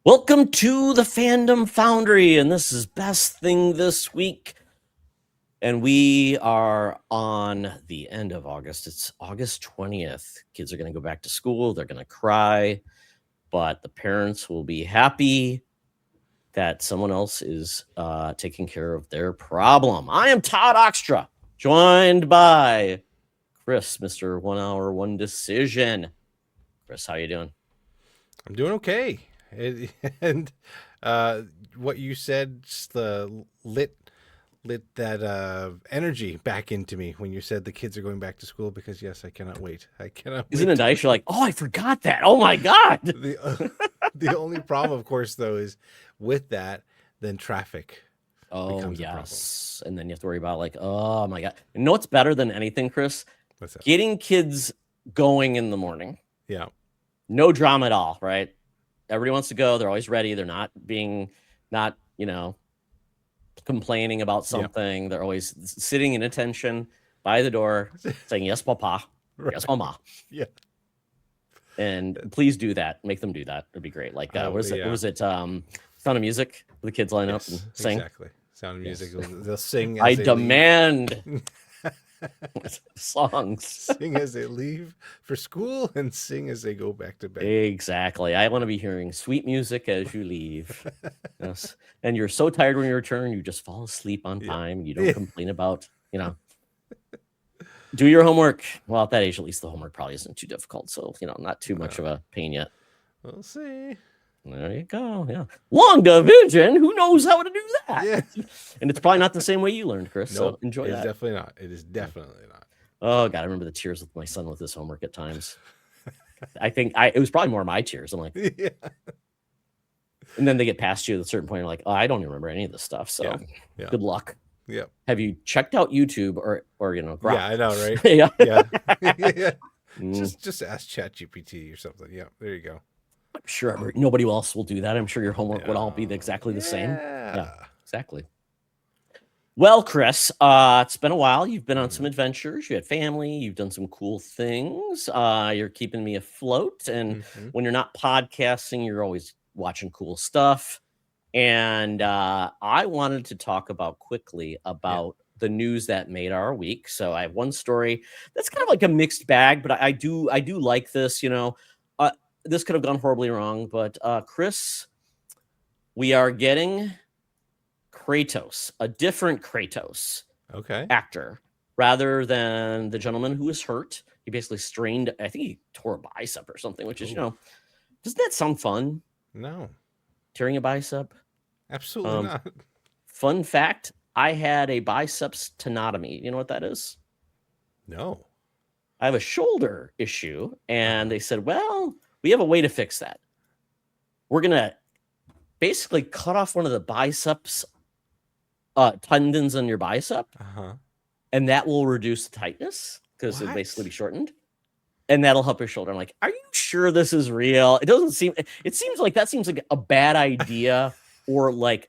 Welcome to the Fandom Foundry, and this is Best Thing This Week. And we are on the end of August. It's August 20th. Kids are going to go back to school. They're going to cry, but the parents will be happy that someone else is taking care of their problem. I am Todd Oxtra, joined by Chris, Mr. 1 Hour, 1 Decision. Chris, how you doing? I'm doing okay. And what you said, just the lit that energy back into me when you said the kids are going back to school, because yes, I cannot wait. I cannot Isn't wait it to nice? You're like, oh, I forgot that. Oh my God. the only problem, of course, though, is with that, then traffic Oh, becomes a problem. yes. And then you have to worry about like, oh my God. You know what's better than anything, Chris? What's that? Getting kids going in the morning. Yeah. No drama at all, right? Everybody wants to go. They're always ready. They're not, complaining about something. Yep. They're always sitting in attention by the door saying, yes, papa. Right. Yes, mama. Yeah. And please do that. Make them do that. It'd be great. Like, what was it? What was it? Sound of Music? The kids line up and sing. Exactly. Sound of Music. Yes. They'll sing. I demand songs. Sing as they leave for school and sing as they go back to bed. Exactly. I want to be hearing sweet music as you leave. Yes. And you're so tired when you return, you just fall asleep on time. You don't complain about, do your homework. Well, at that age, at least the homework probably isn't too difficult. So, not too much of a pain yet. We'll see. There you go. Yeah. Long division. Who knows how to do that? Yeah. And it's probably not the same way you learned, Chris. Nope, so enjoy that. It's definitely not. It is definitely not. Oh, God. I remember the tears with my son with his homework at times. I think it was probably more my tears. I'm like, yeah. And then they get past you at a certain point. You're like, oh, I don't even remember any of this stuff. So good luck. Yeah. Have you checked out YouTube or Grok? Yeah, I know, right? Yeah. Yeah. Just ask ChatGPT or something. Yeah, there you go. I'm sure nobody else will do that. I'm sure your homework would all be exactly the same. Yeah, exactly. Well, Chris, it's been a while. You've been on some adventures. You had family. You've done some cool things. You're keeping me afloat. And when you're not podcasting, you're always watching cool stuff. And I wanted to talk quickly about the news that made our week. So I have one story that's kind of like a mixed bag, but I do like this. This could have gone horribly wrong, but Chris, we are getting Kratos, a different Kratos actor, rather than the gentleman who was hurt. He basically strained, I think he tore a bicep or something, which is, doesn't that sound fun? No. Tearing a bicep? Absolutely not. Fun fact, I had a biceps tenotomy. You know what that is? No. I have a shoulder issue, and they said, well, we have a way to fix that. We're going to basically cut off one of the biceps tendons on your bicep, and that will reduce the tightness because it'll basically be shortened, and that'll help your shoulder. I'm like, are you sure this is real? It seems like a bad idea, or like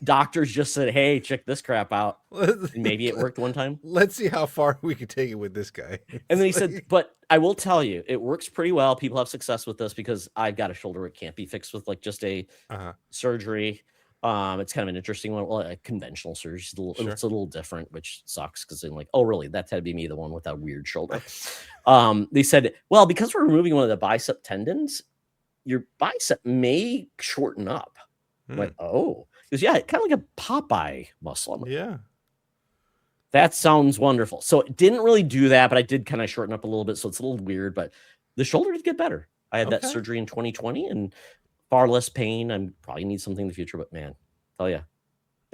doctors just said, hey, check this crap out. And maybe it worked one time. Let's see how far we can take it with this guy. And then he said, but I will tell you, it works pretty well. People have success with this because I've got a shoulder. It can't be fixed with like just a surgery. It's kind of an interesting one. Well, a conventional surgery. It's a little different, which sucks because I'm like, oh, really? That had to be me, the one with that weird shoulder. They said, well, because we're removing one of the bicep tendons, your bicep may shorten up. I'm like, oh, because kind of like a Popeye muscle. Like, that sounds wonderful. So it didn't really do that, but I did kind of shorten up a little bit. So it's a little weird, but the shoulder did get better. I had that surgery in 2020 and far less pain. I probably need something in the future, but man, tell you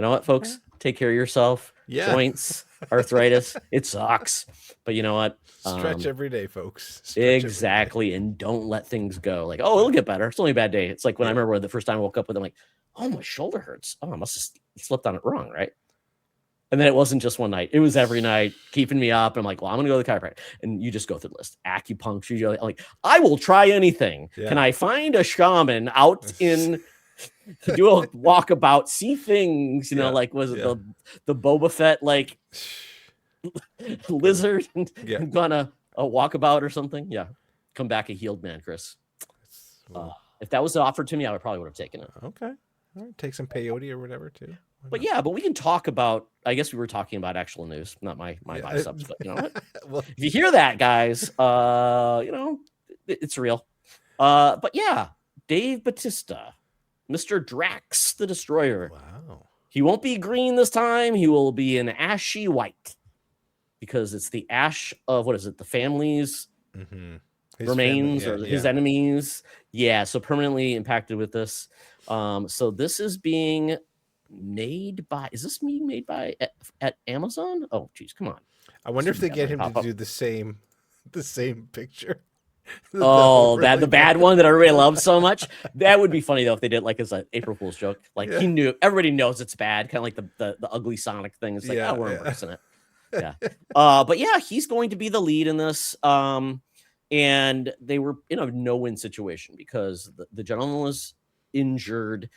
know what, folks, take care of yourself. Joints, arthritis, it sucks. But you know what? Stretch every day, folks. Exactly. And don't let things go like, oh, it'll get better. It's only a bad day. It's like when I remember the first time I woke up with it, I'm like, oh, my shoulder hurts. Oh, I must have slept on it wrong, right? And then it wasn't just one night. It was every night, keeping me up. I'm like, well, I'm going to go to the chiropractor. And you just go through the list. Acupuncture. You're like, I will try anything. Can I find a shaman out in to do a walkabout, see things, like was it the Boba Fett, like lizard and gone a walkabout or something? Yeah. Come back a healed man, Chris. If that was offered to me, I probably would have taken it. Okay. All right. Take some peyote or whatever too. But yeah, but we can talk about. I guess we were talking about actual news, not my Yeah. biceps. But you know what? Well, If you hear that, guys, you know, it's real. But yeah, Dave Bautista, Mr. Drax the Destroyer. wow. He won't be green this time. He will be an ashy white because it's the ash of what is it? The family's remains or his enemies. Yeah, so permanently impacted with this. So this is being made by. Is this being made by at Amazon? Oh, geez, come on. I wonder if they get him to do the same picture. Oh, the bad one that everybody loves so much. That would be funny though if they did like as an April Fool's joke. Like he knew, everybody knows it's bad, kind of like the ugly Sonic thing. It's like, oh, we're embracing it. Yeah. But yeah, he's going to be the lead in this. And they were in a no-win situation because the gentleman was injured.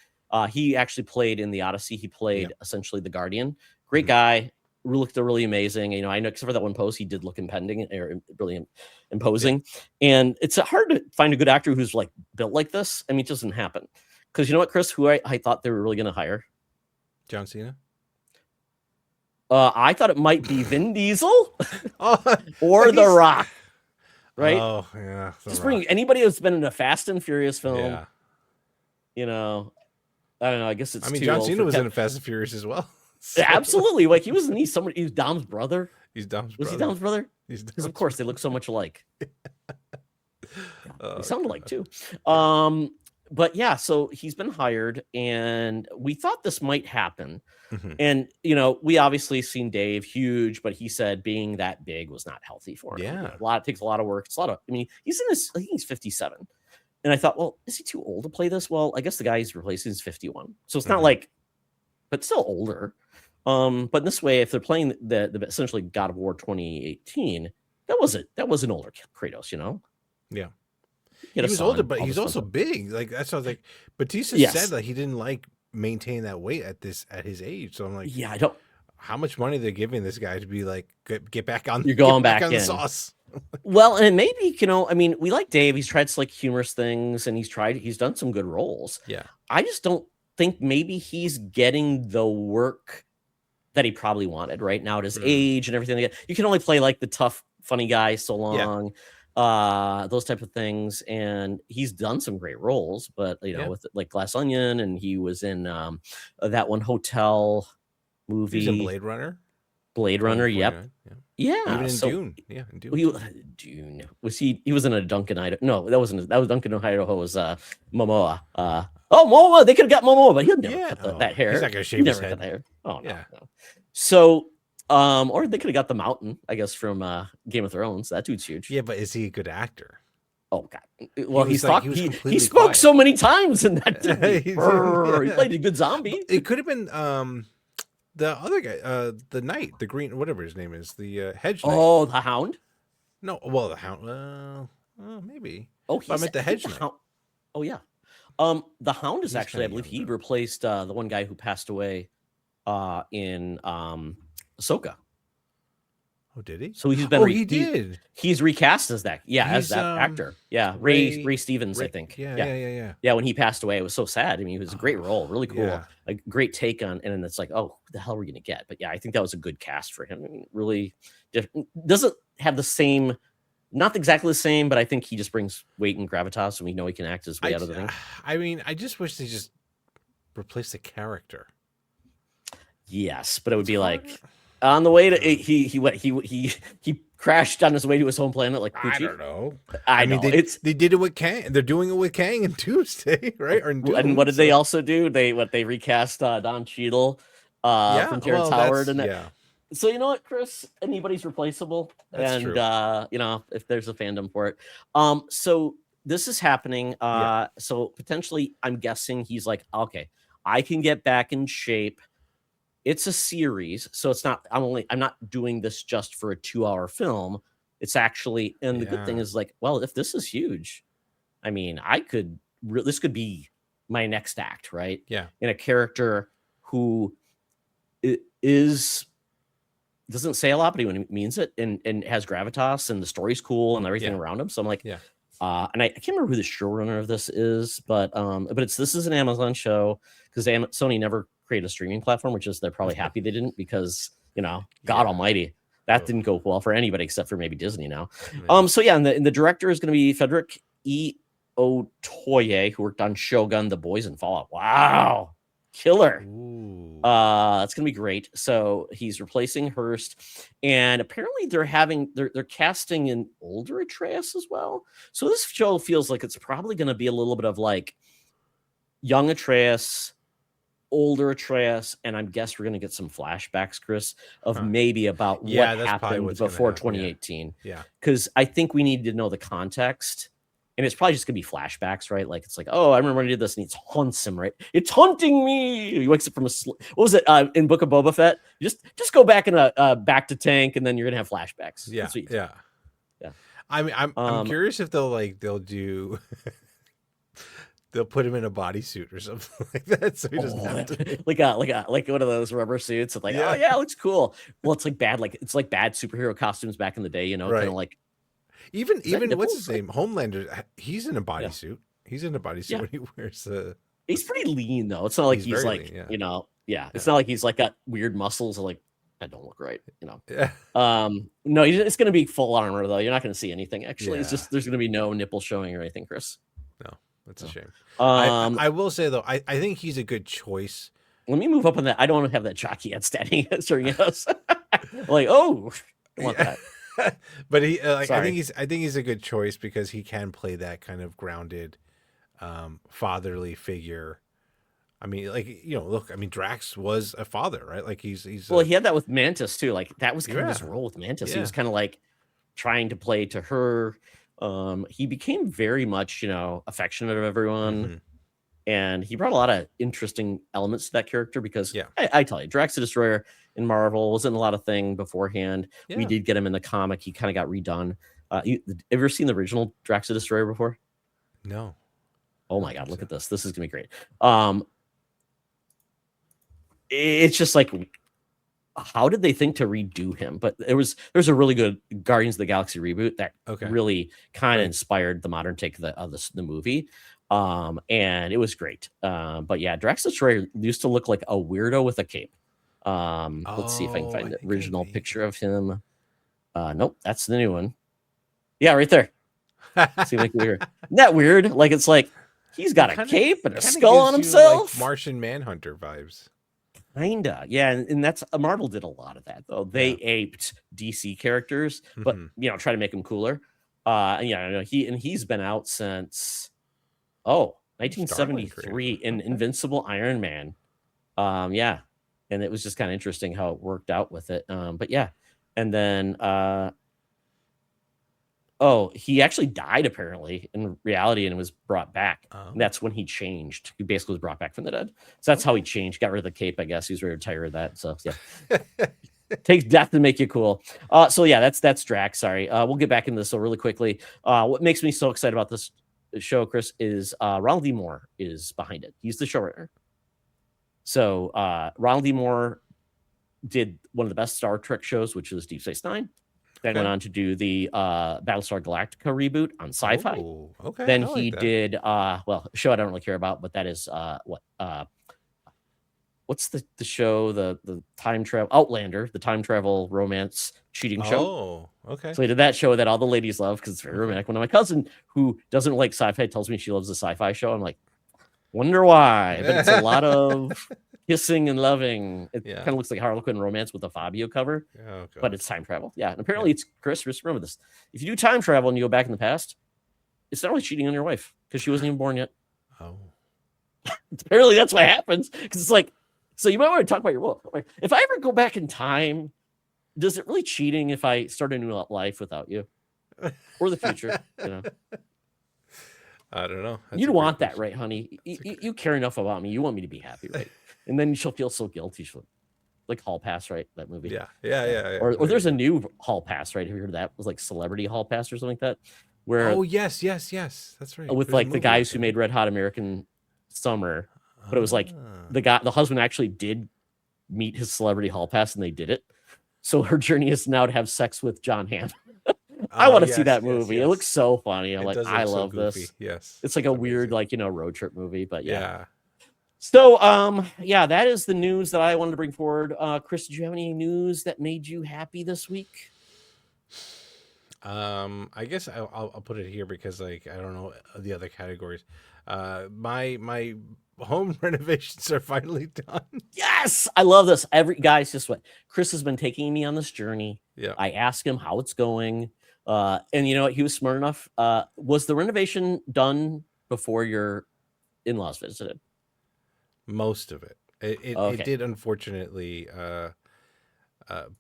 He actually played in the Odyssey. He played essentially the Guardian. Great guy. Looked really amazing. You know, I know except for that one pose, he did look impending or really imposing. And it's hard to find a good actor who's like built like this. I mean, it doesn't happen. Because you know what, Chris, who I thought they were really going to hire? John Cena. I thought it might be Vin Diesel or The Rock. Right? Oh, yeah. Just bring anybody that's been in a Fast and Furious film. Yeah. You know, I don't know. I guess it's. I mean, John Cena was in Fast and Furious as well. So. Absolutely. Like he was Dom's brother. He's Dom's brother. Was he Dom's brother? Because of course they look so much alike. They sound alike too. But yeah, so he's been hired and we thought this might happen. And you know, we obviously seen Dave huge, but he said being that big was not healthy for him. Yeah. It takes a lot of work. It's a lot of, I mean, he's in his, I think he's 57. And I thought, well, is he too old to play this? Well, I guess the guy he's replacing is 51. So it's not like, but still older. But in this way, if they're playing the essentially God of War 2018, that was an older Kratos, you know? Yeah. He was older, but he's also big. Like that's what I was like. Batista said that he didn't like maintain that weight at his age. So I'm like, yeah, I don't. How much money they're giving this guy to be like get back on? You're going back on in the sauce. Well, and maybe you know, I mean, we like Dave. He's tried like humorous things, and he's done some good roles. Yeah, I just don't think maybe he's getting the work that he probably wanted right now at his age and everything. You can only play like the tough, funny guy so long, those type of things. And he's done some great roles, but you know, with like Glass Onion, and he was in that one hotel movie. He's in Blade Runner. Yep. Yeah. Even in Dune. Yeah. In Dune. Dune. Was he was in a Duncan Idaho. No, that was Duncan Idaho was Momoa. Momoa, they could have got Momoa, but he'll never cut that hair. He's not gonna shave his head. Cut that hair. Oh no. So or they could have got the Mountain, I guess, from Game of Thrones. That dude's huge. Yeah, but is he a good actor? Oh God. Well, he spoke quiet. So many times in that. He played a good zombie. It could have been the other guy, the knight, the green, whatever his name is, the hedge knight. Oh, the Hound? No, well, the Hound. Well, maybe. Oh, I meant the hedge knight. Oh, yeah. The Hound is actually, I believe, he replaced the one guy who passed away in Ahsoka. Oh, did he? So he's been. He did. He's recast as that. Yeah, as that actor. Yeah, Ray Stevens, I think. Yeah. Yeah, when he passed away, it was so sad. I mean, it was a great role, really cool, a great take on. And then it's like, oh, who the hell are we gonna get? But yeah, I think that was a good cast for him. I mean, really, doesn't have the same, not exactly the same, but I think he just brings weight and gravitas, and we know he can act his way out of the ring. I mean, I just wish they just replace the character. Yes, but it would be like. On the way to he crashed on his way to his home planet like Poochie. I don't know. I mean, they did it with Kang. They're doing it with Kang and Tuesday, right? And what did they also do? They recast Don Cheadle from Terrence Howard and that. Yeah. So you know what, Chris? Anybody's replaceable. That's true. You know, if there's a fandom for it. So this is happening. So potentially I'm guessing he's like, okay, I can get back in shape. It's a series, so it's not. I'm not doing this just for a 2-hour film. It's actually, and the good thing is like, well, if this is huge, I mean, this could be my next act, right? Yeah, in a character who doesn't say a lot, but he means it, and has gravitas, and the story's cool, and everything around him. So I'm like, And I can't remember who the showrunner of this is, but this is an Amazon show because Sony never created a streaming platform, which is they're probably happy they didn't because God Almighty, that didn't go well for anybody except for maybe Disney now. So yeah, and the director is going to be Frederick E. Otoye, who worked on Shogun, The Boys, and Fallout. Wow, killer. It's gonna be great. So he's replacing Hearst, and apparently they're casting an older Atreus as well. So this show feels like it's probably gonna be a little bit of like young Atreus, older Atreus, and I guess we're gonna get some flashbacks, Chris, of maybe about what happened before 2018. Yeah, because I think we need to know the context. And it's probably just gonna be flashbacks, right? Like it's like, oh, I remember when I did this, and it haunts him, right? It's haunting me. He wakes up from what was it in Book of Boba Fett? Just go back in back to Tank, and then you're gonna have flashbacks. Yeah. I mean, I'm curious if they'll do they'll put him in a bodysuit or something like that, so he doesn't have to like one of those rubber suits. Like, oh yeah, it looks cool. Well, it's like bad superhero costumes back in the day, kind of like. Even what's his name? Homelander. He's in a bodysuit. He's in a bodysuit when he wears the. He's pretty lean though. It's not like he's like lean, It's not like he's like got weird muscles. Like that don't look right. Yeah. No, it's going to be full armor though. You're not going to see anything. Actually, it's just there's going to be no nipple showing or anything, Chris. No, that's a shame. I will say though, I think he's a good choice. Let me move up on that. I don't want to have that jockey head standing staring us. Like, oh, I want that. But I think he's a good choice because he can play that kind of grounded, fatherly figure. I mean, look, I mean, Drax was a father, right? Like he had that with Mantis too. Like that was kind of his role with Mantis. Yeah. He was kind of like trying to play to her. He became very much, affectionate of everyone. Mm-hmm. And he brought a lot of interesting elements to that character because I tell you, Drax the Destroyer in Marvel wasn't a lot of thing beforehand. Yeah. We did get him in the comic. He kind of got redone. Have you ever seen the original Drax the Destroyer before? No. Oh my God, look at this. This is going to be great. It's just like, how did they think to redo him? But there's a really good Guardians of the Galaxy reboot that really kind of inspired the modern take of the movie. And it was great. But yeah, Drax the Destroyer used to look like a weirdo with a cape. Let's see if I can find the original picture of him. Nope, that's the new one. Yeah, right there. See, like weird. Isn't that weird? Like it's like he's got a cape and a skull on himself. Like Martian Manhunter vibes. Kinda, yeah, and that's Marvel did a lot of that though. They aped DC characters, but try to make them cooler. He's been out since 1973 in Invincible Iron Man. And it was just kind of interesting how it worked out with it. But yeah, and then he actually died apparently in reality and was brought back. And that's when he changed. He basically was brought back from the dead. So that's how he changed. Got rid of the cape, I guess. He was ready to retire that. So yeah. Takes death to make you cool. So yeah, that's Drax. Sorry. We'll get back into this really quickly. What makes me so excited about this show, Chris, is Ronald D. Moore is behind it. He's the showrunner. So Ronald D. Moore did one of the best Star Trek shows, which was Deep Space Nine. Then went on to do the Battlestar Galactica reboot on Sci-Fi. Ooh, okay. Then he did a show I don't really care about, but that is what's the show, the time travel Outlander, the time travel romance cheating show. Oh, okay. So he did that show that all the ladies love because it's very romantic. One of my cousin who doesn't like sci-fi tells me she loves the sci-fi show. I'm like, wonder why. But it's a lot of kissing and loving. It kind of looks like Harlequin romance with a Fabio cover, but it's time travel. Yeah, and apparently it's Chris. Remember this: if you do time travel and you go back in the past, it's not really cheating on your wife because she wasn't even born yet. Oh, apparently that's what happens because it's like. So you might want to talk about your wolf. Like, if I ever go back in time, does it really cheating if I start a new life without you, or the future? I don't know. You'd want that, right, honey? You care enough about me. You want me to be happy, right? And then she'll feel so guilty. She'll, like Hall Pass, right? That movie. Yeah. Or there's a new Hall Pass, right? Have you heard of that? It was like Celebrity Hall Pass or something like that. Where yes, that's right. With like the guys who made Red Hot American Summer, but it was like the husband actually did meet his Celebrity Hall Pass, and they did it. So her journey is now to have sex with John Hamm. I want to see yes, that yes, movie. It yes. looks so funny. I'm It like, does I look so love goofy. this. Yes. It's like a weird, amazing. like, you know, road trip movie, but yeah. Yeah. So, yeah, that is the news that I wanted to bring forward. Chris, did you have any news that made you happy this week? I guess I'll put it here because like I don't know the other categories. My home renovations are finally done. Yes, I love this. Guys, just what Chris has been taking me on this journey. Yeah. I asked him how it's going, and you know what? He was smart enough. Was the renovation done before your in-laws visited? Most of it. It Okay. did unfortunately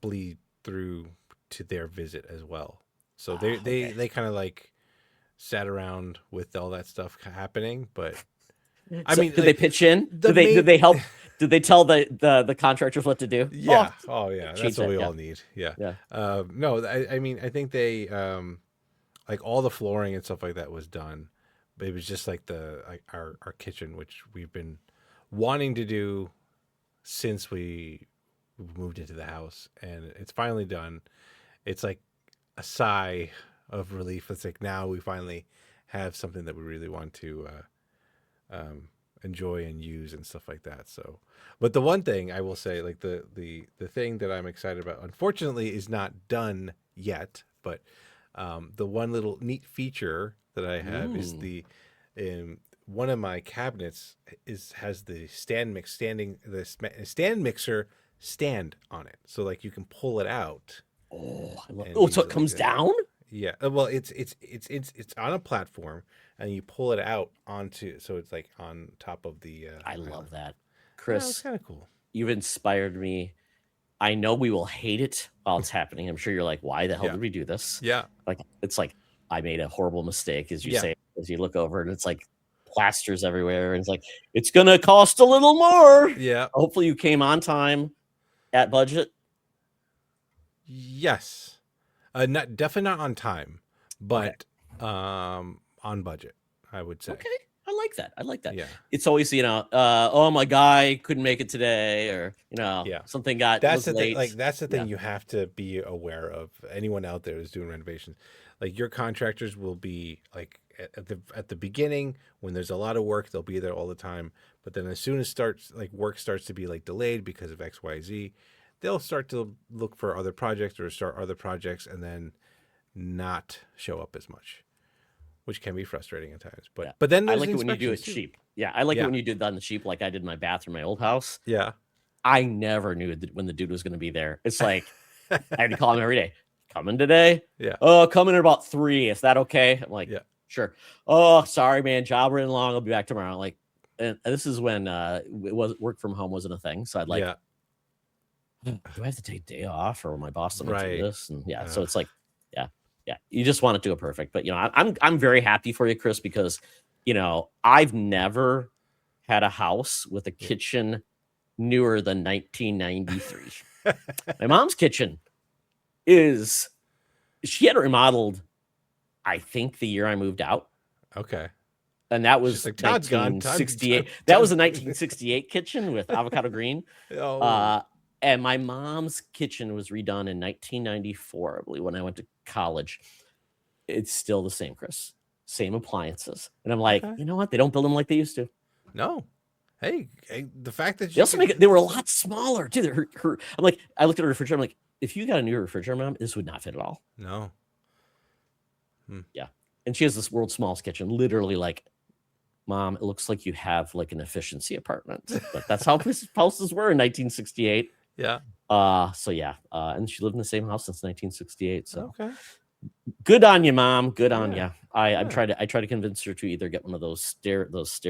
bleed through to their visit as well. So they kind of like sat around with all that stuff happening, but I mean, did like, they pitch in? the Did they help? Did they tell the contractors what to do? Yeah. Oh yeah. That's what we yeah. all need. Yeah. Yeah. No, I mean, I think they like all the flooring and stuff like that was done, but it was just like our kitchen, which we've been wanting to do since we moved into the house, and it's finally done. It's like a sigh of relief. It's like now we finally have something that we really want to enjoy and use and stuff like that. So, but the one thing I will say, like the thing that I'm excited about, unfortunately, is not done yet. But the one little neat feature that I have is the one of my cabinets has the stand mixer stand on it, so like you can pull it out. Oh, I love. So it comes down. Yeah, well, it's on a platform, and you pull it out onto, so it's like on top of the. I love that, Chris. It's Chris. kind of cool. You've inspired me. I know we will hate it while it's happening. I'm sure you're like, why the hell did we do this? Yeah. Like, it's like I made a horrible mistake, as you say, as you look over and it's like plasters everywhere. And it's like, it's going to cost a little more. Yeah. Hopefully you came on time at budget. Yes. Definitely not on time, but on budget, I would say. Okay. I like that. I like that. Yeah. It's always, you know, oh, my guy couldn't make it today, or, you know, something was late. Thing, like, that's the thing you have to be aware of. Anyone out there who's doing renovations, like your contractors will be like at the beginning when there's a lot of work, they'll be there all the time. But then as soon as work starts to be like delayed because of XYZ, they'll start to look for other projects or start other projects and then not show up as much, which can be frustrating at times. But then I like it when you do it cheap. Yeah, I like it when you do that on the cheap, like I did my bathroom, my old house. Yeah, I never knew when the dude was going to be there. It's like I had to call him every day. Coming today? Yeah. Oh, coming in about 3. Is that okay? I'm like, yeah, sure. Oh, sorry, man. Job running long. I'll be back tomorrow. Like, and this is when it was work from home wasn't a thing. So I'd like, do I have to take a day off, or my boss let me do this? And so it's like, yeah, you just want it to go perfect. But you know, I'm very happy for you, Chris, because you know I've never had a house with a kitchen newer than 1993. My mom's kitchen she had it remodeled, I think, the year I moved out. Okay. And that was like, 1968. That was a 1968 kitchen with avocado green. And my mom's kitchen was redone in 1994, I believe, when I went to college. It's still the same, Chris. Same appliances. And I'm like, you know what? They don't build them like they used to. No. Hey, the fact that they also they were a lot smaller too. I'm like, I looked at her refrigerator. I'm like, if you got a new refrigerator, Mom, this would not fit at all. No. Yeah. And she has this world's smallest kitchen, literally like, Mom, it looks like you have like an efficiency apartment. But that's how houses were in 1968. Yeah. So yeah. And she lived in the same house since 1968. So okay. Good on you, Mom. Good on you. I try to convince her to either get one of those stair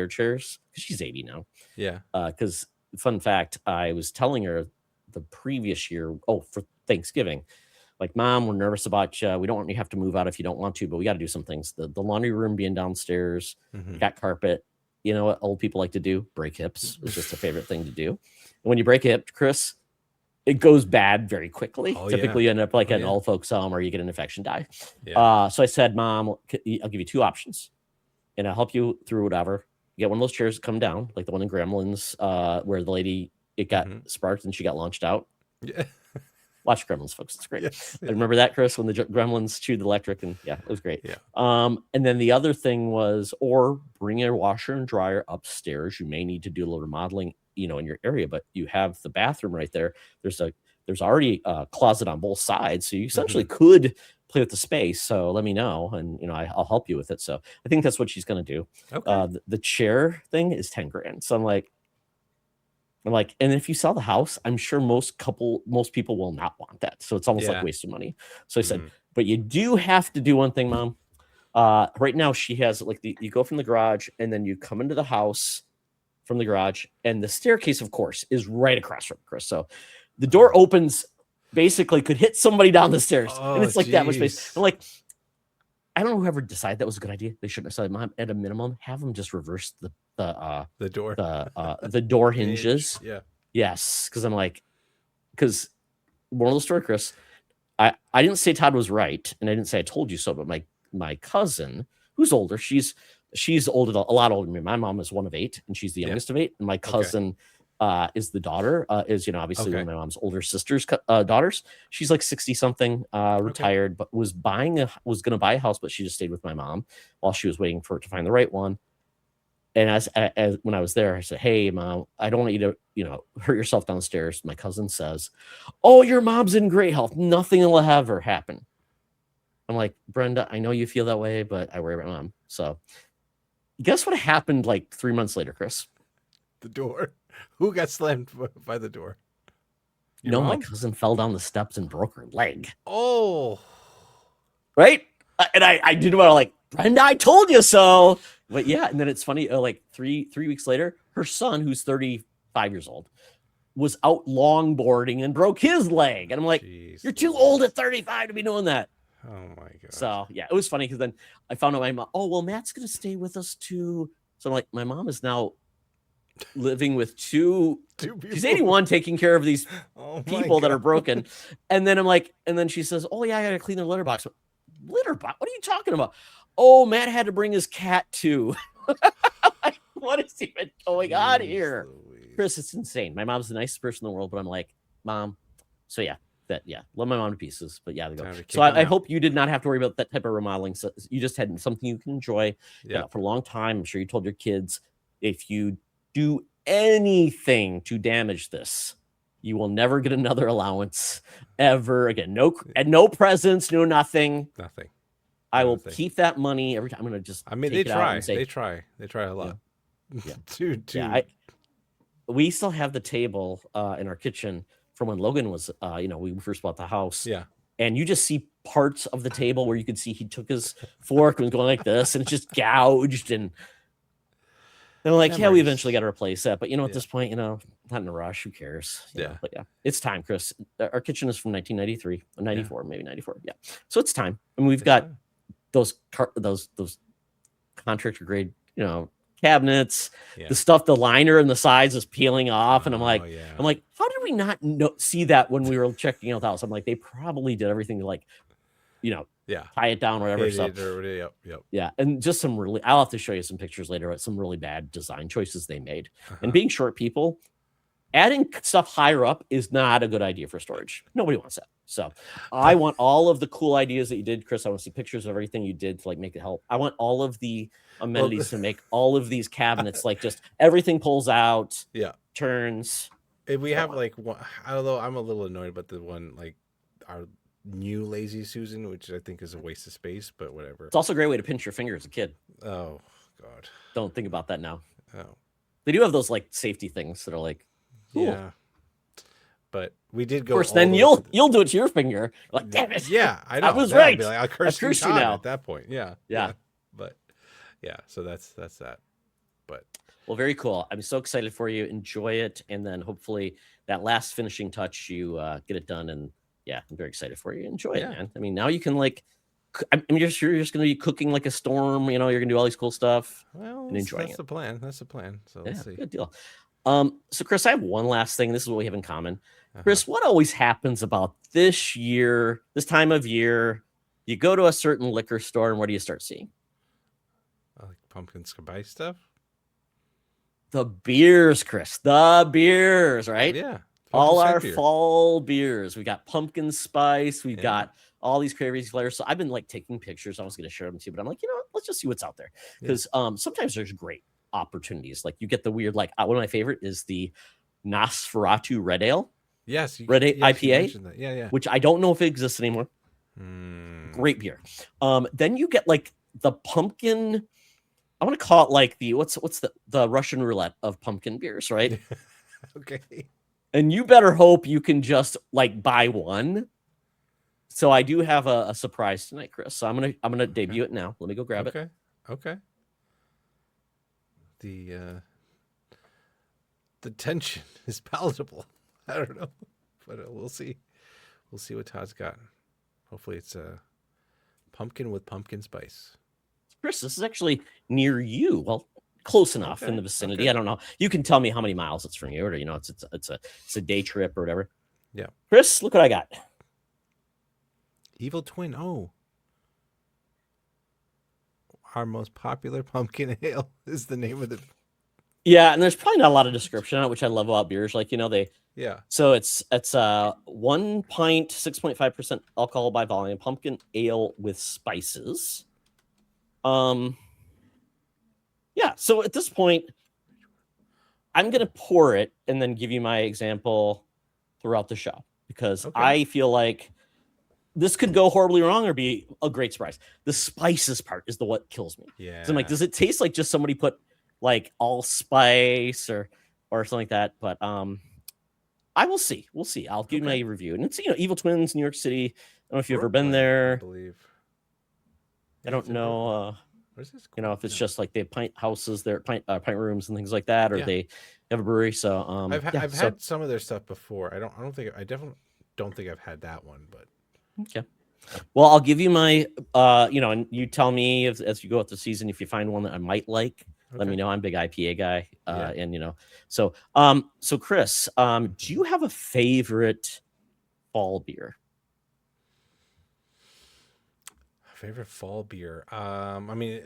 chairs, because she's 80 now. Yeah. Because fun fact, I was telling her the previous year, for Thanksgiving, like, Mom, we're nervous about you. We don't want you to have to move out if you don't want to, but we got to do some things. The laundry room being downstairs, got carpet. You know what old people like to do? Break hips. It's just a favorite thing to do. And when you break a hip, Chris, it goes bad very quickly. Typically, you end up like an old folks home, or you get an infection, die. Yeah. So I said, Mom, I'll give you 2 options, and I'll help you through whatever. You get one of those chairs that come down, like the one in Gremlins, where the lady, it got sparked and she got launched out. Yeah. Watch Gremlins, folks. It's great. Yes. I remember that, Chris, when the Gremlins chewed the electric, and yeah, it was great. Yeah. And then the other thing was, or bring a washer and dryer upstairs. You may need to do a little remodeling, in your area, but you have the bathroom right there. There's already a closet on both sides, so you essentially could play with the space. So let me know, and I'll help you with it. So I think that's what she's gonna do. Okay. The chair thing is 10 grand. So I'm like, and if you sell the house, I'm sure most people will not want that. So it's almost like wasted money. So I said, but you do have to do one thing, Mom. Right now she has you go from the garage and then you come into the house from the garage, and the staircase, of course, is right across from Chris. So the door opens, basically could hit somebody down the stairs, and it's like that much space. I'm like, I don't know whoever decided that was a good idea. They shouldn't have said, Mom, at a minimum, have them just reverse the door, the door hinges. Yeah. Yes, because I'm like, because moral of the story, Chris, I didn't say Todd was right, and I didn't say I told you so, but my cousin, who's older, she's older, a lot older than me. My mom is one of 8, and she's the youngest of 8, and my cousin is the daughter, is obviously one of my mom's older sister's daughters. She's like 60 something, retired, but was going to buy a house, but she just stayed with my mom while she was waiting for it to find the right one. And as when I was there, I said, "Hey, Mom, I don't want you to hurt yourself downstairs." My cousin says, "Oh, your mom's in great health. Nothing will ever happen." I'm like, Brenda, I know you feel that way, but I worry about Mom. So guess what happened like 3 months later, Chris? The door. Who got slammed by the door? Your mom? My cousin fell down the steps and broke her leg. Oh. Right? And I didn't want to like, Brenda, I told you so. But yeah, and then it's funny, like three weeks later, her son, who's 35 years old, was out longboarding and broke his leg. And I'm like, jeez, you're too old at 35 to be doing that. Oh my God. So yeah, it was funny because then I found out my mom, oh, well, Matt's going to stay with us too. So I'm like, my mom is now living with two people. She's 81, taking care of these people that are broken. And then I'm like, and then she says, oh yeah, I got to clean the litter box. Litter box? What are you talking about? Oh, Matt had to bring his cat too. Like, what is even going on here? Louise. Chris, it's insane. My mom's the nicest person in the world, but I'm like, Mom. So yeah, love my mom to pieces, but yeah, they go. So I hope you did not have to worry about that type of remodeling. So you just had something you can enjoy for a long time. I'm sure you told your kids, if you do anything to damage this, you will never get another allowance ever again. No presents, no nothing. Nothing. I will keep that money every time. I'm gonna just. I mean, they try. They try a lot. Yeah. We still have the table in our kitchen from when Logan was, we first bought the house. Yeah. And you just see parts of the table where you could see he took his fork and was going like this, and it's just gouged. And they're like, we eventually got to replace that. But at this point, not in a rush. Who cares? But yeah, it's time, Chris. Our kitchen is from 1993, 94, maybe 94. Yeah. So it's time. And we've got those contractor grade, cabinets, the stuff, the liner and the sides is peeling off. And I'm like, how did we not see that when we were checking out the house? I'm like, they probably did everything to like, tie it down, whatever. Yeah. And just I'll have to show you some pictures later, but some really bad design choices they made. And being short people, adding stuff higher up is not a good idea for storage. Nobody wants that. So I want all of the cool ideas that you did, Chris. I want to see pictures of everything you did to like make it help. I want all of the amenities to make all of these cabinets, like just everything pulls out, turns. If we have like one, I don't know, I'm a little annoyed about the one, like our new Lazy Susan, which I think is a waste of space, but whatever. It's also a great way to pinch your finger as a kid. Oh God. Don't think about that now. Oh. They do have those like safety things that are like, cool. Yeah. But we did go. Of course, then you'll do it to your finger. Like, damn it. Yeah, I know. I was right. Like, I'll curse you now at that point. Yeah. But yeah, so that's that. But well, very cool. I'm so excited for you. Enjoy it, and then hopefully that last finishing touch, you get it done. And yeah, I'm very excited for you. Enjoy it, man. I mean, now you can like. you're just going to be cooking like a storm. You're going to do all these cool stuff. Well, and enjoying that's the plan. That's the plan. So let's see. Good deal. So Chris, I have one last thing. This is what we have in common. Chris, what always happens about this time of year? You go to a certain liquor store, and what do you start seeing? Like pumpkin spice stuff. The beers, Chris. The beers, right? Yeah, all our fall beers. We got pumpkin spice. We've got all these crazy flavors. So I've been like taking pictures. I was going to share them too, but I'm like, let's just see what's out there. Because sometimes there's great opportunities. Like you get the weird, like one of my favorite is the Nosferatu Red Ale. Yes. Red IPA. Yeah. Which I don't know if it exists anymore. Great beer. Then you get like the pumpkin. I want to call it like the what's the Russian roulette of pumpkin beers, right? Okay. And you better hope you can just like buy one. So I do have a surprise tonight, Chris. So I'm gonna debut it now. Let me go grab it. Okay. The tension is palatable. I don't know, but we'll see. We'll see what Todd's got. Hopefully it's a pumpkin with pumpkin spice. Chris, this is actually near you. Well, close enough in the vicinity. I don't know. You can tell me how many miles it's from you, or it's a day trip or whatever. Yeah. Chris, look what I got. Evil Twin. Oh. Our most popular pumpkin ale is the name of the. Yeah, and there's probably not a lot of description on it, which I love about beers. Like, they. Yeah. So it's 1 pint, 6.5% alcohol by volume, pumpkin ale with spices. Yeah. So at this point, I'm gonna pour it and then give you my example throughout the show because I feel like this could go horribly wrong or be a great surprise. The spices part is what kills me. Yeah. So I'm like, does it taste like just somebody put like allspice or something like that? But I will see. We'll see. I'll give you my review. And it's Evil Twins, New York City. I don't know if you've ever been there. I believe. I don't know. Where's this? If it's just like they have pint houses there, pint rooms and things like that, or they have a brewery. So I've had some of their stuff before. I definitely don't think I've had that one, but okay. Well, I'll give you my and you tell me as you go out the season if you find one that I might like. Let me know. I'm a big IPA guy. And so Chris, do you have a favorite fall beer? Favorite fall beer. I mean,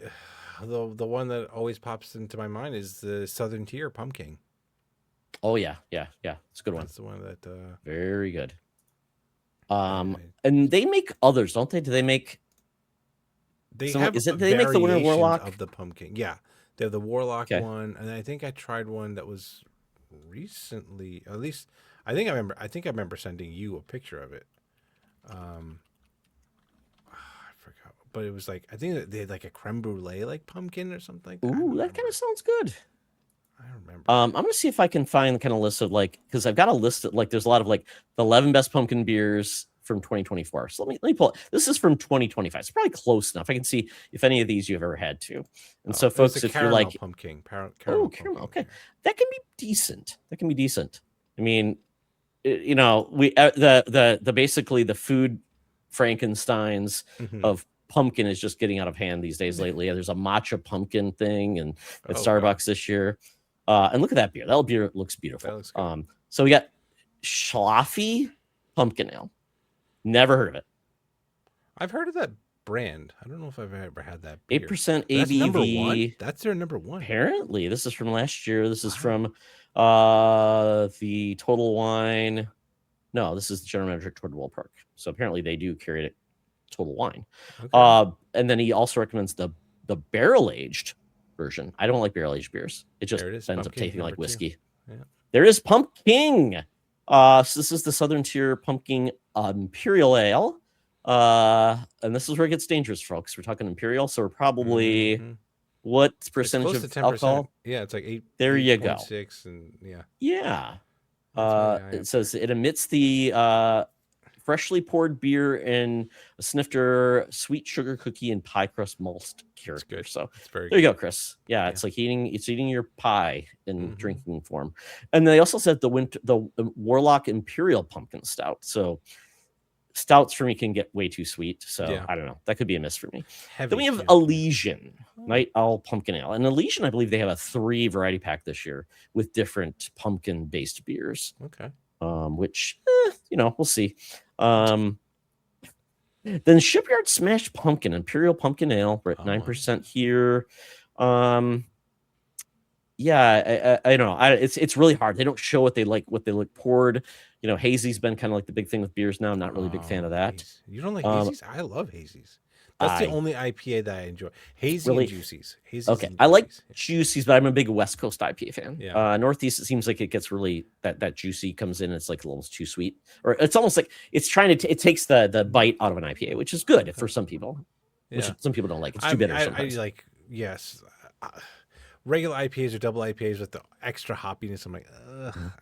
the one that always pops into my mind is the Southern Tier Pumpkin. Oh yeah, it's a good one. That's the one that very good. And they make others, don't they? Do they make? They have. They make the Winter Warlock of the pumpkin? Yeah, they have the Warlock one, and I think I tried one that was recently. At least I think I remember sending you a picture of it. But it was like I think they had like a creme brulee like pumpkin or something. Ooh, that kind of sounds good. I don't remember. I'm gonna see if I can find kind of list of like because I've got a list of like there's a lot of like the 11 best pumpkin beers from 2024. So let me pull it. This is from 2025. It's probably close enough. I can see if any of these you've ever had to. And so, folks, if you're like pumpkin, caramel, okay, that can be decent. I mean, we the basically the food Frankensteins of pumpkin is just getting out of hand these days lately. There's a matcha pumpkin thing and at Starbucks this year. And look at that beer. That beer looks beautiful. That looks good. So we got Schlafly Pumpkin Ale. Never heard of it. I've heard of that brand. I don't know if I've ever had that beer. 8% ABV. That's their number one. Apparently. This is from last year. This is from the Total Wine. No, this is the General Manager toward Park. So apparently they do carry it Total Wine. Okay. And then he also recommends the barrel-aged version. I don't like barrel-aged beers. It just ends up tasting like whiskey. Yeah. There is Pumpkin. So this is the Southern Tier Pumpkin Imperial Ale. And this is where it gets dangerous, folks. We're talking Imperial, so we're probably what percentage of 10%. Alcohol? Yeah, it's like 8. There you go. 6 and yeah. Yeah. It says it emits the freshly poured beer in a snifter, sweet sugar cookie, and pie crust malt character. So there you go, Chris. Yeah, it's like eating your pie in drinking form. And they also said the Warlock Imperial Pumpkin Stout. So stouts for me can get way too sweet. So I don't know. That could be a miss for me. Then we have Elysian Night Owl Pumpkin Ale. And Elysian, I believe they have a 3 variety pack this year with different pumpkin based beers. Okay. Which we'll see. Then Shipyard Smash Pumpkin Imperial Pumpkin Ale. We're at 9% here. Yeah, I don't know. It's really hard. They don't show what they look poured. Hazy's been kind of like the big thing with beers now. I'm not really a big fan of that. You don't like Um, hazies? I love hazies. That's the I only IPA that I enjoy. Hazy and really juicies. Hazies okay. and I like juicies. juicies, but I'm a big West Coast IPA fan. Yeah. Northeast, it seems like it gets really that juicy comes in. It's like a little too sweet, or it's almost like it's trying to. It takes the bite out of an IPA, which is good for some people. Which Yeah. some people don't like. It's too bitter I sometimes. like, yes. Regular IPAs or double IPAs with the extra hoppiness. I'm like,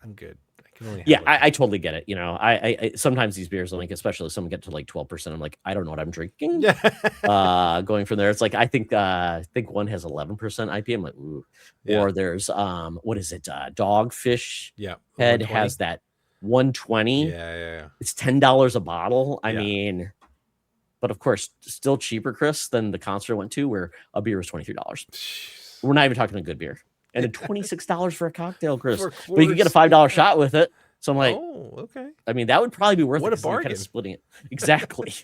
I'm good. I can only have I totally get it. I sometimes these beers, like especially some get to like 12%. I'm like, I don't know what I'm drinking. Yeah. Going from there, it's like I think one has 11% IPA. I'm like, ooh. Yeah. Or there's what is it? Dogfish Yeah. Head 120? has that 120. Yeah. It's $10 a bottle. I Yeah. mean, but of course, still cheaper, Chris, than the concert I went to, where a beer was $23. We're not even talking a good beer. And then $26 for a cocktail, Chris. But you can get a $5 shot with it. So I'm like, oh, okay. I mean, that would probably be worth What it. a bargain. Kind of splitting it. Exactly.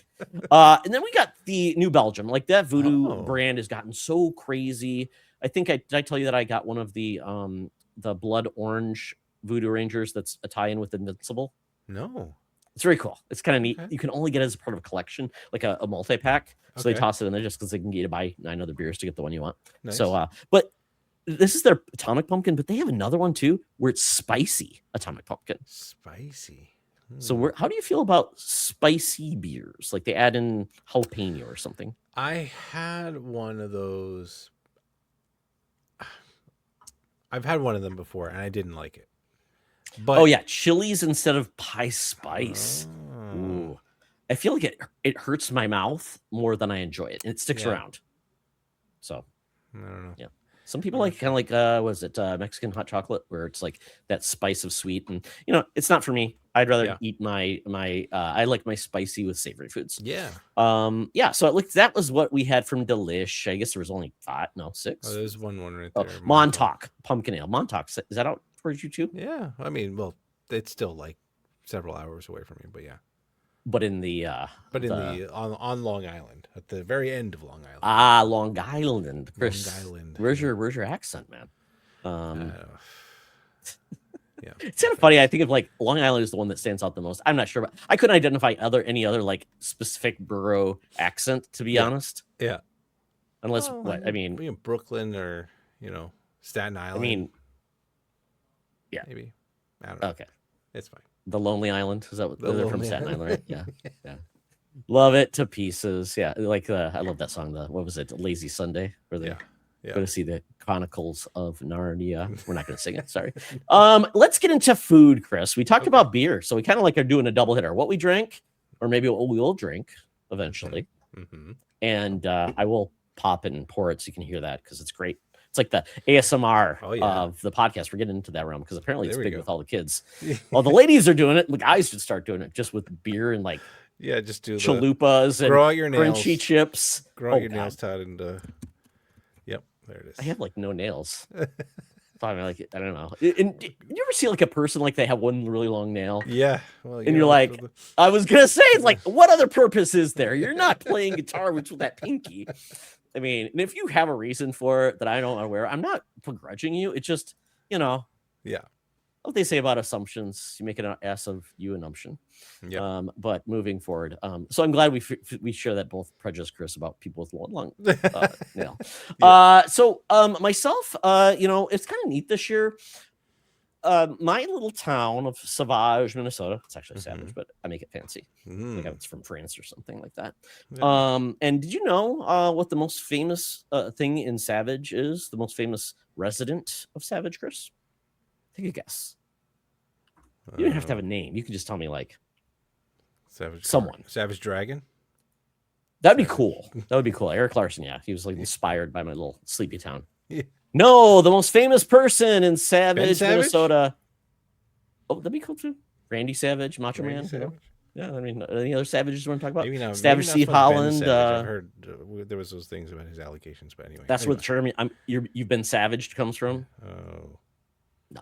And then we got the New Belgium. Like that Voodoo brand has gotten so crazy. I think did I tell you that I got one of the blood orange Voodoo Rangers that's a tie-in with Invincible? No. It's very cool. It's kind of neat. Okay. You can only get it as a part of a collection, like a multi-pack. So they toss it in there just because they can get you to buy 9 other beers to get the one you want. Nice. So, but this is their Atomic Pumpkin, but they have another one too where it's spicy Atomic Pumpkin. Spicy. So how do you feel about spicy beers? Like they add in jalapeno or something? I had one of those. I've had one of them before and I didn't like it. But yeah, chilies instead of pie spice. Ooh. I feel like it hurts my mouth more than I enjoy it, and it sticks around. So I don't know. Yeah. Some people like kind of like was it Mexican hot chocolate, where it's like that spice of sweet, and it's not for me. I'd rather eat my I like my spicy with savory foods. Yeah. So that was what we had from Delish. I guess there was only 6. Oh, there's one right there. Montauk pumpkin ale. Montauk, is that out towards you too? Yeah. I mean, well, it's still like several hours away from me, but yeah. But in the on Long Island, at the very end of Long Island. Long Island, Chris. Long Island. Where's your accent, man? Yeah. It's kind of funny. I think of like Long Island is the one that stands out the most. I'm not sure, but I couldn't identify any other like specific borough accent, to be honest. Yeah. Unless I mean Brooklyn or Staten Island. I mean, yeah, maybe. I don't know. Okay, it's fine. The Lonely Island, is that what they're from? Staten Island, right? Yeah. Love it to pieces. Yeah, like I love that song. What was it? Lazy Sunday, where they go to see the Chronicles of Narnia. We're not going to sing it. Sorry. Let's get into food, Chris. We talked about beer, so we kind of like are doing a double hitter. What we drink, or maybe what we will drink eventually. Mm-hmm. And I will pop it and pour it so you can hear that because it's great. It's like the ASMR of the podcast. We're getting into that realm because apparently it's big with all the kids. Well, the ladies are doing it. The guys should start doing it just with beer and like just do chalupas and grow out your nails, crunchy chips. Grow out your nails, Todd, and yep, there it is. I have like no nails. I mean, like I don't know. And you ever see like a person like they have one really long nail? Yeah. Well, and you're like, I was gonna say, it's like, what other purpose is there? You're not playing guitar with that pinky. I mean, and if you have a reason for it that I don't aware, I'm not begrudging you. It's just, yeah. What they say about assumptions, you make an ass of you and umption. Yeah. But moving forward, so I'm glad we share that both prejudice, Chris, about people with long nail. So myself, it's kind of neat this year. My little town of Savage, Minnesota. It's actually Savage, but I make it fancy. Like it's from France or something like that. Yeah. And did you know what the most famous thing in Savage is? The most famous resident of Savage, Chris? Take a guess. You don't have to have a name. You can just tell me like someone. Savage Dragon. That'd be cool. That would be cool. Eric Larson, yeah. He was like inspired by my little sleepy town. Yeah. No, the most famous person in Savage, Minnesota. Oh, that'd be cool too. Randy Savage, Macho Man. Yeah, I mean, any other Savages you want to talk about? Maybe not. Savage Steve Holland. I've heard there was those things about his allegations, but anyway. That's where the term you've been savaged comes from. Oh. No.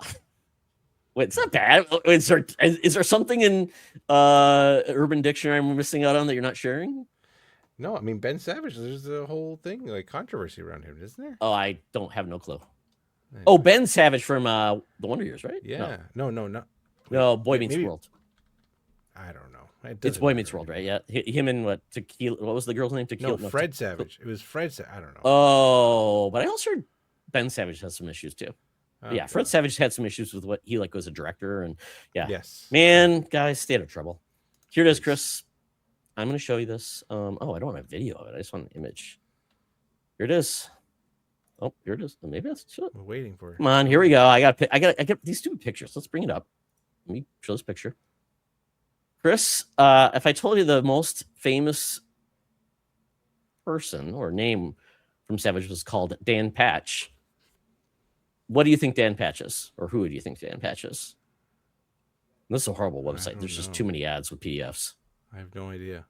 Wait, it's not bad. Is there something in Urban Dictionary I'm missing out on that you're not sharing? No, I mean Ben Savage. There's a whole thing like controversy around him, isn't there? Oh, I don't have no clue. Oh, Ben Savage from The Wonder Years, right? Yeah. No. No, Boy Meets World. I don't know. It's Boy Meets World, right? Yeah. Him and what? Tequila. What was the girl's name? Tequila. No, Fred Savage. It was Fred. I don't know. Oh, but I also heard Ben Savage has some issues too. Oh, yeah, Fred Savage had some issues with what he like was a director, and yeah. Yes. Man, guys, stay out of trouble. Here it is, Chris. I'm going to show you this. Oh, I don't want a video of it. I just want an image. Here it is. Oh, here it is. Maybe that's it. We're waiting for it. Come on, here we go. I got these stupid pictures. Let's bring it up. Let me show this picture. Chris, if I told you the most famous person or name from Savage was called Dan Patch, what do you think Dan Patch is? Or who do you think Dan Patch is? This is a horrible website. There's just too many ads with PDFs. I have no idea.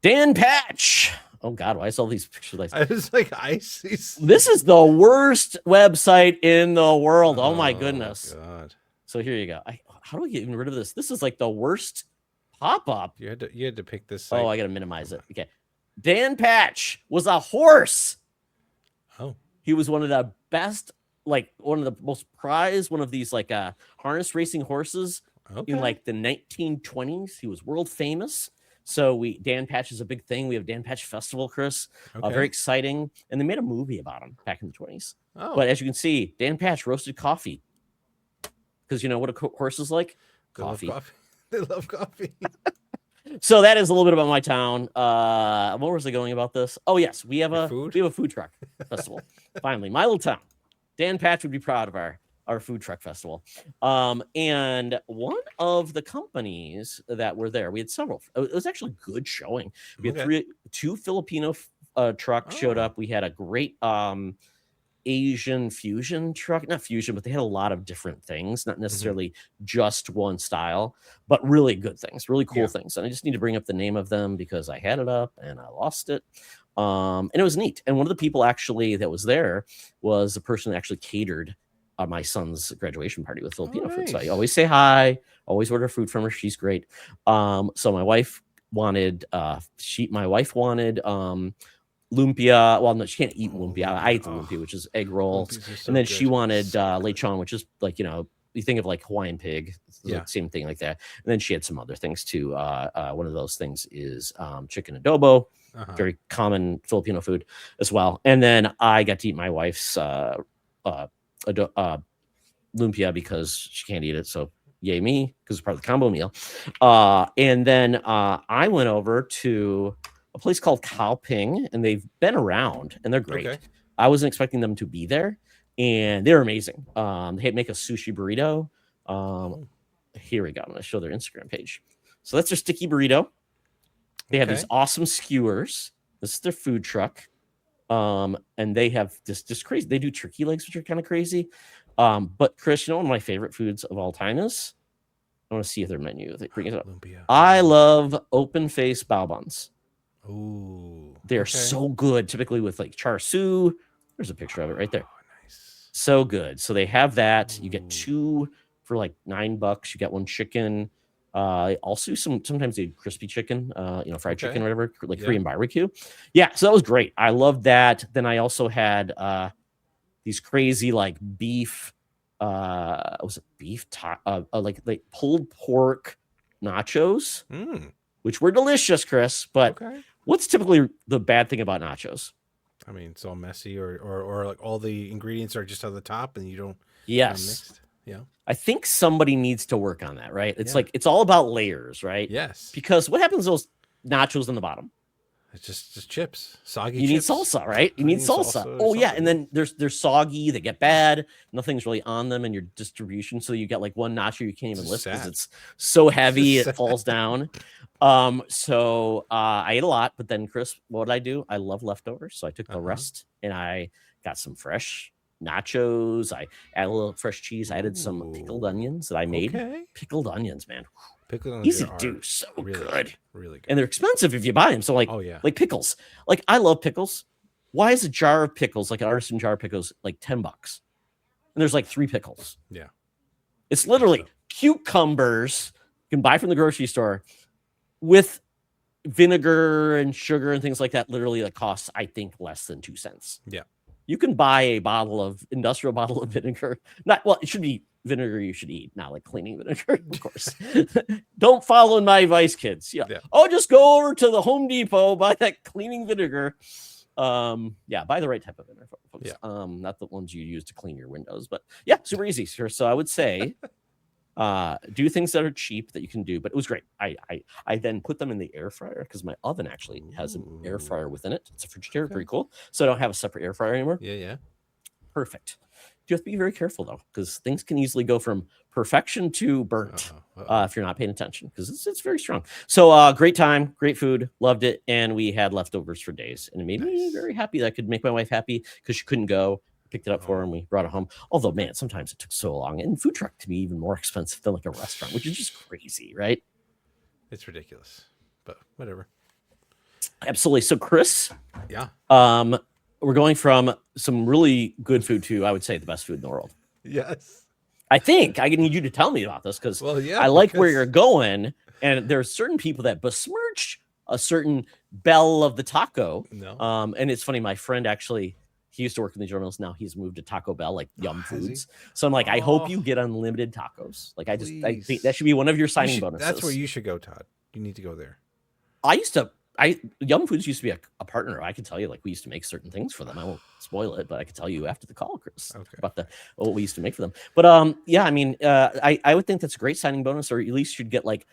Dan Patch. Oh God, why is all these pictures like I was like, I see. This is the worst website in the world. Oh my goodness. God. So here you go. How do I get rid of this? This is like the worst pop-up. You had to pick this site. Oh, I gotta minimize it. Okay. Dan Patch was a horse. Oh. He was one of the best, like one of the most prized, one of these like harness racing horses in like the 1920s. He was world famous. So Dan Patch is a big thing. We have Dan Patch Festival, Chris. Very exciting. And they made a movie about him back in the 20s. Oh. But as you can see, Dan Patch roasted coffee. Because you know what a horse is like? Coffee. They love coffee. So that is a little bit about my town. What was I going about this? Oh yes, we have a food truck festival. Finally, my little town. Dan Patch would be proud of our food truck festival. And one of the companies that were there, we had several. It was actually a good showing. We had two Filipino trucks showed up. We had a great Asian fusion truck, not fusion, but they had a lot of different things, not necessarily just one style, but really good things, really cool things. And I just need to bring up the name of them because I had it up and I lost it. And it was neat. And one of the people actually that was there was the person that actually catered my son's graduation party with Filipino food. So I always say hi, always order food from her. She's great. So my wife wanted lumpia. Well, no, she can't eat lumpia. I ate the lumpia, which is egg rolls. And then she wanted lechon, which is like, you know, you think of like Hawaiian pig, like same thing like that. And then she had some other things too. One of those things is chicken adobo, very common Filipino food as well. And then I got to eat my wife's lumpia because she can't eat it. So yay me, because it's part of the combo meal. And then I went over to a place called Kao Ping, and they've been around, and they're great. I wasn't expecting them to be there, and they're amazing. They make a sushi burrito. Here we go. I'm going to show their Instagram page. So that's their sticky burrito. They have these awesome skewers. This is their food truck. And they have this crazy. They do turkey legs, which are kind of crazy. But Chris, you know what one of my favorite foods of all time is? I want to see their menu. They bring it up. I love open face bao buns. Ooh, they're so good. Typically with like char siu. There's a picture of it right there. Nice. So good. So they have that. You get two for like $9. You get one chicken. Also sometimes they do crispy chicken, fried chicken or whatever, like Korean barbecue. Yeah, so that was great. I loved that. Then I also had these crazy like beef. Was it beef? Like pulled pork nachos, which were delicious, Chris. But what's typically the bad thing about nachos? I mean, it's all messy, or like all the ingredients are just on the top, and you don't. Yes. Yeah. I think somebody needs to work on that, right? It's like it's all about layers, right? Yes. Because what happens to those nachos on the bottom? It's just chips, soggy. You need salsa, right? You need salsa. Oh yeah, and then they're soggy. They get bad. Nothing's really on them in your distribution, so you get like one nacho you can't even lift because it's so heavy it falls down. So I ate a lot, but then Chris, what did I do? I love leftovers, so I took the rest and I got some fresh nachos. I added a little fresh cheese. I added some pickled onions that I made. Pickled onions, man. Pickled onions easy to do, so good. Really good. And they're expensive if you buy them. So like, like pickles. Like I love pickles. Why is a jar of pickles, like an artisan jar of pickles, like $10? And there's like 3 pickles. Yeah. It's literally cucumbers you can buy from the grocery store with vinegar and sugar and things like that. Literally that costs, I think, less than 2 cents. Yeah. You can buy a industrial bottle of vinegar. It should be vinegar you should eat, not like cleaning vinegar, of course. Don't follow my advice, kids. Yeah. Oh, just go over to the Home Depot, buy that cleaning vinegar. Buy the right type of vinegar, folks. Not the ones you use to clean your windows, but yeah, super easy. So I would say do things that are cheap that you can do, but it was great. I then put them in the air fryer because my oven actually has an air fryer within it. It's a Frigidaire, pretty cool. So I don't have a separate air fryer anymore. Yeah. Perfect. You have to be very careful though, because things can easily go from perfection to burnt if you're not paying attention, because it's very strong. So great time, great food, loved it, and we had leftovers for days, and it made me very happy that I could make my wife happy because she couldn't go. Picked it up for her and we brought it home. Although, man, sometimes it took so long, and food truck to be even more expensive than like a restaurant, which is just crazy, right? It's ridiculous, but whatever. Absolutely. So, Chris, we're going from some really good food to, I would say, the best food in the world. Yes. I think I need you to tell me about this because I like where you're going, and there are certain people that besmirch a certain belle of the taco. No. And it's funny, my friend actually, he used to work in the journals. Now he's moved to Taco Bell, like Yum Foods. So I'm like, I hope you get unlimited tacos. Like, I think that should be one of your signing bonuses. That's where you should go, Todd. You need to go there. Yum Foods used to be a partner. I can tell you, like, we used to make certain things for them. I won't spoil it, but I can tell you after the call, Chris, about what we used to make for them. But I mean, I would think that's a great signing bonus, or at least you'd get like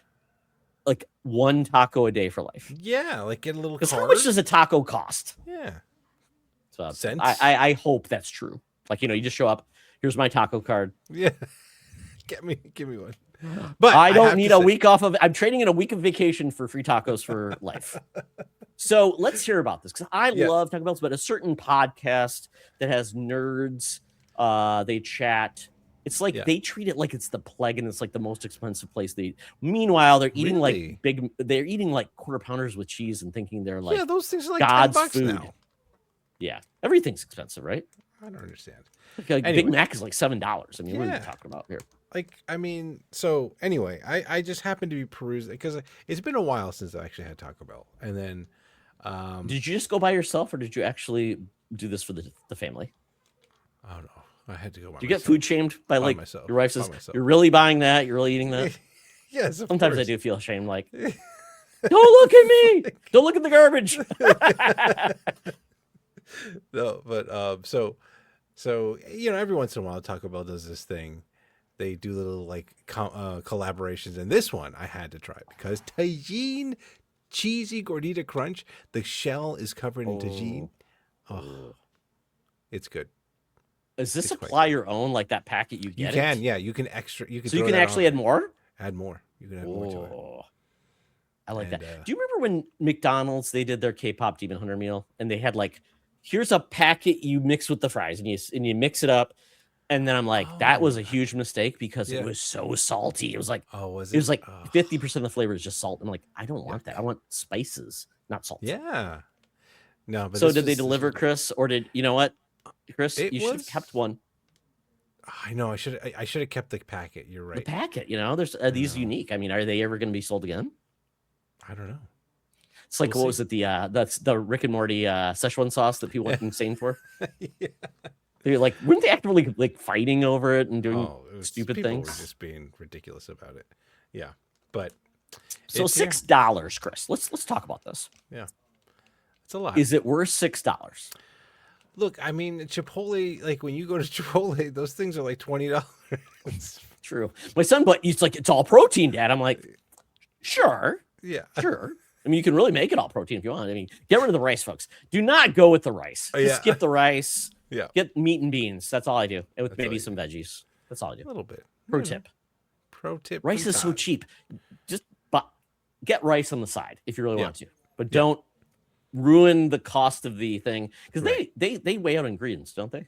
one taco a day for life. Yeah, like get a little card. How much does a taco cost? Yeah. So I hope that's true. Like, you just show up. Here's my taco card. Yeah. Give me one. But I don't need a week off of. I'm trading in a week of vacation for free tacos for life. So let's hear about this, because I love Taco Bells, but a certain podcast that has nerds, they chat. It's like they treat it like it's the plague, and it's like the most expensive place they eat. Meanwhile, they're eating they're eating like quarter pounders with cheese and thinking they're like those things are like God's $10 food. now. Yeah, everything's expensive, right? I don't understand. Like Big Mac is like $7. I mean, what are we talking about here? Like, I mean, so anyway, I just happened to be perusing because it's been a while since I actually had Taco Bell, and then did you just go by yourself, or did you actually do this for the family? I don't know. I had to go by myself. You get food shamed by like myself. Your wife says, "You're really buying that? You're really eating that?" Yes. Sometimes I do feel ashamed. Like, don't look at me. Don't look at the garbage. No, but so every once in a while Taco Bell does this thing. They do little like collaborations, and this one I had to try because Tajin cheesy gordita crunch. The shell is covered in Tajin. Oh, it's good. Is this supply your own, like that packet you get? You can, you can extra. You can. So you can actually add more. Add more. You can add more to it. I like that. Do you remember when McDonald's they did their K-pop Demon Hunter meal, and they had like, here's a packet you mix with the fries, and you mix it up. And then I'm like, that was a huge mistake because it was so salty. It was like, it was like 50% of the flavor is just salt. I'm like, I don't want that. I want spices, not salt. Yeah. No, but so did they deliver, Chris? Or did you know what, Chris? You should have kept one. I know. I should have kept the packet. You're right. The packet. There's these unique. I mean, are they ever going to be sold again? I don't know. It's like what was it? That's the Rick and Morty Szechuan sauce that people went insane for. Yeah. They're like, weren't they actively like fighting over it and doing stupid things? People were just being ridiculous about it. Yeah, but so $6, Chris. Let's talk about this. Yeah, it's a lot. Is it worth $6? Look, I mean, Chipotle. Like when you go to Chipotle, those things are like $20. True. My son, but he's like, it's all protein, Dad. I'm like, sure. Yeah, sure. I mean, you can really make it all protein if you want. I mean, get rid of the rice, folks. Do not go with the rice. Just skip the rice. Yeah. Get meat and beans. That's all I do. And with maybe some veggies. That's all I do. A little bit. Pro tip. Rice is so cheap. Just get rice on the side if you really want to. But don't ruin the cost of the thing. Because they weigh out ingredients, don't they?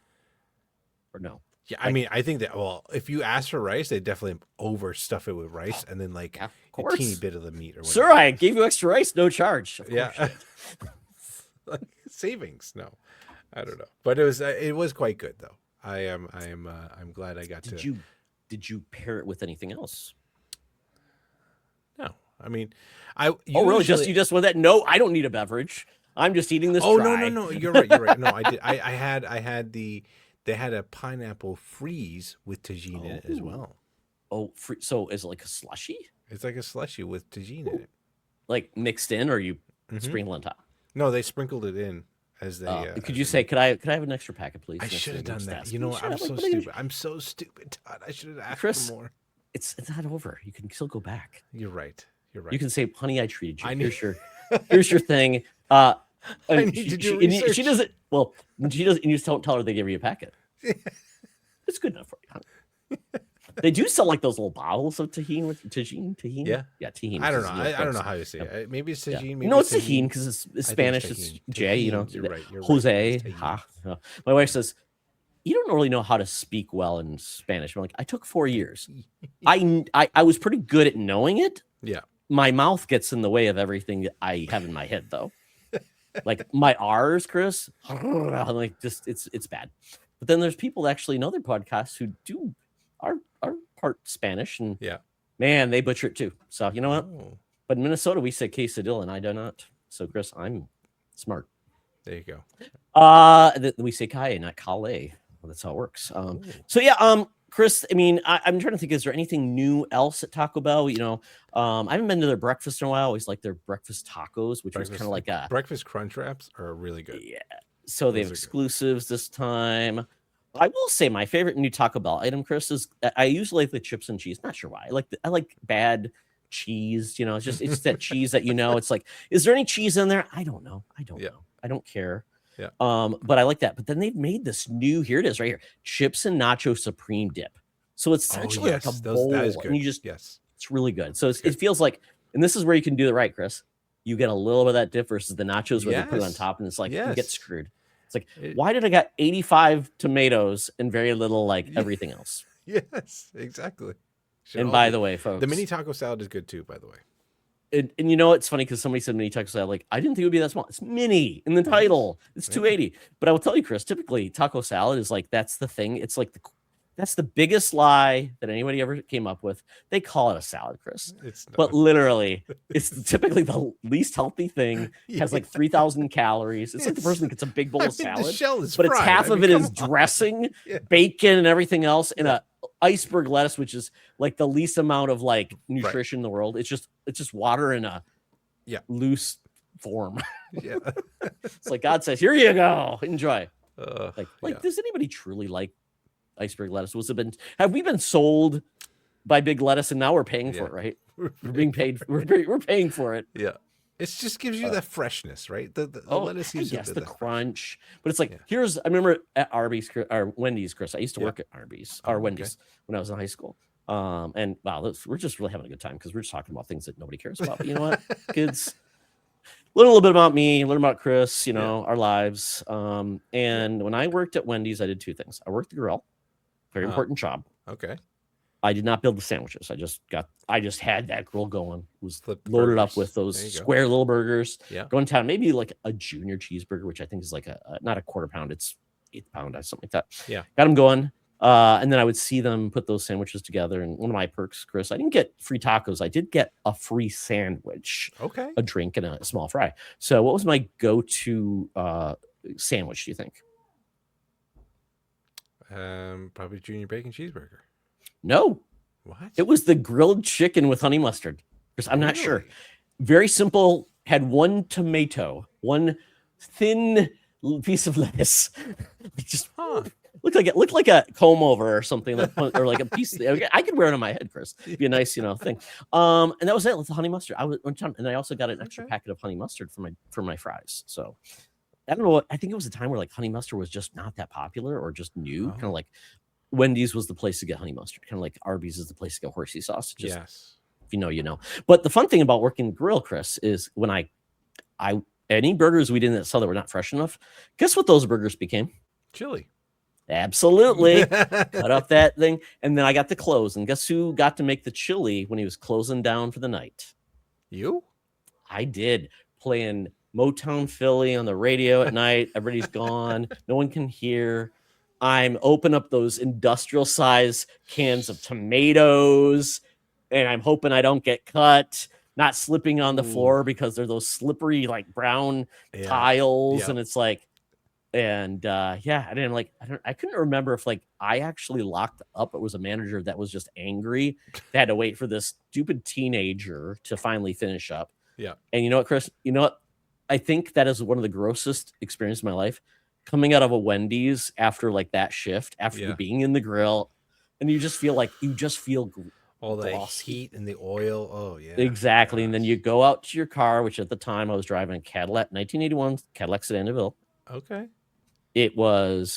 Or no? Yeah, I mean, I think that, if you ask for rice, they definitely overstuff it with rice and then like a teeny bit of the meat or whatever. Sir, I gave you extra rice, no charge. Yeah. Like savings. No. I don't know, but it was quite good though. I'm glad I got to. Did you pair it with anything else? No, I mean, really? You just went that? No, I don't need a beverage. I'm just eating this Oh dry. no, you're right. You're right. No, I did. I had they had a pineapple freeze with tagine in it as well. Oh, so is it like a slushy? It's like a slushy with tagine in it. Like mixed in, or you Mhm. sprinkle on top? No, they sprinkled it in as they. Could you say, could I have an extra packet, please? I next should to have me? done Just that. ask You me. know, Shut I'm up, like, so what are you- stupid. I'm so stupid, Todd. I should have asked Chris, for more. It's not over. You can still go back. You're right. You're right. You can say, "Honey, I treated you. I need- Here's your thing." I need to do research. She doesn't. Well, she doesn't. And you just don't tell her they give you a packet. It's good enough for you. Huh? They do sell like those little bottles of tahini with tahini. Yeah, tahini. I don't know. I don't know how you say it. Maybe it's tagine. Yeah. Maybe No, it's tahini because it's Spanish. It's It's J. You know, You're right. You're Jose. Right. Ha. My wife says, "You don't really know how to speak well in Spanish." I'm like, I took 4 years. I was pretty good at knowing it. Yeah. My mouth gets in the way of everything I have in my head, though. Like my R's, Chris. Like just it's bad. But then there's people that actually know their podcasts who are part Spanish, and man, they butcher it too. So you know what? Oh. But in Minnesota, we say quesadilla, and I do not. So Chris, I'm smart. There you go. We say calle, not calle. That's how it works. So yeah, Chris, I mean, I'm trying to think, is there anything new else at Taco Bell? You know, I haven't been to their breakfast in a while. I always like their breakfast tacos, which was kind of like a breakfast crunch wraps are really good. Yeah. So they have exclusives this time. I will say my favorite new Taco Bell item, Chris, is I usually like the chips and cheese. Not sure why. I like bad cheese. You know, it's just that cheese that it's like, is there any cheese in there? I don't know. I don't know. I don't care. Yeah. But I like that. But then they've made this new. Here it is, right here: chips and nacho supreme dip. So it's essentially like a bowl, that is good. and you just it's really good. So it feels like, and this is where you can do it right, Chris. You get a little bit of that dip versus the nachos where they put it on top, and it's like you get screwed. It's like, why did I got 85 tomatoes and very little like everything else? Yes, exactly. And by the way, folks, the mini taco salad is good too, by the way. And you know, it's funny because somebody said mini taco salad. Like, I didn't think it would be that small. It's mini in the title. It's $2.80. But I will tell you, Chris, typically taco salad is like, that's the thing. It's like that's the biggest lie that anybody ever came up with. They call it a salad, Chris. It's not. But literally, it's typically the least healthy thing. It has like 3,000 calories. It's like the person that gets a big bowl of salad. The shell is but fried. It's half of it is dressing, bacon, and everything else, and a iceberg lettuce, which is like the least amount of like nutrition in the world. It's just water in a loose form. It's like God says, here you go, enjoy. Does anybody truly like iceberg lettuce? Have we been sold by big lettuce and now we're paying for it, right? We're being paid. We're paying for it. Yeah. It just gives you that freshness, right? The lettuce gives you the crunch. But it's like, I remember at Arby's or Wendy's, Chris. I used to work at Arby's or Wendy's when I was in high school. And wow, we're just really having a good time because we're just talking about things that nobody cares about. But you know what, kids? Learn a little bit about me, learn about Chris, our lives. And when I worked at Wendy's, I did two things. I worked the grill, very important job. Okay. I did not build the sandwiches. I just had that grill going. It was loaded up with those square little burgers. Yeah. Going down, maybe like a junior cheeseburger, which I think is like not a quarter pound, it's 1/8 pound, something like that. Yeah. Got them going. And then I would see them put those sandwiches together. And one of my perks, Chris, I didn't get free tacos. I did get a free sandwich, a drink, and a small fry. So what was my go-to sandwich, do you think? Probably junior bacon cheeseburger. No. What? It was the grilled chicken with honey mustard. Because I'm not sure. Very simple. Had one tomato, one thin piece of lettuce. Just looked like a comb over or something, or like a piece. I could wear it on my head, Chris. It'd be a nice, thing. And that was it with the honey mustard. And I also got an extra packet of honey mustard for my fries. So I don't know. I think it was a time where like honey mustard was just not that popular or just new. Kind of like Wendy's was the place to get honey mustard. Kind of like Arby's is the place to get horsey sauce. If you know, you know. But the fun thing about working the grill, Chris, is when I any burgers we didn't sell that were not fresh enough, guess what those burgers became? Chili. Absolutely. Cut up that thing. And then I got to close. And guess who got to make the chili when he was closing down for the night? You? I did. Playing Motown Philly on the radio at night. Everybody's gone. No one can hear. I'm open up those industrial size cans of tomatoes. And I'm hoping I don't get cut. not slipping on the floor because they're those slippery like brown tiles, and it's like, and I couldn't remember if like I actually locked up. It was a manager that was just angry. They had to wait for this stupid teenager to finally finish up. Yeah. And you know what, Chris? You know what? I think that is one of the grossest experiences of my life. Coming out of a Wendy's after like that shift, after being in the grill, and you just feel all the heat and the oil. Oh yeah, exactly. Gosh. And then you go out to your car, which at the time I was driving a Cadillac 1981 Cadillac Sedan DeVille. Okay. It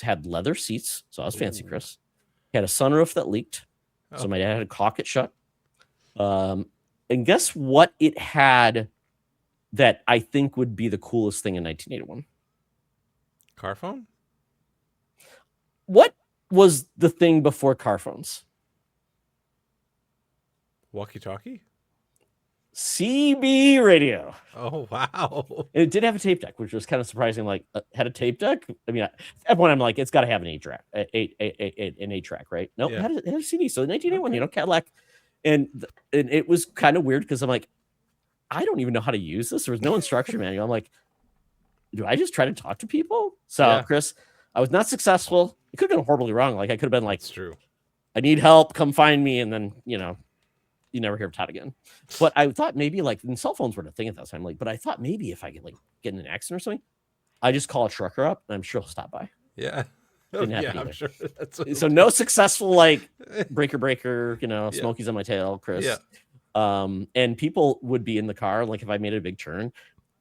had leather seats, so I was fancy, Chris. It had a sunroof that leaked, so my dad had to caulk it shut. And guess what it had that I think would be the coolest thing in 1981? Car phone? What was the thing before car phones? Walkie-talkie? CB radio. Oh, wow. And it did have a tape deck, which was kind of surprising. Like, had a tape deck? I mean, at that point, I'm like, it's got to have an 8-track, an 8-track, right? No, it had a CD. So in 1981, Cadillac. And it was kind of weird because I'm like, I don't even know how to use this. There was no instruction manual. I'm like, do I just try to talk to people? So, Chris, I was not successful. It could have been horribly wrong. Like, I could have been like, it's true. I need help. Come find me. And then, you never hear of Todd again. But I thought maybe like, and cell phones were the thing at that time. Like, but I thought maybe if I could like get in an accident or something, I just call a trucker up and I'm sure he'll stop by. Yeah. Didn't happen either. I'm sure so no successful like breaker, Smokies on my tail, Chris. Yeah. And people would be in the car, like if I made a big turn,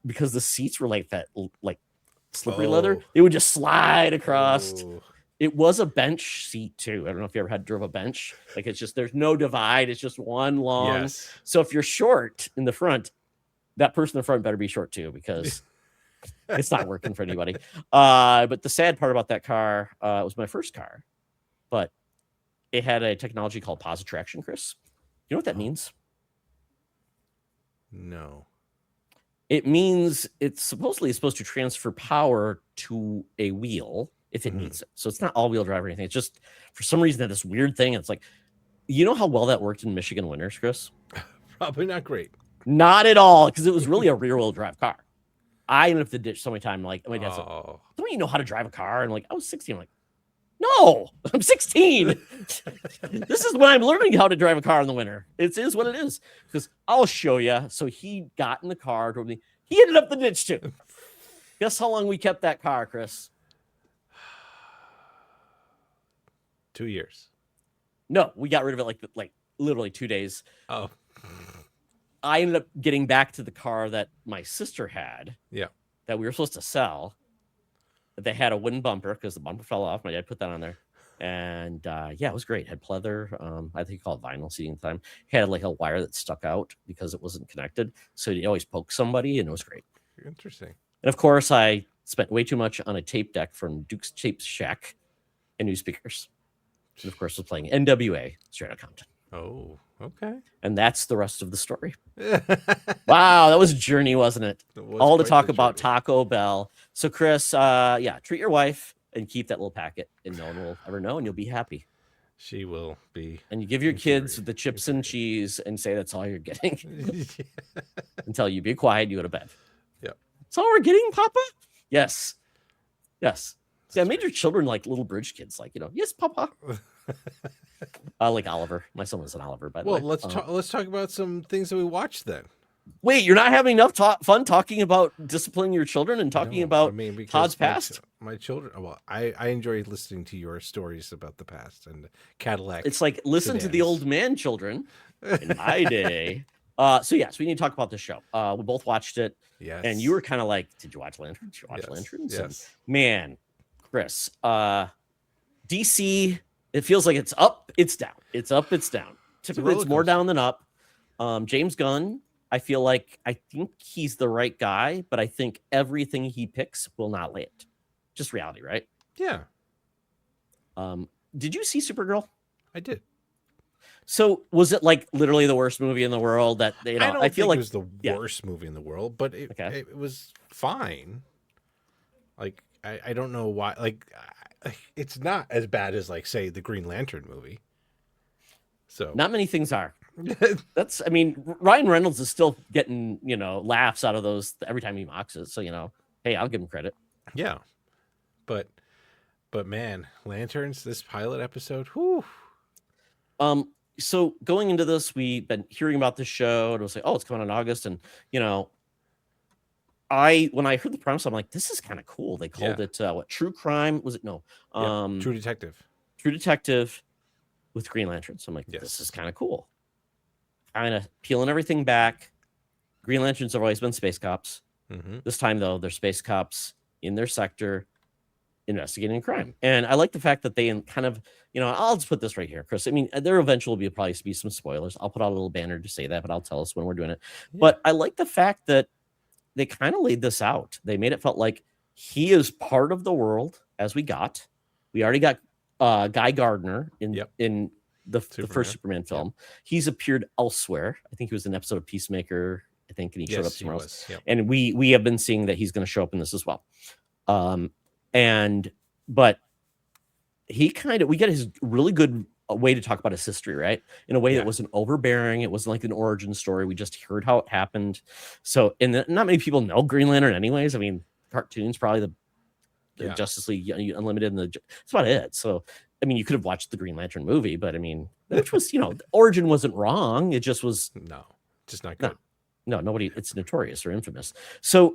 because the seats were like that, like slippery leather, it would just slide across. It was a bench seat too. I don't know if you ever drove a bench. Like it's just, there's no divide. It's just one long. Yes. So if you're short in the front, that person in the front better be short too, because it's not working for anybody. But the sad part about that car, it was my first car, but it had a technology called positive traction, Chris. You know what that means? No. It means it's supposed to transfer power to a wheel if it needs it. So it's not all-wheel drive or anything. It's just, for some reason, that this weird thing. It's like, you know how well that worked in Michigan winters, Chris? Probably not great. Not at all, because it was really a rear-wheel drive car. I ended up the ditch so many times. Like, my dad's like, don't you know how to drive a car? And like, I was 16. I'm like, no, I'm 16. This is when I'm learning how to drive a car in the winter. It is what it is. Because I'll show you. So he got in the car, drove me. He ended up the ditch too. Guess how long we kept that car, Chris? 2 years. No, we got rid of it like literally 2 days. Oh. I ended up getting back to the car that my sister had. Yeah. That we were supposed to sell. They had a wooden bumper because the bumper fell off. My dad put that on there. And it was great. It had pleather. I think he called it vinyl seating at the time. It had like a wire that stuck out because it wasn't connected. So you always poke somebody, and it was great. Interesting. And of course, I spent way too much on a tape deck from Duke's Tape Shack and new speakers. And of course, was playing NWA straight out Compton. Oh, okay. And that's the rest of the story. Wow, that was a journey, wasn't it? All to talk about Taco Bell. So, Chris, treat your wife and keep that little packet, and no one will ever know, and you'll be happy. She will be. And you give your kids the chips and cheese and say that's all you're getting. Until you be quiet and you go to bed. Yeah. That's all we're getting, Papa? Yes. Yes. See, I made your children like little bridge kids, like, yes, Papa. Like Oliver. My son was an Oliver, by the way. Well, let's talk about some things that we watched then. Wait, you're not having enough fun talking about disciplining your children and talking about Todd's past? My children, well, I enjoy listening to your stories about the past and Cadillac. It's like, listen to the old man children in my day. So we need to talk about this show. We both watched it. Yes. And you were kind of like, did you watch Lanterns? Did you watch Lanterns? Yes. And, man, Chris, DC, it feels like it's up, it's down. It's up, it's down. Typically, it's more down than up. James Gunn, I think he's the right guy, but I think everything he picks will not land. Just reality, right? Yeah. Did you see Supergirl? I did. So was it like literally the worst movie in the world? That I feel like it was the worst movie in the world, but it was fine. Like I don't know why. Like it's not as bad as like say the Green Lantern movie. So not many things are. That's, I mean, Ryan Reynolds is still getting, laughs out of those every time he mocks it. So, hey, I'll give him credit. Yeah, but man, Lanterns, this pilot episode, whew. So going into this, we've been hearing about this show, and it was like, oh, it's coming in August, and when I heard the premise, I'm like, this is kind of cool. They called it what? True crime? Was it? No. True Detective. True Detective with Green Lantern. So I'm like, Yes. this is kind of cool. Kind of peeling everything back. Green Lanterns have always been space cops. Mm-hmm. This time, though, they're space cops in their sector investigating crime. And I like the fact that they kind of, I'll just put this right here, Chris. I mean, there eventually will probably be some spoilers. I'll put out a little banner to say that, but I'll tell us when we're doing it. Yeah. But I like the fact that they kind of laid this out. They made it felt like he is part of the world as we got. We already got Guy Gardner in the first Superman film. Yep. He's appeared elsewhere. I think he was in an episode of Peacemaker, I think, and he showed up somewhere else. Yep. And we have been seeing that he's going to show up in this as well. But we get his really good way to talk about his history, right? In a way that wasn't overbearing. It wasn't like an origin story. We just heard how it happened. So, and not many people know Green Lantern anyways. I mean, cartoons, probably the Justice League Unlimited, and that's about it. So, I mean, you could have watched the Green Lantern movie, but I mean, which was, the origin wasn't wrong. It just was just not good. No, nobody. It's notorious or infamous. So,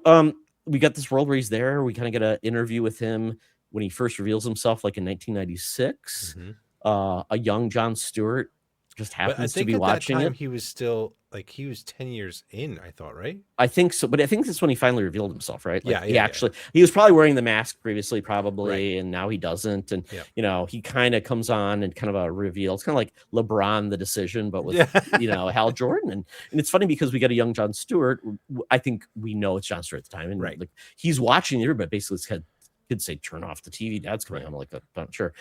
we got this world where he's there. We kind of get an interview with him when he first reveals himself, like in 1996. Mm-hmm. A young John Stewart just happens to be watching it. He was still he was 10 years in, I thought, right? I think so, but I think that's when he finally revealed himself, right? He was probably wearing the mask previously, probably, and now he doesn't. And he kind of comes on and kind of a reveal. It's kind of like LeBron, The Decision, but with Hal Jordan. And it's funny because we got a young John Stewart. I think we know it's John Stewart at the time, and like he's watching everybody basically could say turn off the TV, Dad's coming. I'm like, I'm not sure.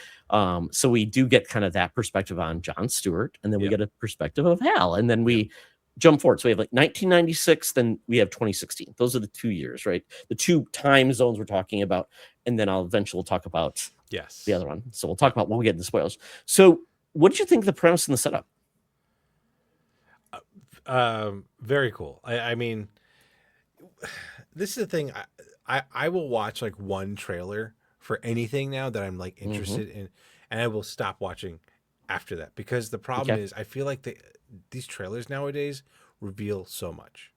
So we do get kind of that perspective on John Stewart, and then we get a perspective of Hal, and then we jump forward. So we have like 1996, then we have 2016. Those are the 2 years, right? The two time zones we're talking about, and then I'll eventually talk about the other one. So we'll talk about when we get into spoilers. So what did you think of the premise and the setup? Very cool. I mean, this is the thing. I will watch like one trailer for anything now that I'm like interested in, and I will stop watching after that, because the problem is I feel like these trailers nowadays reveal so much.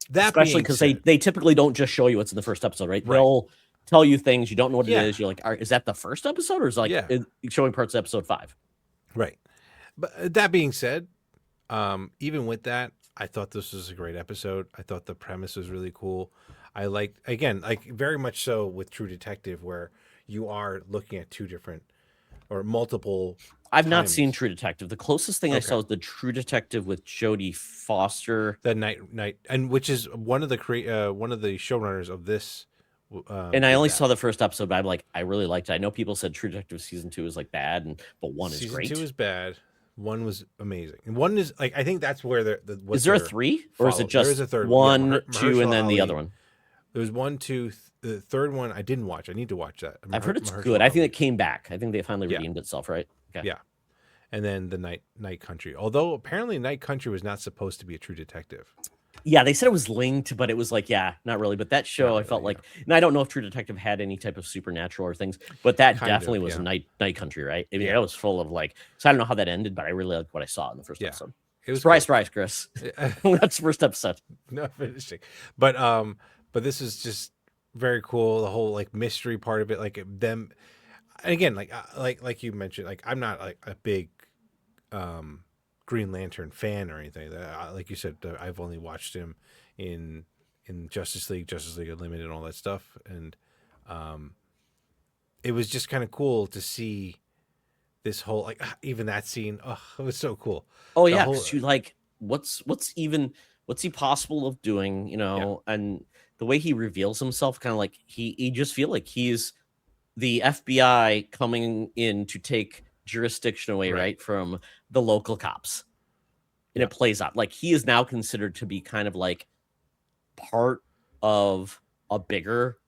That especially because they typically don't just show you what's in the first episode, right? They'll tell you things you don't know what it is. You're like, is that the first episode, or is it like showing parts of episode 5? Right. But that being said, even with that, I thought this was a great episode. I thought the premise was really cool. I liked, again, like very much so with True Detective, where you are looking at two different or multiple. I've not seen True Detective. The closest thing I saw was the True Detective with Jodie Foster. The night, and which is one of the showrunners of this. And I only saw the first episode, but I'm like, I really liked it. I know people said True Detective season 2 is like bad, but 1 is great. Season 2 is bad. 1 was amazing, and 1 is like, I think that's where is there a 3, or is it just there is a third 1, 2, and then the other one? There was 1, 2. The third one I didn't watch. I need to watch that. I've heard it's good. I think it came back. I think they finally redeemed itself, right? Okay. Yeah. And then the Night Country. Although apparently Night Country was not supposed to be a True Detective. Yeah, they said it was linked, but it was like, not really. But that show, I felt like, and I don't know if True Detective had any type of supernatural or things, but that definitely was Night Country, right? I mean, it was full of like, so I don't know how that ended, but I really liked what I saw in the first episode. It was surprise, Chris. That's the first episode. No finishing, but this is just very cool. The whole like mystery part of it, like them, and again, like you mentioned, like I'm not like a big Green Lantern fan or anything. Like you said, I've only watched him in Justice League Unlimited, and all that stuff, and it was just kind of cool to see this whole, like, even that scene. Oh, it was so cool. Oh yeah, because you like, what's he possible of doing, and the way he reveals himself, kind of like he just feel like he's the FBI coming in to take jurisdiction away, right, from the local cops. And it plays out like he is now considered to be kind of like part of a bigger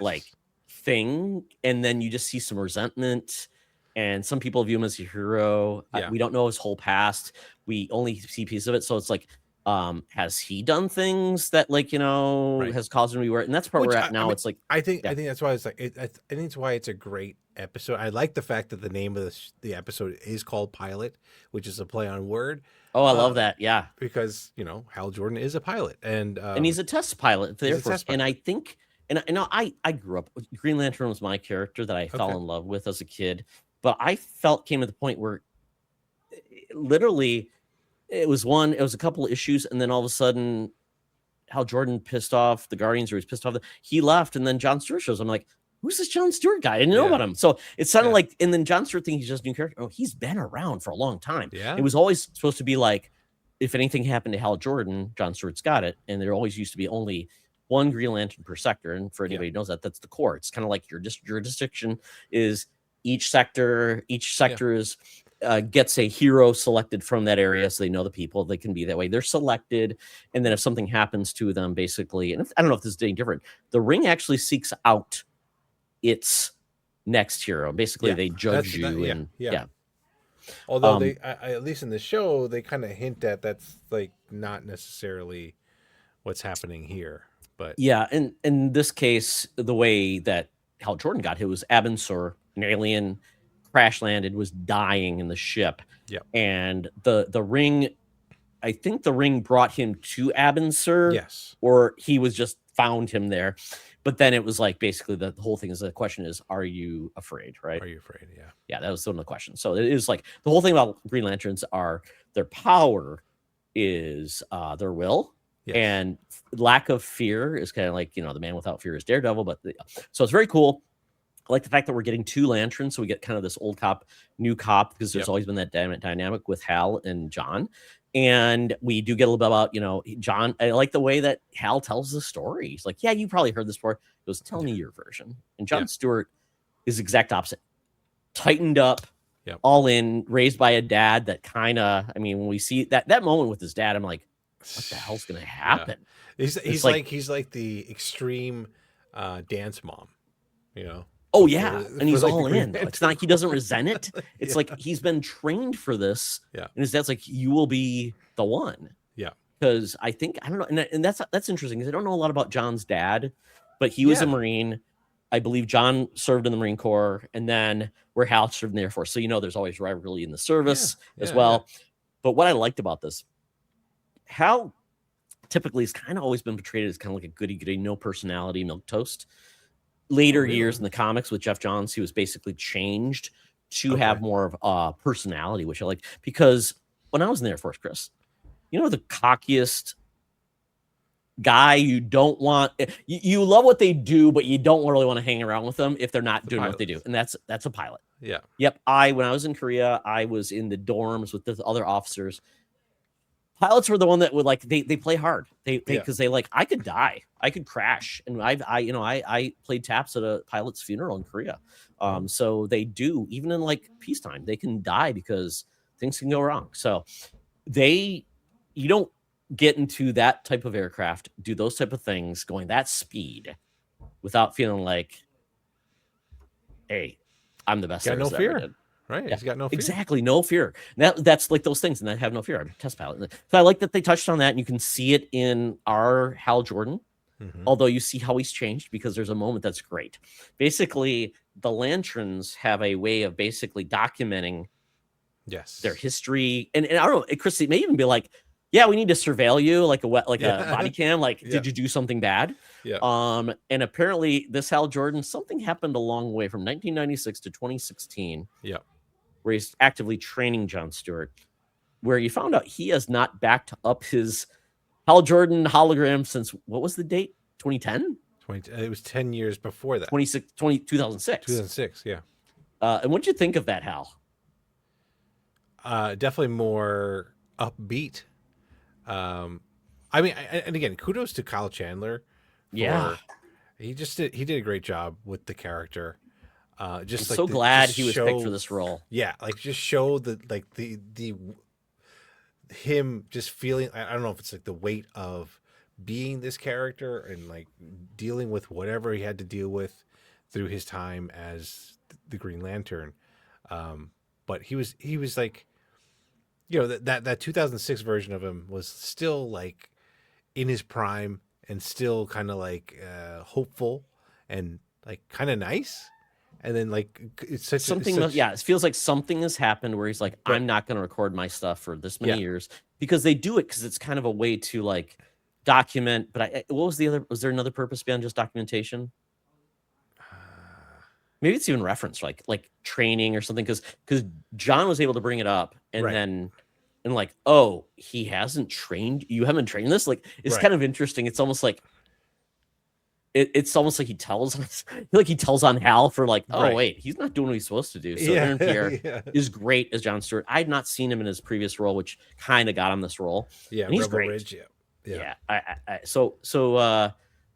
like thing. And then you just see some resentment. and some people view him as a hero. Yeah. We don't know his whole past. We only see pieces of it, so it's like, has he done things that, like, Right. has caused him to be where? And that's where Which we're at now. mean, It's like, I think yeah. that's why it's like I think it's why it's a great episode. I like the fact that the name of the episode is called Pilot, which is a play on word, Oh, I love uh, that. Yeah. because Hal Jordan is a pilot, and And he's a test pilot for the he's Air a Force. test And I pilot. think, and I grew up, Green Lantern was my character that I Okay. fell in love with as a kid. But I felt came to the point where literally it was a couple of issues, and then all of a sudden Hal Jordan pissed off the Guardians, or he's pissed off. He left, and then John Stewart shows. I'm like, who's this John Stewart guy? I didn't know Yeah. about him. So it sounded Yeah. like, and then John Stewart thinks he's just a new character. Oh, he's been around for a long time. Yeah. It was always supposed to be like, if anything happened to Hal Jordan, John Stewart's got it. And there always used to be only one Green Lantern per sector. And for anybody who knows that, that's the core. It's kind of like your jurisdiction is each sector is gets a hero selected from that area, so they know the people. They can be that way. They're selected, and then if something happens to them, basically, and I don't know if this is any different, the ring actually seeks out its next hero. Basically, they judge you. Yeah. Although they, at least in the show, they kind of hint at that's like not necessarily what's happening here. But yeah, and in this case, the way that Hal Jordan got hit was Abensur, an alien, crash landed, was dying in the ship. Yeah. And the ring, I think the ring brought him to Abensur. Yes. Or he was just found him there. But then it was like, basically the whole thing is, the question is, are you afraid, right? Are you afraid? Yeah. Yeah, that was one of the questions. So it is like, the whole thing about Green Lanterns are their power is their will. Yes. And lack of fear is kind of like, the man without fear is Daredevil. But so it's very cool. I like the fact that we're getting two lanterns, so we get kind of this old cop, new cop, because there's always been that dynamic with Hal and John. And we do get a little bit about, John. I like the way that Hal tells the story. He's like, yeah, you probably heard this before. He goes, tell me your version. And John Stewart is exact opposite. Tightened up, all in, raised by a dad that kind of, when we see that moment with his dad, I'm like, what the hell's going to happen? Yeah. He's like the extreme dance mom, Oh yeah, and he's all in. It's not like he doesn't resent it. It's like he's been trained for this. Yeah, and his dad's like, you will be the one. Yeah, because I don't know, and that's interesting because I don't know a lot about John's dad, but he was a Marine. I believe John served in the Marine Corps, and then where Hal served in the Air Force. So there's always rivalry in the service as well. Yeah. But what I liked about this, Hal typically has kind of always been portrayed as kind of like a goody-goody, no personality, milquetoast. Later years in the comics with Jeff Johns, he was basically changed to have more of personality, which I like, because when I was in the Air Force, Chris, the cockiest guy you don't want, you love what they do, but you don't really want to hang around with them if they're not doing what they do. And that's a pilot. Yeah. Yep. When I was in Korea, I was in the dorms with the other officers. Pilots were the one that would they play hard. Because they I could die, I could crash, and I played taps at a pilot's funeral in Korea. So they do, even in peacetime, they can die because things can go wrong. So you don't get into that type of aircraft, do those type of things, going that speed, without feeling like, hey, I'm the best. Got no fear. Right. Yeah, he's got no fear. Exactly. No fear. That's like those things. And I have no fear. I'm a test pilot. So I like that they touched on that. And you can see it in our Hal Jordan, although you see how he's changed, because there's a moment that's great. Basically, the Lanterns have a way of basically documenting their history. And I don't know, Chris, it may even be like, yeah, we need to surveil you like a body cam. Did you do something bad? Yeah. And apparently this Hal Jordan, something happened a long way from 1996 to 2016. Yeah. Where he's actively training John Stewart, where you found out he has not backed up his Hal Jordan hologram since, what was the date? 2010? It was 10 years before that. 2006. 2006, yeah. And what'd you think of that, Hal? Definitely more upbeat. And again, kudos to Kyle Chandler. He did a great job with the character. I'm so glad he was picked for this role. Yeah, just show the him just feeling, I don't know if it's the weight of being this character and dealing with whatever he had to deal with through his time as the Green Lantern. But he was like, that 2006 version of him was still like in his prime and still kind of like hopeful and like kind of nice. And then like it's such it feels like something has happened where he's like, Right. I'm not going to record my stuff for this many years, because they do it because it's kind of a way to like document. But was there another purpose beyond just documentation? Maybe it's even reference like training or something, because John was able to bring it up and Right. then like, oh, he hasn't trained, you haven't trained this, like it's Right. kind of interesting. It's almost like it's almost like he tells us, like he tells on Hal for like, oh Right. wait, he's not doing what he's supposed to do. So Aaron Pierre is great as John Stewart. I had not seen him in his previous role, which kind of got him this role. Yeah, and he's Rebel great. Ridge, yeah. So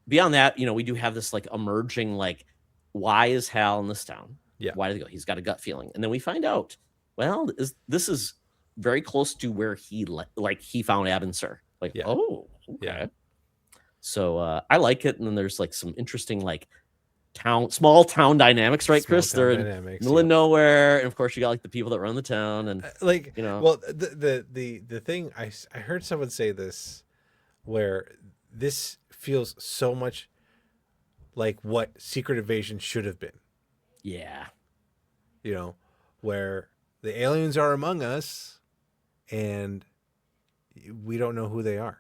beyond that, we do have this like emerging like, why is Hal in this town? Yeah. Why did he go? He's got a gut feeling, and then we find out, well, this is very close to where he found Abin Sur. Like, oh, okay. Yeah. So I like it, and then there's like some interesting like small town dynamics, right, Chris? They're in the middle of nowhere, and of course you got like the people that run the town, and like Well, the thing I heard someone say this, where this feels so much like what Secret Invasion should have been. Yeah. Where the aliens are among us, and we don't know who they are.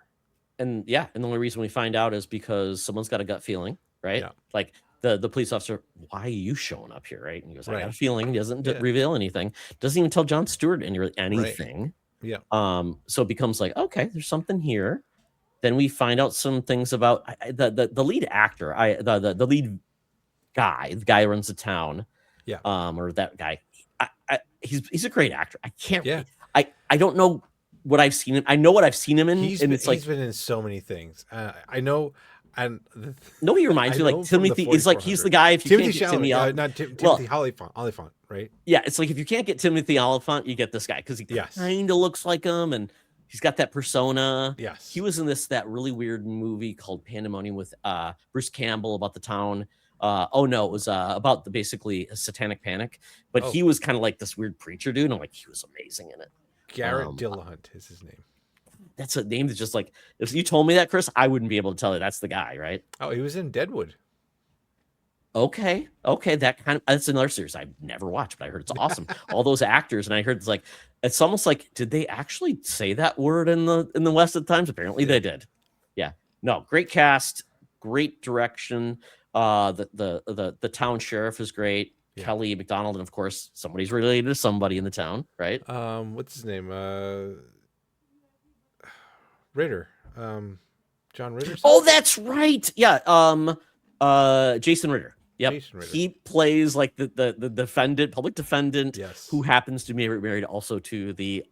And the only reason we find out is because someone's got a gut feeling, right? Yeah. Like the police officer, why are you showing up here, right? And he goes, I got a feeling. He doesn't reveal anything. Doesn't even tell John Stewart anything. Right. Yeah. So it becomes like, okay, there's something here. Then we find out some things about the lead actor, the lead guy, the guy who runs the town. Yeah. Or that guy. He's a great actor. I can't. Yeah. I don't know what I've seen him. I know what I've seen him in. He's been in so many things. I know. And he reminds me like Timothy. It's like he's the guy. If you can't get Timothy Olyphant, right? Yeah, it's like if you can't get Timothy Olyphant, you get this guy because he kind of looks like him, and he's got that persona. Yes, he was in that really weird movie called Pandemonium with Bruce Campbell about the town. It was about basically a satanic panic, but he was kind of like this weird preacher dude, and I'm like, he was amazing in it. Garrett Dillahunt is his name. That's a name that's just like, if you told me that, Chris, I wouldn't be able to tell you that's the guy, right? Oh, he was in Deadwood. Okay, that's another series I've never watched, but I heard it's awesome. All those actors, and I heard it's almost like, did they actually say that word in the West at times? Apparently they did. Yeah, no, great cast, great direction. The town sheriff is great. Yeah. Kelly McDonald, and of course somebody's related to somebody in the town, right? What's his name? Ritter. John Ritter. Oh, that's right. Yeah. Jason Ritter. Yep. Jason Ritter. He plays like the defendant, public defendant, who happens to be married also to the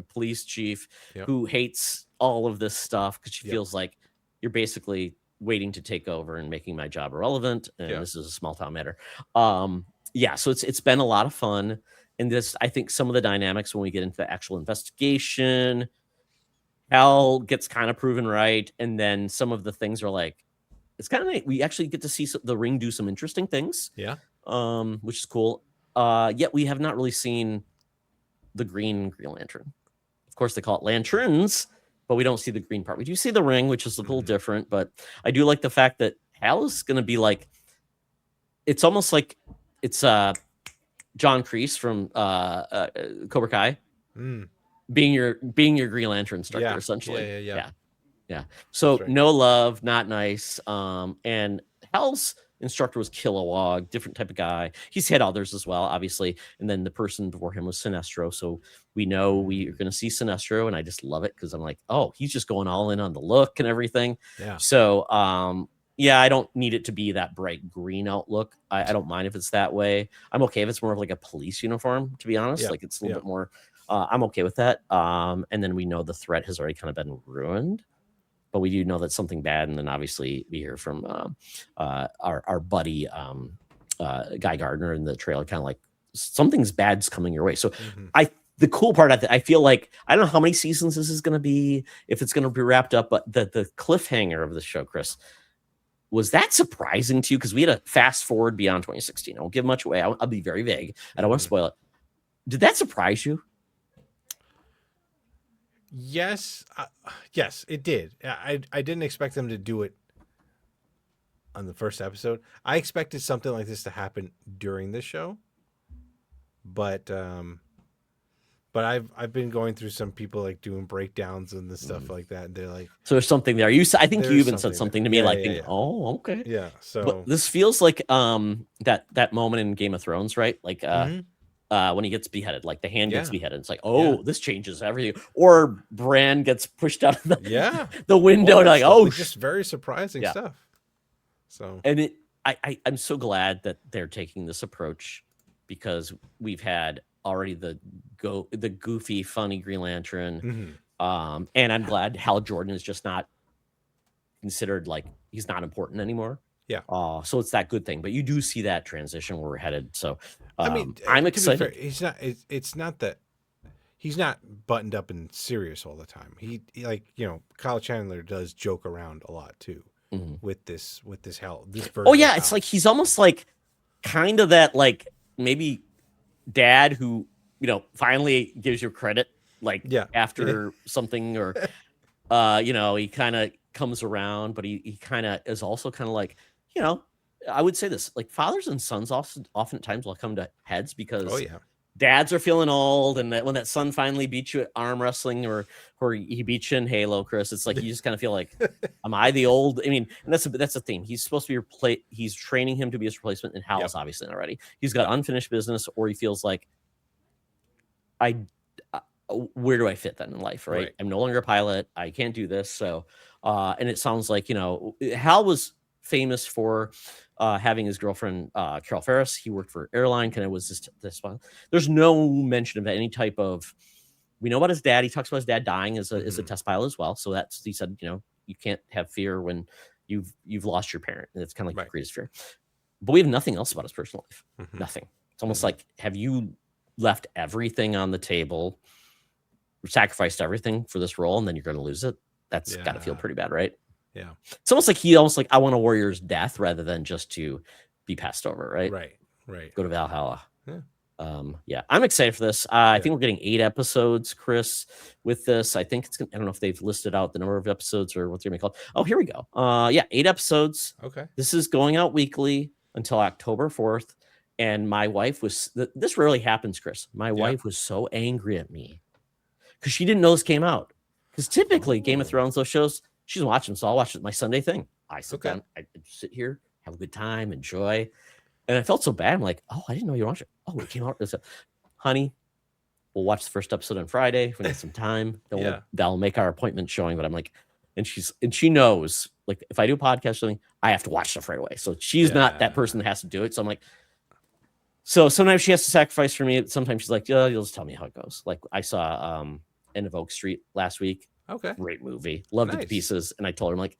police chief, who hates all of this stuff because she feels like you're basically waiting to take over and making my job irrelevant, and this is a small town matter. So it's been a lot of fun, and this, I think, some of the dynamics when we get into the actual investigation, Hal gets kind of proven right, and then some of the things are like, it's kind of neat. We actually get to see the Ring do some interesting things, which is cool. Yet we have not really seen the Green Lantern. Of course, they call it lanterns, but we don't see the green part. We do see the ring, which is a little different, but I do like the fact that Hal is going to be like, it's almost like it's John Kreese from Cobra Kai being your Green Lantern instructor, essentially. Yeah. So no love, not nice. And Hal's instructor was Kilowog, different type of guy. He's had others as well, obviously. And then the person before him was Sinestro. So we know we are going to see Sinestro, and I just love it because I'm like, oh, he's just going all in on the look and everything. Yeah. So, I don't need it to be that bright green outlook. I don't mind if it's that way. I'm okay if it's more of like a police uniform, to be honest. Like it's a little bit more, I'm okay with that. And then we know the threat has already kind of been ruined. But we do know that something bad, and then obviously we hear from our buddy Guy Gardner in the trailer, kind of like something's bad's coming your way. So the cool part, I feel like, I don't know how many seasons this is going to be, if it's going to be wrapped up, but the cliffhanger of the show, Chris, Was that surprising to you? Because we had a fast forward beyond 2016. I won't give much away. I'll be very vague. I don't want to spoil it. Did that surprise you? Yes, yes, it did. I didn't expect them to do it on the first episode. I expected something like this to happen during the show, but I've been going through some people like doing breakdowns and the stuff like that, and they're like, so there's something there. I think you even said something to me like, yeah. oh, okay, yeah. So but this feels like that moment in Game of Thrones, right? Like when he gets beheaded, like the hand gets beheaded. It's like, this changes everything. Or Bran gets pushed out of the window. And like, just very surprising stuff. So, and I'm so glad that they're taking this approach, because we've had already the goofy, funny Green Lantern. And I'm glad Hal Jordan is just not considered, like, he's not important anymore. Yeah. So it's that good thing. But you do see that transition where we're headed. So I mean, I'm excited. Fair, he's not. It's not that he's not buttoned up and serious all the time. He like, Kyle Chandler does joke around a lot too with this Hal. This version yeah, it's like he's almost like kind of that, like, maybe dad who finally gives you credit, like after something, or he kind of comes around, but he kind of is also kind of like, I would say this, like, fathers and sons oftentimes will come to heads because dads are feeling old, and that when that son finally beats you at arm wrestling, or he beats you in Halo, Chris, it's like you just kind of feel like, am I the old? I mean, and that's the theme. He's supposed to be he's training him to be his replacement, and Hal's obviously not ready. He's got unfinished business, or he feels like, where do I fit then in life? Right? I'm no longer a pilot. I can't do this. So, and it sounds like, Hal was famous for having his girlfriend Carol Ferris. He worked for airline, kind of was this one. There's no mention of any type of. We know about his dad. He talks about his dad dying as a test pilot as well. So he said, you can't have fear when you've lost your parent, and it's kind of like the greatest fear. But we have nothing else about his personal life. Nothing. It's almost like, have you left everything on the table, sacrificed everything for this role, and then you're going to lose it? That's got to feel pretty bad, right? Yeah. It's almost like I want a warrior's death rather than just to be passed over, right? Right. Go to Valhalla. I'm excited for this. I think we're getting 8 episodes, Chris, with this. I think I don't know if they've listed out the number of episodes or what they're going to be called. Oh, here we go. 8 episodes. Okay. This is going out weekly until October 4th. And my wife this rarely happens, Chris. My wife was so angry at me because she didn't know this came out. Because typically Game of Thrones, those shows, she's watching, so I'll watch it my Sunday thing. I sit down, I sit here, have a good time, enjoy. And I felt so bad. I'm like, I didn't know you watched it. Oh, it came out. Honey, we'll watch the first episode on Friday if we get some time. Then that'll make our appointment showing. But I'm like, and she knows, like, if I do a podcast or something, I have to watch stuff right away. So she's not that person that has to do it. So I'm like, so sometimes she has to sacrifice for me. Sometimes she's like, you'll just tell me how it goes. Like, I saw End of Oak Street last week. Okay. Great movie. Loved it to pieces. And I told her, I'm like,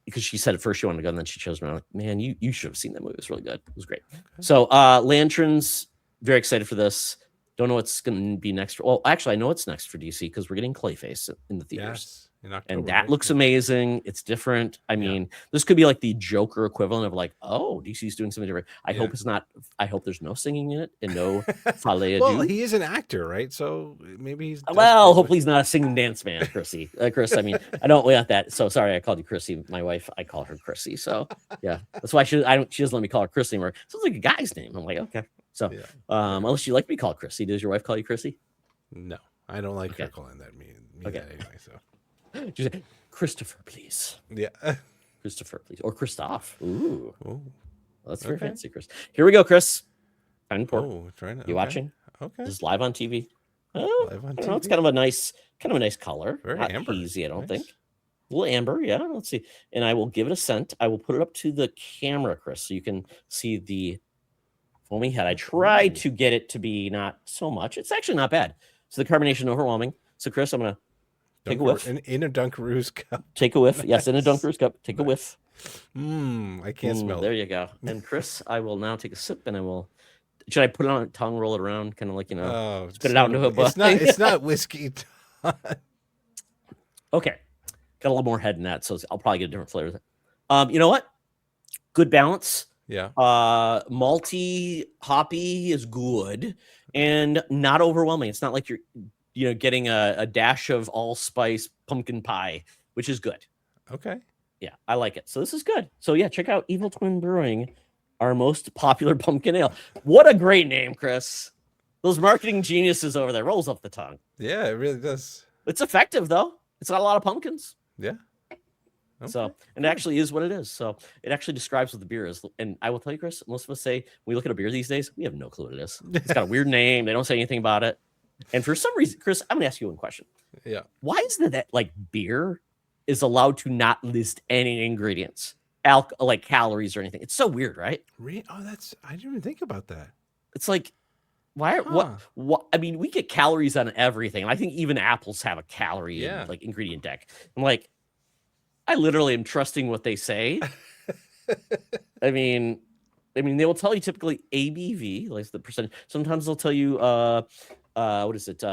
because she said at first she wanted to go, and then she chose me. I'm like, man, you should have seen that movie. It was really good. It was great. Okay. So Lanterns, very excited for this. Don't know what's going to be next. Well, actually, I know what's next for DC, because we're getting Clayface in the theaters. In October, and that looks amazing. It's different. I mean, this could be like the Joker equivalent of like, DC's doing something different. I hope it's not. I hope there's no singing in it and no Falea. Well, he is an actor, right? So maybe he's. Well, hopefully he's not a singing dance man, Chrissy. Chris, I mean, I don't want that. So sorry, I called you Chrissy. My wife, I call her Chrissy. So yeah, that's why she doesn't let me call her Chrissy anymore. Sounds like a guy's name. I'm like, okay. So unless you like to be called Chrissy, does your wife call you Chrissy? No, I don't like her calling that me that anyway. So. Just say, Christopher, please. Yeah. Christopher, please. Or Christoph. Ooh. Well, that's very fancy, Chris. Here we go, Chris. Time to pour. You watching? Okay. This is live on TV. Live on TV. It's kind of a nice color. Very not amber. Easy, I don't think. A little amber, yeah. Let's see. And I will give it a scent. I will put it up to the camera, Chris, so you can see the foamy head. I tried to get it to be not so much. It's actually not bad. So the carbonation overwhelming. So, Chris, I'm going to take a whiff. In a Dunkaroo's cup. Take a whiff. Nice. Yes, in a Dunkaroo's cup. Take a whiff. I can't smell it. There you go. And Chris, I will now take a sip, and I will. Should I put it on a tongue, roll it around, kind of like, spit it out into a butt? It's not whiskey. Okay. Got a little more head in that, so I'll probably get a different flavor. You know what? good balance. Yeah. Malty, hoppy is good and not overwhelming. It's not like you're getting a dash of allspice pumpkin pie, which is good. Okay. Yeah, I like it. So this is good. So yeah, check out Evil Twin Brewing, our most popular pumpkin ale. What a great name, Chris. Those marketing geniuses over there, rolls off the tongue. Yeah, it really does. It's effective though. It's got a lot of pumpkins. Yeah. Okay. So, and it actually is what it is. So it actually describes what the beer is. And I will tell you, Chris, most of us say, when we look at a beer these days, we have no clue what it is. It's got a weird name. They don't say anything about it. And for some reason, Chris, I'm going to ask you one question. Yeah. Why is it that like beer is allowed to not list any ingredients, like calories or anything? It's so weird, right? Oh, I didn't even think about that. It's like, why? What? I mean, we get calories on everything. I think even apples have a calorie like ingredient deck. I'm like, I literally am trusting what they say. I mean, they will tell you typically ABV, like the percentage. Sometimes they'll tell you, what is it?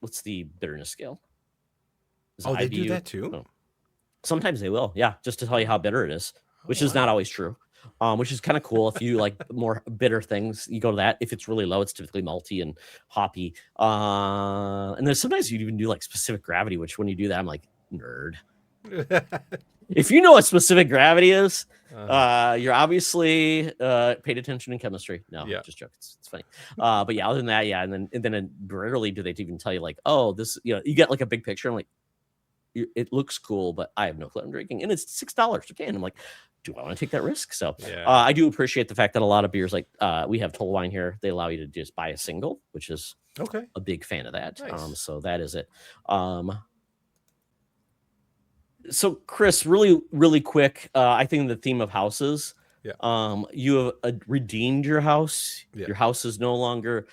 What's the bitterness scale? They do that too? Oh. Sometimes they will, yeah, just to tell you how bitter it is, which is not always true. Which is kind of cool. If you like more bitter things, you go to that. If it's really low, it's typically malty and hoppy. And then sometimes you even do like specific gravity, which when you do that, I'm like, nerd. If you know what specific gravity is, you're obviously paid attention in chemistry. No, just joke. It's funny. But yeah, other than that, yeah, and then rarely do they even tell you like, oh, this, you get like a big picture. I'm like, it looks cool, but I have no clue I'm drinking, and it's $6 a can. I'm like, do I want to take that risk? So I do appreciate the fact that a lot of beers, like we have Total Wine here, they allow you to just buy a single, which is a big fan of that. Nice. So that is it. So Chris, really, really quick, I think the theme of houses, you have redeemed your house. Your house is no longer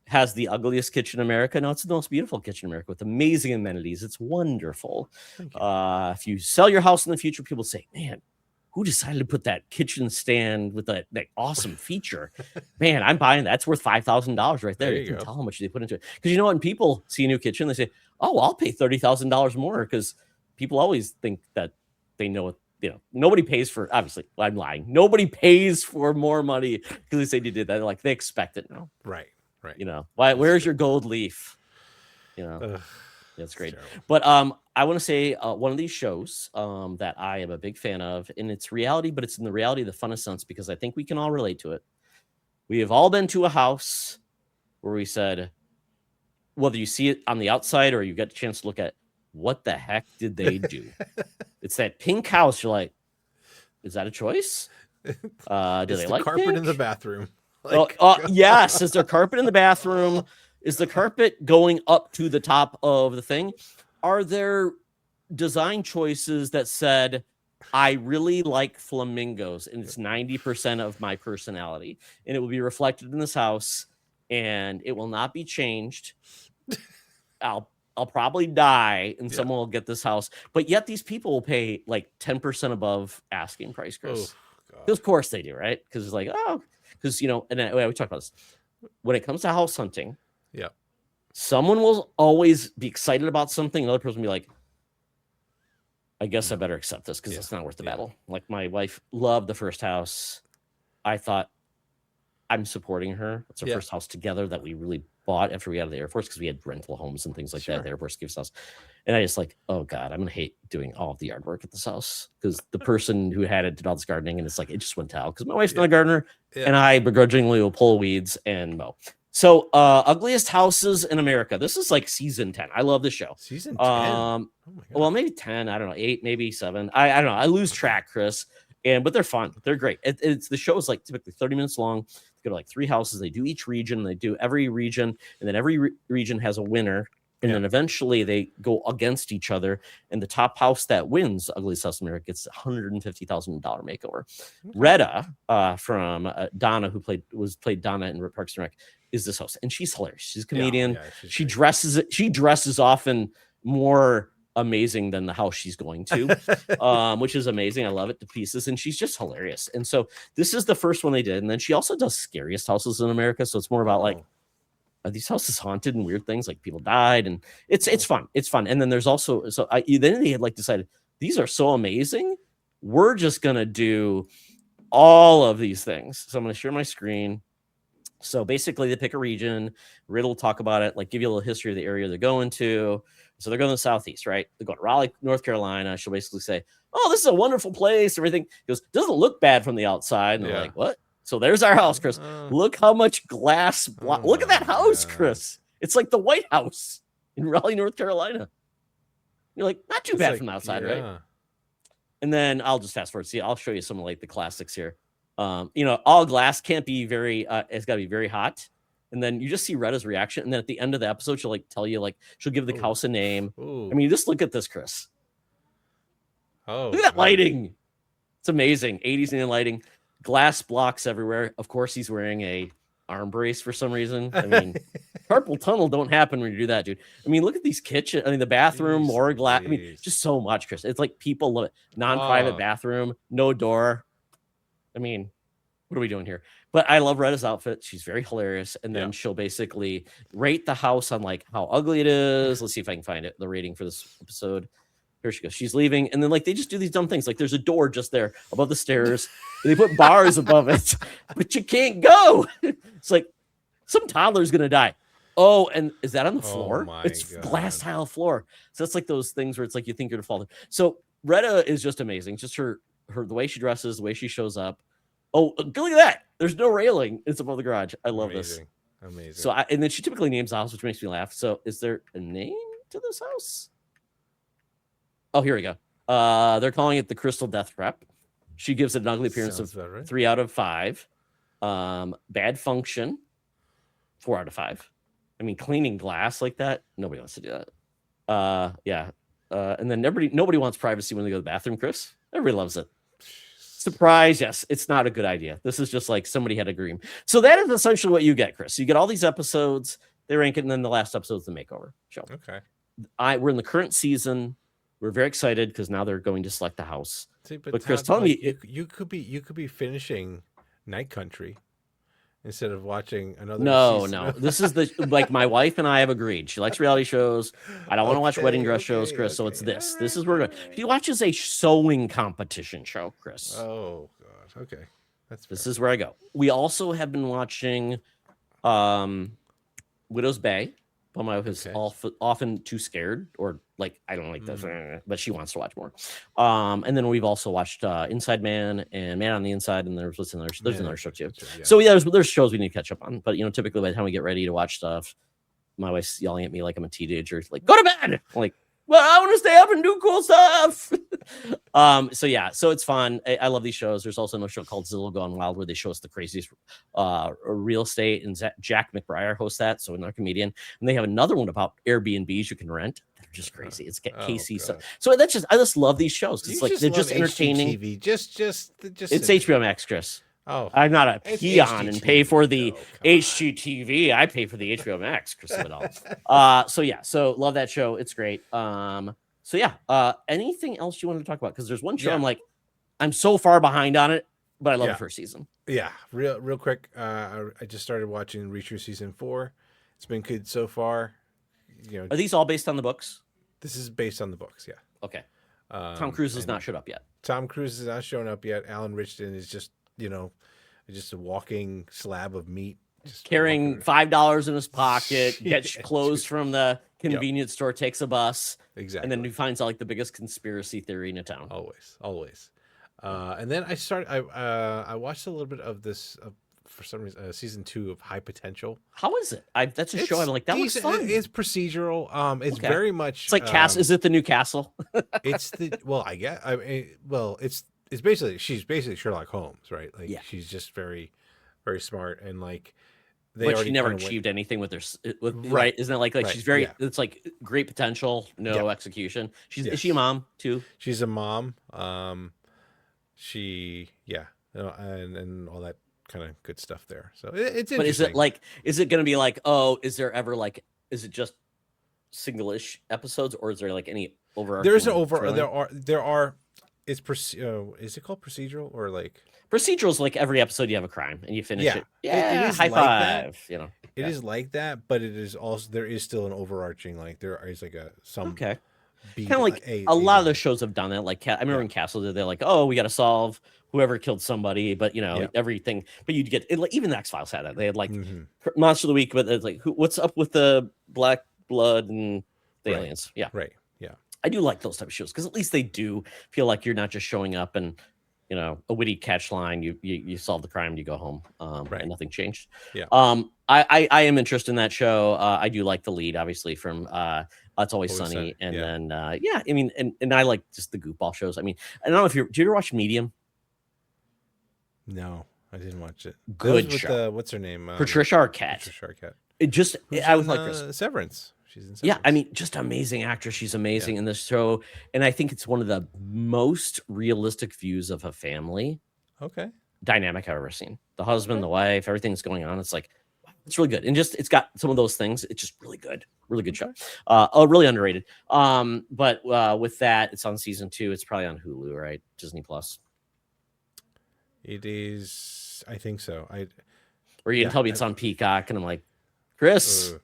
has the ugliest kitchen in America. No, it's the most beautiful kitchen in America with amazing amenities. It's wonderful. If you sell your house in the future, people say, man, who decided to put that kitchen stand with that awesome feature? Man, I'm buying that. That's worth $5,000 right there. You can tell how much they put into it. Because you know, when people see a new kitchen, they say, oh, I'll pay $30,000 more, because people always think that they know what, nobody pays for, obviously, I'm lying. Nobody pays for more money because they say they did that. Like, they expect it now. Right. Where's your gold leaf? That's great. But I want to say one of these shows that I am a big fan of, and it's reality, but it's in the reality of the funnest sense, because I think we can all relate to it. We have all been to a house where we said, whether you see it on the outside or you get a chance to look at, what the heck did they do? It's that pink house. You're like, is that a choice? Do they like carpet pink? In the bathroom? Yes. Is there carpet in the bathroom? Is the carpet going up to the top of the thing? Are there design choices that said, I really like flamingos, and it's 90% of my personality, and it will be reflected in this house, and it will not be changed. I'll probably die, and someone will get this house. But yet these people will pay like 10% above asking price, Chris. Of course they do, right? Because it's like, because, and then, we talked about this. When it comes to house hunting, someone will always be excited about something. Another person will be like, I guess I better accept this because it's not worth the battle. Like, my wife loved the first house. I thought, I'm supporting her. It's our first house together that we really bought after we got out of the Air Force, because we had rental homes and things like that. The Air Force gives us. And I just like, oh God, I'm going to hate doing all of the yard work at this house, because the person who had it did all this gardening, and it's like, it just went to hell because my wife's not a gardener, and I begrudgingly will pull weeds and mow. So ugliest houses in America. This is like season 10. I love this show. Season 10? Oh my God. Well, maybe 10. I don't know. 8, maybe 7. I don't know. I lose track, Chris. But they're fun. They're great. It's the show is like typically 30 minutes long. They go to like 3 houses. They do each region. They do every region, and then every region has a winner. And then eventually they go against each other, and the top house that wins Ugliest House in America gets $150,000 makeover. Retta from Donna, who played Donna in Parks and Rec, is this host, and she's hilarious. She's a comedian. She dresses often more amazing than the house she's going to, which is amazing. I love it to pieces, and she's just hilarious. And so this is the first one they did, and then she also does scariest houses in America. So it's more about like, are these houses haunted and weird things, like people died, and it's fun. And then there's also then they had like decided these are so amazing, we're just going to do all of these things. So I'm going to share my screen. So basically, they pick a region. Riddle will talk about it, like give you a little history of the area they're going to. So they're going to the southeast, right? They're going to Raleigh, North Carolina. She'll basically say, "Oh, this is a wonderful place." Everything. He goes, "Doesn't look bad from the outside." And they're like, "What?" So there's our house, Chris. Look how much glass. Look at that house, Chris. It's like the White House in Raleigh, North Carolina. You're like, not too bad from the outside, right? And then I'll just fast forward. See, I'll show you some of like the classics here. All glass can't be very. It's got to be very hot. And then you just see Retta's reaction. And then at the end of the episode, she'll like tell you, like, she'll give the house a name. Ooh. I mean, just look at this, Chris. Oh, look at that lighting. It's amazing. 80s neon lighting, glass blocks everywhere. Of course, he's wearing a arm brace for some reason. I mean, carpal tunnel don't happen when you do that, dude. I mean, look at these kitchen. I mean, the bathroom, more glass. I mean, just so much, Chris. It's like people love it. Non-private bathroom, no door. I mean, what are we doing here? But I love Retta's outfit. She's very hilarious. And then she'll basically rate the house on like how ugly it is. Let's see if I can find it. The rating for this episode. Here she goes. She's leaving. And then like they just do these dumb things. Like there's a door just there above the stairs. They put bars above it, but you can't go. It's like some toddler's going to die. Oh, and is that on the floor? It's glass tile floor. So it's like those things where it's like you think you're going to fall. So Retta is just amazing. Just her the way she dresses, the way she shows up. Oh, look at that. There's no railing. It's above the garage. I love this. Amazing. So, and then she typically names the house, which makes me laugh. So is there a name to this house? Oh, here we go. They're calling it the Crystal Death Trap. She gives it an ugly appearance of 3 out of 5. Bad function, 4 out of 5. I mean, cleaning glass like that, nobody wants to do that. And then nobody wants privacy when they go to the bathroom, Chris. Everybody loves it. Surprise, yes, it's not a good idea. This is just like somebody had a dream. So that is essentially what you get, Chris. You get all these episodes, they rank it, and then the last episode's the makeover show. Okay. We're in the current season. We're very excited because now they're going to select the house. See, but Todd, Chris, tell me, you could be finishing Night Country instead of watching another. No. This is like my wife and I have agreed. She likes reality shows. I don't want to watch wedding dress shows, Chris. So it's this. Right, this is where she watches a sewing competition show, Chris. Oh God. Okay. This is where I go. We also have been watching Widow's Bay. But my wife is often too scared, or like I don't like this, but she wants to watch more. And then we've also watched Inside Man and Man on the Inside, and there's another show too. Yeah. So there's shows we need to catch up on. But typically by the time we get ready to watch stuff, my wife's yelling at me like I'm a teenager, like go to bed. I'm like, well, I want to stay up and do cool stuff. So it's fun. I love these shows. There's also another show called Zillow Gone Wild where they show us the craziest real estate, and Jack McBriar hosts that. So another comedian, and they have another one about Airbnbs you can rent. They're just crazy. It's Casey. So I just love these shows. It's like they're just entertaining. HGTV. Just it's HBO Max, Chris. Oh, I'm not a peon and pay for the HGTV. I pay for the HBO Max, Chris Vidal. So love that show. It's great. Anything else you want to talk about? Because there's one show I'm so far behind on it, but I love the first season. Yeah, real quick. I just started watching Reacher season 4. It's been good so far. Are these all based on the books? This is based on the books. Yeah. Okay. Tom Cruise has not showed up yet. Tom Cruise has not shown up yet. Alan Richardson is just a walking slab of meat. Just carrying $5 in his pocket, gets clothes from the convenience store, takes a bus. Exactly. And then he finds out like the biggest conspiracy theory in a town. Always. And then I watched a little bit of this, for some reason, season 2 of High Potential. How is it? That's a show I'm like, that looks fun. It's procedural. It's very much. It's like Castle. Is it the new Castle? It's it's basically, she's basically Sherlock Holmes, right? Like she's just very, very smart, and like but she never achieved anything with her. Right? Isn't it like she's very? It's like great potential, no execution. Is she a mom too? She's a mom. And all that kind of good stuff there. So it's interesting. But is it going to be like, is there ever is it just single-ish episodes, or is there like any overarching? There's there are. Is it called procedural or like procedurals? Like every episode you have a crime and you finish it. Yeah, it is high like five. That. It is like that, but it is also there is still an overarching, like there is like beat kind of like a a lot of guy. those shows have done it. Like I remember in Castle, they're like, oh, we got to solve whoever killed somebody, but everything. But you'd get it, like, even the X-Files had that. They had like Monster of the Week, but it's like, what's up with the black blood and the aliens? Yeah, right. Yeah, I do like those type of shows because at least they do feel like you're not just showing up and a witty catch line. You solve the crime, you go home, and nothing changed. Yeah. I am interested in that show. I do like the lead, obviously, from It's Always Sunny, and then I mean, and I like just the goofball shows. I mean, I don't know if do you ever watch Medium? No, I didn't watch it. Good with show. What's her name? Patricia Arquette. Patricia Arquette. It just I was like Severance. She's in Severance. Yeah, I mean, just amazing actress. She's amazing in this show, and I think it's one of the most realistic views of a family dynamic I've ever seen. The husband, the wife, everything's going on. It's like, wow, it's really good, and just it's got some of those things. It's just really good show. Really underrated. But with that, it's on season 2. It's probably on Hulu, right? Disney Plus. It is. I think so. Or you can tell me it's on Peacock, and I'm like, Chris.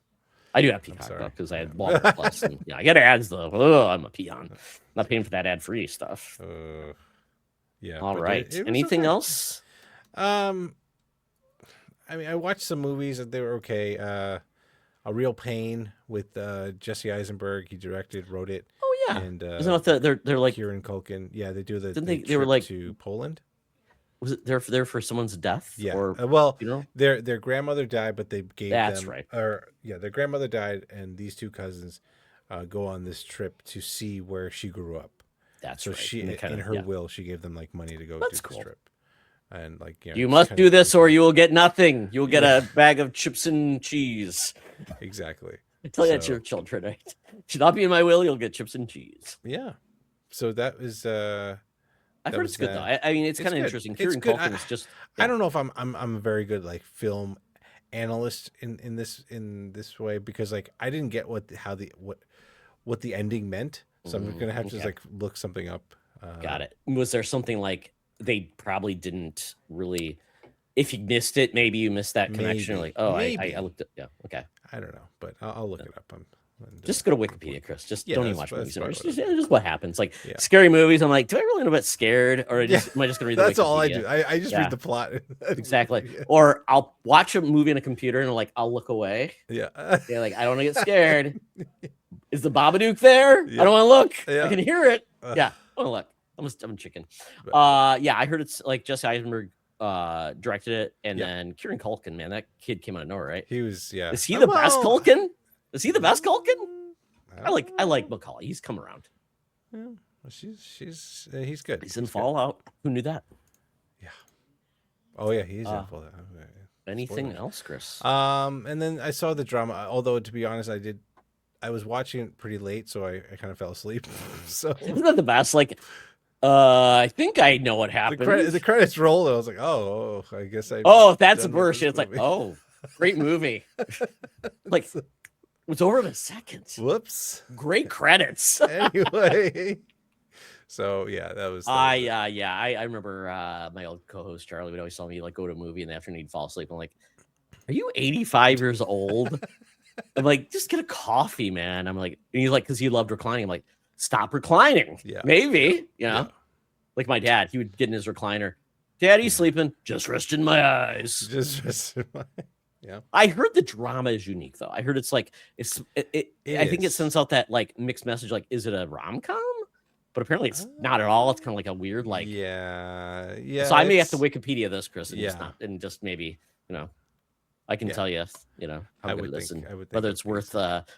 I do have Peacock though because I had Walmart Plus, and I get ads though. Oh, I'm a peon. I'm not paying for that ad-free stuff. All right. Anything else? I mean, I watched some movies that they were okay. A Real Pain with Jesse Eisenberg. He directed, wrote it. Oh yeah. And isn't it they're like Kieran Culkin? Yeah, they do the. Didn't they were like to Poland. Was it there for someone's death? Yeah. Or their grandmother died, but they gave That's them. right. Their grandmother died, and these two cousins go on this trip to see where she grew up. That's so right. she in her will she gave them like money to go do this trip, and like you must do this or you will get nothing. You'll get a bag of chips and cheese. Exactly. I tell you, that's your children, right? Should not be in my will. You'll get chips and cheese. Yeah. So that was. I've heard it's good though. I mean, it's kind of interesting. Kieran Culkin is just. I don't know if I'm a very good like film analyst in this way because like I didn't get what the ending meant, so I'm gonna have to just like look something up. Got it. Was there something like they probably didn't really? If you missed it, maybe you missed that connection. Like, oh, I looked at. Yeah, okay. I don't know, but I'll look it up. Just go to Wikipedia, Chris. Just don't even watch movies. Just what happens. Like scary movies. I'm like, do I really know about scared, or am I just going to read the That's Wikipedia? all I do. I just read the plot. Exactly. Or I'll watch a movie on a computer and like I'll look away. Yeah. Like I don't want to get scared. Is the Babadook there? I don't want to look. I can hear it. Yeah. I want to look. I'm a chicken. I heard it's like Jesse Eisenberg directed it, and then Kieran Culkin. Man, that kid came out of nowhere, right? He was. Yeah. Is he the best Culkin? Is he the best Culkin? I like Macaulay. He's come around. Yeah, he's good. He's in Fallout. Who knew that? Yeah. Oh yeah, he's in Fallout. Anything else, Chris? And then I saw the drama. Although to be honest, I was watching it pretty late, so I kind of fell asleep. So isn't that the best? Like, I think I know what happened. The credits rolled. And I was like, oh, I guess I. Oh, that's the worst. It's like, oh, great movie. Like. It's over in a second. Whoops. Great credits. Anyway. So yeah, that was. I remember my old co-host Charlie would always tell me like go to a movie in the afternoon, he'd fall asleep. I'm like, are you 85 years old? I'm like, just get a coffee, man. I'm like, and he's like, because he loved reclining. I'm like, stop reclining. Yeah. Maybe, like my dad, he would get in his recliner. Daddy's sleeping. Just resting my eyes. Just resting my. Yeah, I heard the drama is unique though. I heard it's like I think it sends out that like mixed message. Like, is it a rom-com? But apparently it's not at all. It's kind of like a weird like. Yeah. So I may have to Wikipedia this, Chris, and just maybe I can tell you how good it is and whether it's worth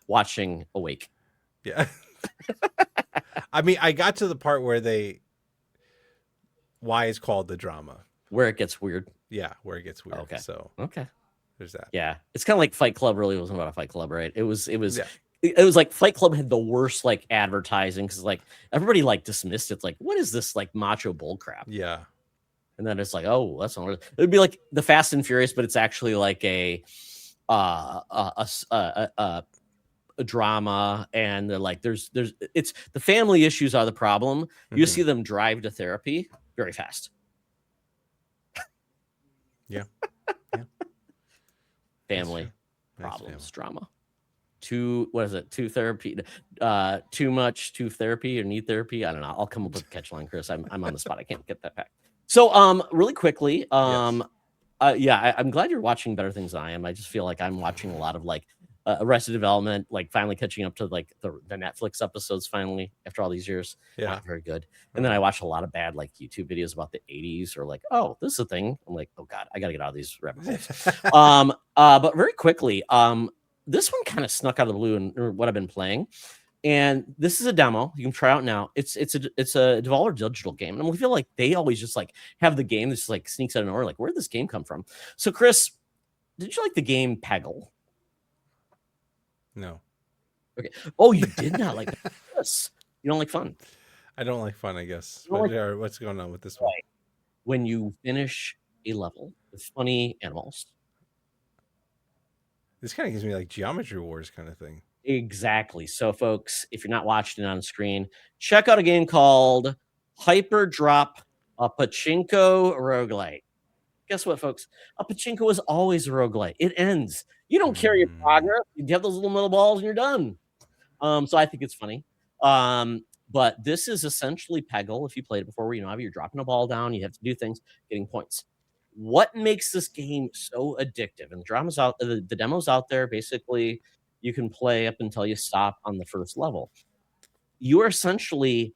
watching awake. Yeah. I mean, I got to the part where why it's called the drama. Where it gets weird. Yeah, where it gets weird. Okay. So there's that. Yeah, it's kind of like Fight Club. Really wasn't about a Fight Club, right? It was like Fight Club had the worst like advertising because like everybody like dismissed it. It's like, what is this like macho bull crap? Yeah, and then it's like, oh, that's not. It'd be like the Fast and Furious, but it's actually like a drama, and they're like, there's it's the family issues are the problem. You see them drive to therapy very fast. Yeah. Family problems, drama. what is it? Too therapy, too much, too therapy or need therapy. I don't know. I'll come up with a catch line, Chris. I'm on the spot. I can't get that back. So, really quickly, Yes. yeah, I'm glad you're watching better things than I am. I just feel like I'm watching a lot of like Arrested Development, like finally catching up to like the Netflix episodes finally after all these years. Yeah. Not very good. And then I watch a lot of bad like YouTube videos about the 80s or like, oh, this is a thing. I'm like, oh God, I gotta get out of these rabbit holes. But very quickly, this one kind of snuck out of the blue and what I've been playing. And this is a demo you can try out now. It's a Devolver Digital game, and we feel like they always just like have the game that's like sneaks out of nowhere. Like, where did this game come from? So, Chris, did you like the game Peggle? No. Okay. Oh, you did not like this. You don't like fun. I don't like fun, I guess. You don't But what's going on with this one? Right. When you finish a level with funny animals. This kind of gives me like Geometry Wars kind of thing. Exactly. So, folks, if you're not watching it on screen, check out a game called Hyper Drop, a pachinko roguelite. Guess what, folks? A pachinko is always a roguelite. It ends. You don't carry your progress. You have those little metal balls and you're done. So I think it's funny. But this is essentially Peggle, if you played it before, where you're dropping a ball down, you have to do things, getting points. What makes this game so addictive? And the demo's out there. Basically, you can play up until you stop on the first level. You are essentially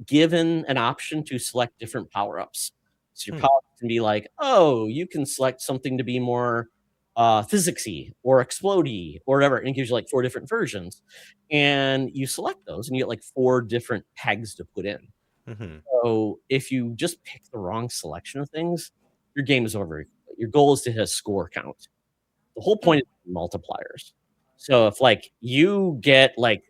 given an option to select different power-ups. So your power can be like, oh, you can select something to be more physicsy or explodey or whatever, and it gives you like 4 different versions. And you select those, and you get like 4 different pegs to put in. So if you just pick the wrong selection of things, your game is over. Your goal is to hit a score count. The whole point is multipliers. So if like you get like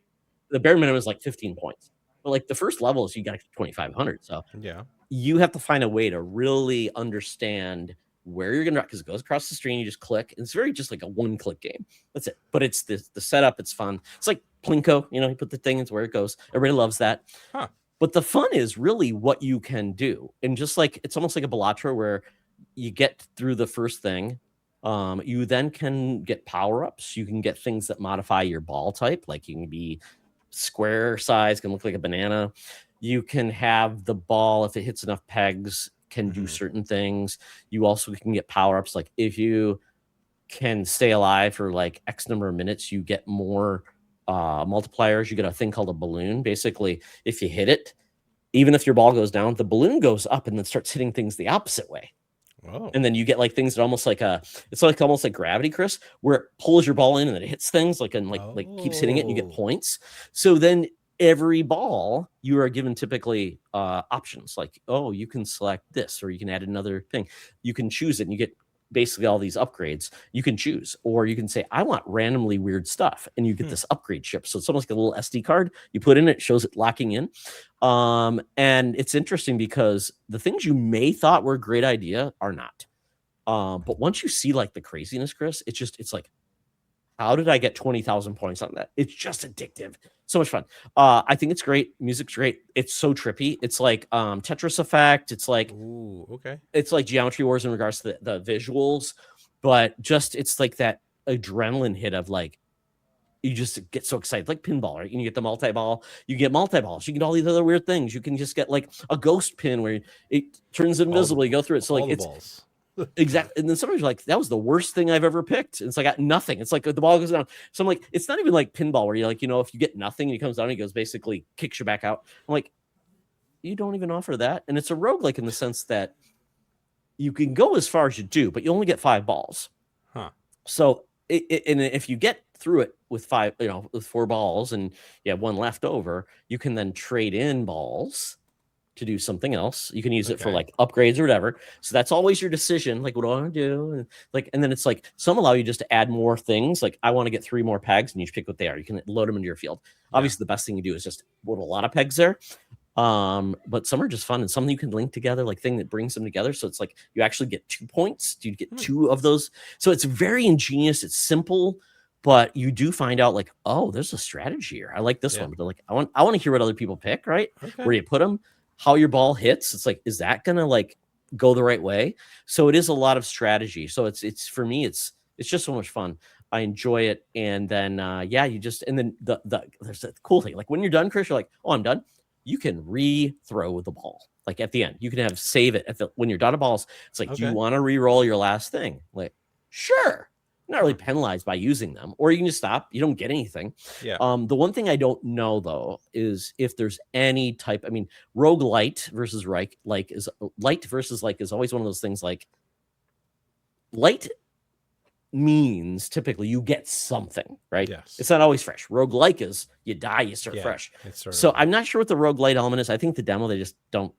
the bare minimum is like 15 points, but like the first level is you got 2,500. So Yeah. you have to find a way to really understand where you're gonna, because it goes across the screen. You just click. It's very just like a one-click game. That's it. But it's the setup. It's fun. It's like Plinko. You put the thing, it's where it goes. Everybody loves that. Huh. But the fun is really what you can do, and just like it's almost like a Balatro where you get through the first thing. You then can get power-ups. You can get things that modify your ball type, like you can be square size, can look like a banana. You can have the ball, if it hits enough pegs, can do certain things. You also can get power-ups, like if you can stay alive for like X number of minutes, you get more multipliers. You get a thing called a balloon. Basically, if you hit it, even if your ball goes down, the balloon goes up and then starts hitting things the opposite way. Oh. And then you get like things that almost like it's like almost like gravity, Chris, where it pulls your ball in and then it hits things like keeps hitting it and you get points. So then every ball you are given typically options like, oh, you can select this, or you can add another thing. You can choose it and you get basically all these upgrades you can choose, or you can say, I want randomly weird stuff, and you get this upgrade chip. So it's almost like a little SD card you put in, it shows it locking in. And it's interesting because the things you may thought were a great idea are not. But once you see like the craziness, Chris, it's like, how did I get 20,000 points on that? It's just addictive. So much fun. I think it's great. Music's great. It's so trippy. It's like Tetris Effect. It's like, ooh, okay. It's like Geometry Wars in regards to the visuals, but just it's like that adrenaline hit of like, you just get so excited, like pinball, right? You get the multi-ball, you get multi-balls, you get all these other weird things. You can just get like a ghost pin where it turns invisible. You go through it. So like it's balls. Exactly. And then somebody's like, that was the worst thing I've ever picked. And it's like, I got nothing. It's like the ball goes down. So I'm like, it's not even like pinball where you're like, if you get nothing and he comes down, he goes basically kicks you back out. I'm like, you don't even offer that. And it's a roguelike in the sense that you can go as far as you do, but you only get 5 balls. Huh. So and if you get through it with 5, with 4 balls and you have 1 left over, you can then trade in balls to do something else. You can use it for like upgrades or whatever. So that's always your decision. Like, what do I want to do? And then it's like some allow you just to add more things. Like I want to get 3 more pegs, and you pick what they are. You can load them into your field. Obviously, the best thing you do is just put a lot of pegs there. But some are just fun, and some you can link together, like thing that brings them together. So it's like you actually get 2 points. You get 2 of those. So it's very ingenious. It's simple, but you do find out like, oh, there's a strategy here. I like this one. But they're like, I want to hear what other people pick, right? Okay. Where you put them, how your ball hits. It's like, is that gonna like go the right way? So it is a lot of strategy. So it's for me, it's just so much fun. I enjoy it. And then you just and then there's a cool thing. Like when you're done, Chris, you're like, oh, I'm done. You can re-throw the ball. Like at the end, you can have save it when you're done at balls. It's like, do you want to re-roll your last thing? Like, sure. Not really penalized by using them, or you can just stop. You don't get anything. Yeah. The one thing I don't know though is if there's any type. I mean, roguelite versus like is light versus like is always one of those things. Like light means typically you get something, right? Yes. It's not always fresh. Roguelike is you die, you start fresh. So I'm not sure what the roguelite element is. I think the demo they just don't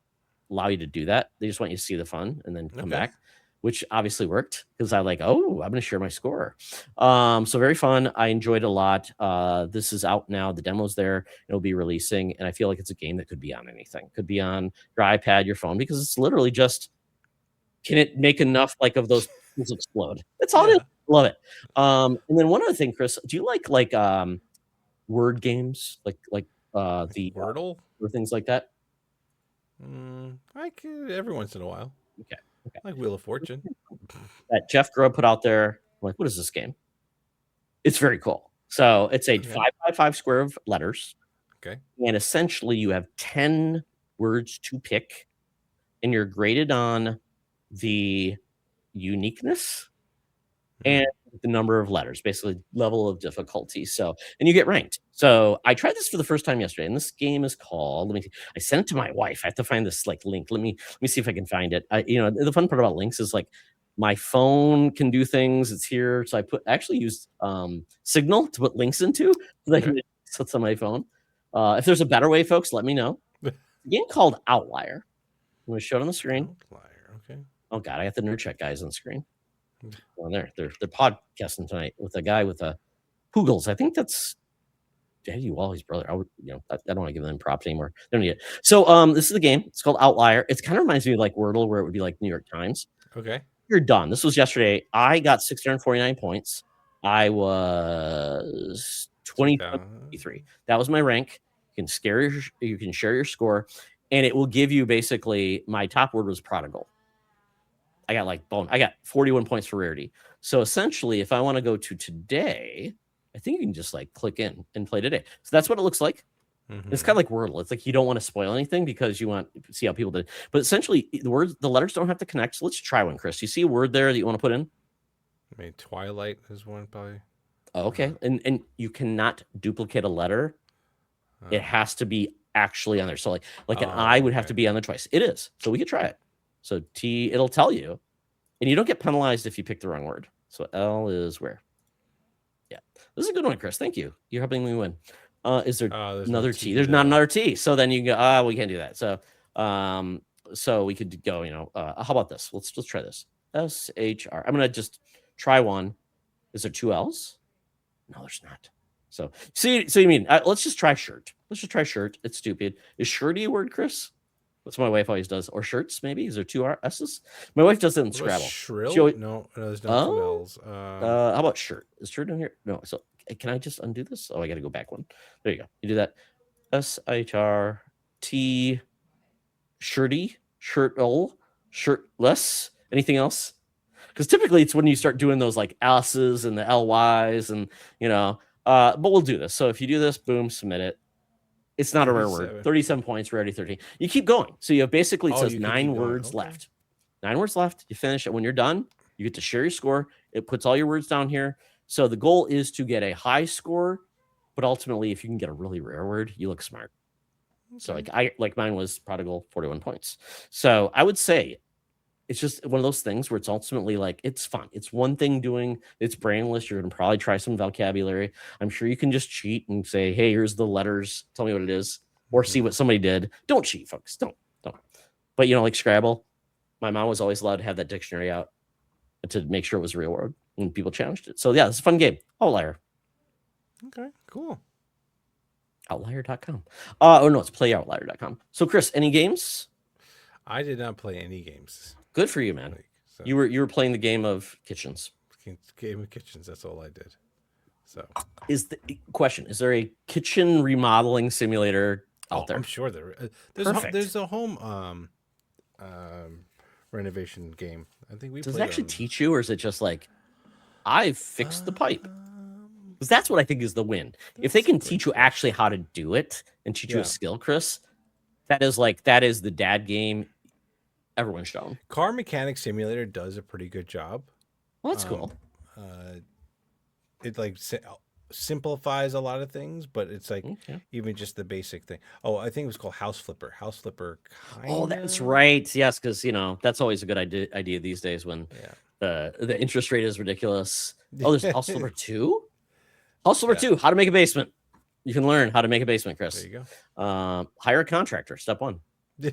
allow you to do that. They just want you to see the fun and then come back, which obviously worked because I like, oh, I'm going to share my score. So very fun. I enjoyed it a lot. This is out now. The demo's there. It'll be releasing. And I feel like it's a game that could be on anything. Could be on your iPad, your phone, because it's literally just, can it make enough like of those pixels explode? That's all it is. Love it. And then one other thing, Chris, do you like word games? Like the Wordle? or things like that? Like every once in a while. Okay. Like Wheel of Fortune. That Jeff Grubb put out there. I'm like, what is this game? It's very cool. So it's a 5x5 square of letters. Okay. And essentially you have 10 words to pick, and you're graded on the uniqueness and the number of letters, basically level of difficulty. So, and you get ranked. So I tried this for the first time yesterday, and this game is called, I sent it to my wife. I have to find this like link. Let me see if I can find it. The fun part about links is like my phone can do things. It's here. So I actually used Signal to put links into so that I can on my phone. If there's a better way, folks, let me know. A game called Outlier. I'm going to show it on the screen. Outlier, okay. Oh God, I got the Nerd Check guys on the screen. Well, they're podcasting tonight with a guy with a Poogles. I think that's Eddie Wally's brother. I don't want to give them props anymore. They don't need it. So this is the game. It's called Outlier. It kind of reminds me of like Wordle, where it would be like New York Times. Okay. You're done. This was yesterday. I got 649 points. I was 23. That was my rank. You can share your score, and it will give you basically, my top word was prodigal. I got 41 points for rarity. So essentially, if I want to go to today, I think you can just like click in and play today. So that's what it looks like. It's kind of like Wordle. It's like you don't want to spoil anything because you want to see how people did. But essentially, the letters don't have to connect. So let's try one, Chris. You see a word there that you want to put in? I mean, Twilight is one probably. Oh, okay. And you cannot duplicate a letter. It has to be actually on there. So like an I would have to be on there twice. It is. So we could try it. So T, it'll tell you. And you don't get penalized if you pick the wrong word. So L is where? Yeah. This is a good one, Chris. Thank you. You're helping me win. Is there another T? There's not another T. So then you can go, we can't do that. So we could go, how about this? Let's try this. SHR. I'm going to just try one. Is there two L's? No, there's not. So you mean, let's just try shirt. Let's just try shirt. It's stupid. Is shirty a word, Chris? That's what my wife always does. Or shirts, maybe? Is there two S's? My wife does it in Scrabble. Shrill? No, there's no two L's. How about shirt? Is shirt in here? No. So can I just undo this? Oh, I got to go back one. There you go. You do that. SHRT. Shirty, shirtle, shirtless. Anything else? Because typically it's when you start doing those like S's and the LYs and, but we'll do this. So if you do this, boom, submit it. It's not a rare word. 37 points, rarity 13. You keep going. So you have basically, it says 9 words left. 9 words left. You finish it. When you're done, you get to share your score. It puts all your words down here. So the goal is to get a high score, but ultimately, if you can get a really rare word, you look smart. So like mine was prodigal, 41 points. So I would say it's just one of those things where it's ultimately like, it's fun. It's one thing doing, it's brainless. You're going to probably try some vocabulary. I'm sure you can just cheat and say, hey, here's the letters. Tell me what it is. Or see what somebody did. Don't cheat, folks. Don't. But, like Scrabble, my mom was always allowed to have that dictionary out to make sure it was a real word. And people challenged it. So, yeah, it's a fun game. Outlier. Okay, cool. Outlier.com. No, it's playoutlier.com. So, Chris, any games? I did not play any games. Good for you, man. So. You were playing the game of kitchens. Game of kitchens. That's all I did. So, is there a kitchen remodeling simulator out there? I'm sure there's a home renovation game. I think we. Does it actually teach you, or is it just like? I've fixed the pipe. Because that's what I think is the win. If they can teach you actually how to do it and teach you a skill, Chris, that is the dad game everyone's shown. Car Mechanic Simulator does a pretty good job. Well, that's cool. It like simplifies a lot of things, but it's like even just the basic thing. Oh, I think it was called House Flipper. House Flipper. Oh, that's right. Yes, because that's always a good idea these days when the interest rate is ridiculous. Oh, there's House Flipper 2? House Flipper 2, how to make a basement. You can learn how to make a basement, Chris. There you go. Hire a contractor, step 1. Yeah,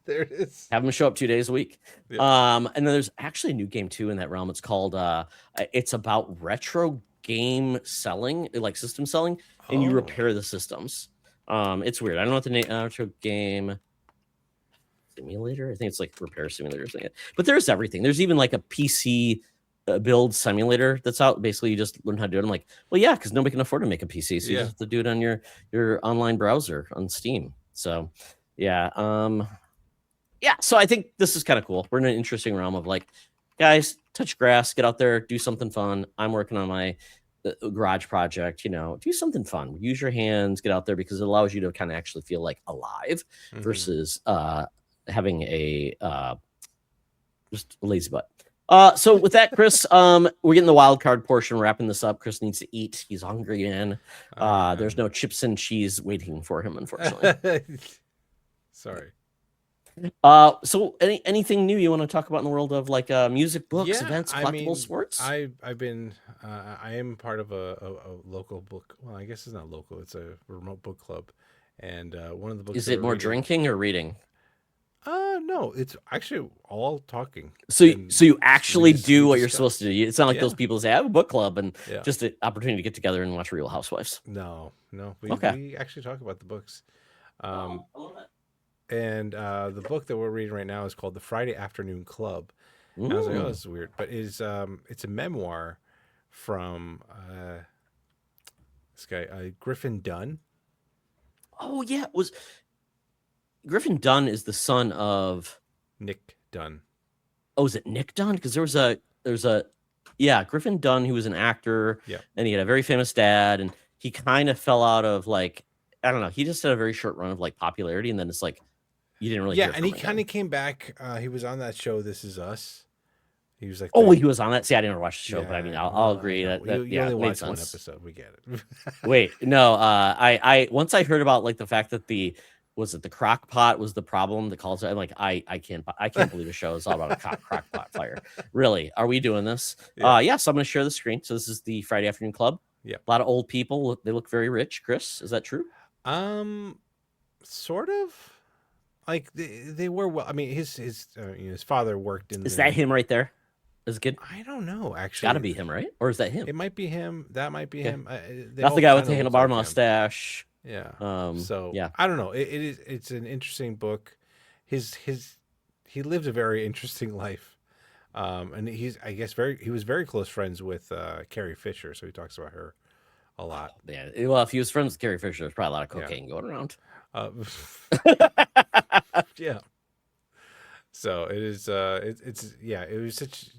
there it is. Have them show up 2 days a week. And then there's actually a new game too in that realm. It's called it's about retro game selling, like system selling, and you repair the systems. It's weird. I don't know what the name retro game simulator. I think it's like repair simulator or something. But there's everything. There's even like a PC build simulator that's out. Basically, you just learn how to do it. I'm like, well, yeah, because nobody can afford to make a PC, so you just have to do it on your online browser on Steam. So, yeah. So I think this is kind of cool. We're in an interesting realm of like, guys, touch grass, get out there, do something fun. I'm working on my garage project. Do something fun. Use your hands, get out there, because it allows you to kind of actually feel like alive versus having a just a lazy butt. So with that, Chris, we're getting the wild card portion, wrapping this up. Chris needs to eat. He's hungry, man. There's no chips and cheese waiting for him, unfortunately. Sorry. So anything new you want to talk about in the world of like music, books, events, collectibles, sports? I am part of a local book. Well, I guess it's not local. It's a remote book club. And one of the books. Is it more drinking or reading? No, it's actually all talking. So you actually do what you're supposed to do. It's not like those people say, I have a book club and just an opportunity to get together and watch Real Housewives. No. We actually talk about the books. I love that. And the book that we're reading right now is called The Friday Afternoon Club. And I was like, oh, this is weird. But it's a memoir from this guy, Griffin Dunn. Oh, yeah. Griffin Dunn is the son of Nick Dunn. Oh, is it Nick Dunn? Because there's a Griffin Dunn, who was an actor, and he had a very famous dad, and he kind of fell out of like, I don't know, he just had a very short run of like popularity, and then it's like you didn't really hear and he kind of came back. He was on that show This Is Us. He was like, he was on that. See, I didn't watch the show, but I mean, I'll agree that you only watched one episode. We get it. Wait, no, I once I heard about like the fact that the crock pot was the problem, the calls. I'm like, I can't believe a show is all about a crock pot fire. Really? Are we doing this? So I'm going to share the screen. So this is the Friday Afternoon Club. Yeah. A lot of old people. They look very rich. Chris, is that true? Sort of. Like they were well. I mean, his father worked in. Is that him right there? As a kid? I don't know. Actually, got to be him, right? Or is that him? It might be him. That might be him. Not the guy with the handlebar mustache. Yeah. I don't know. It's an interesting book. He lived a very interesting life. And he was very close friends with Carrie Fisher, so he talks about her a lot. Oh, yeah. Well, if he was friends with Carrie Fisher, there's probably a lot of cocaine going around. Yeah. So it is. It was such.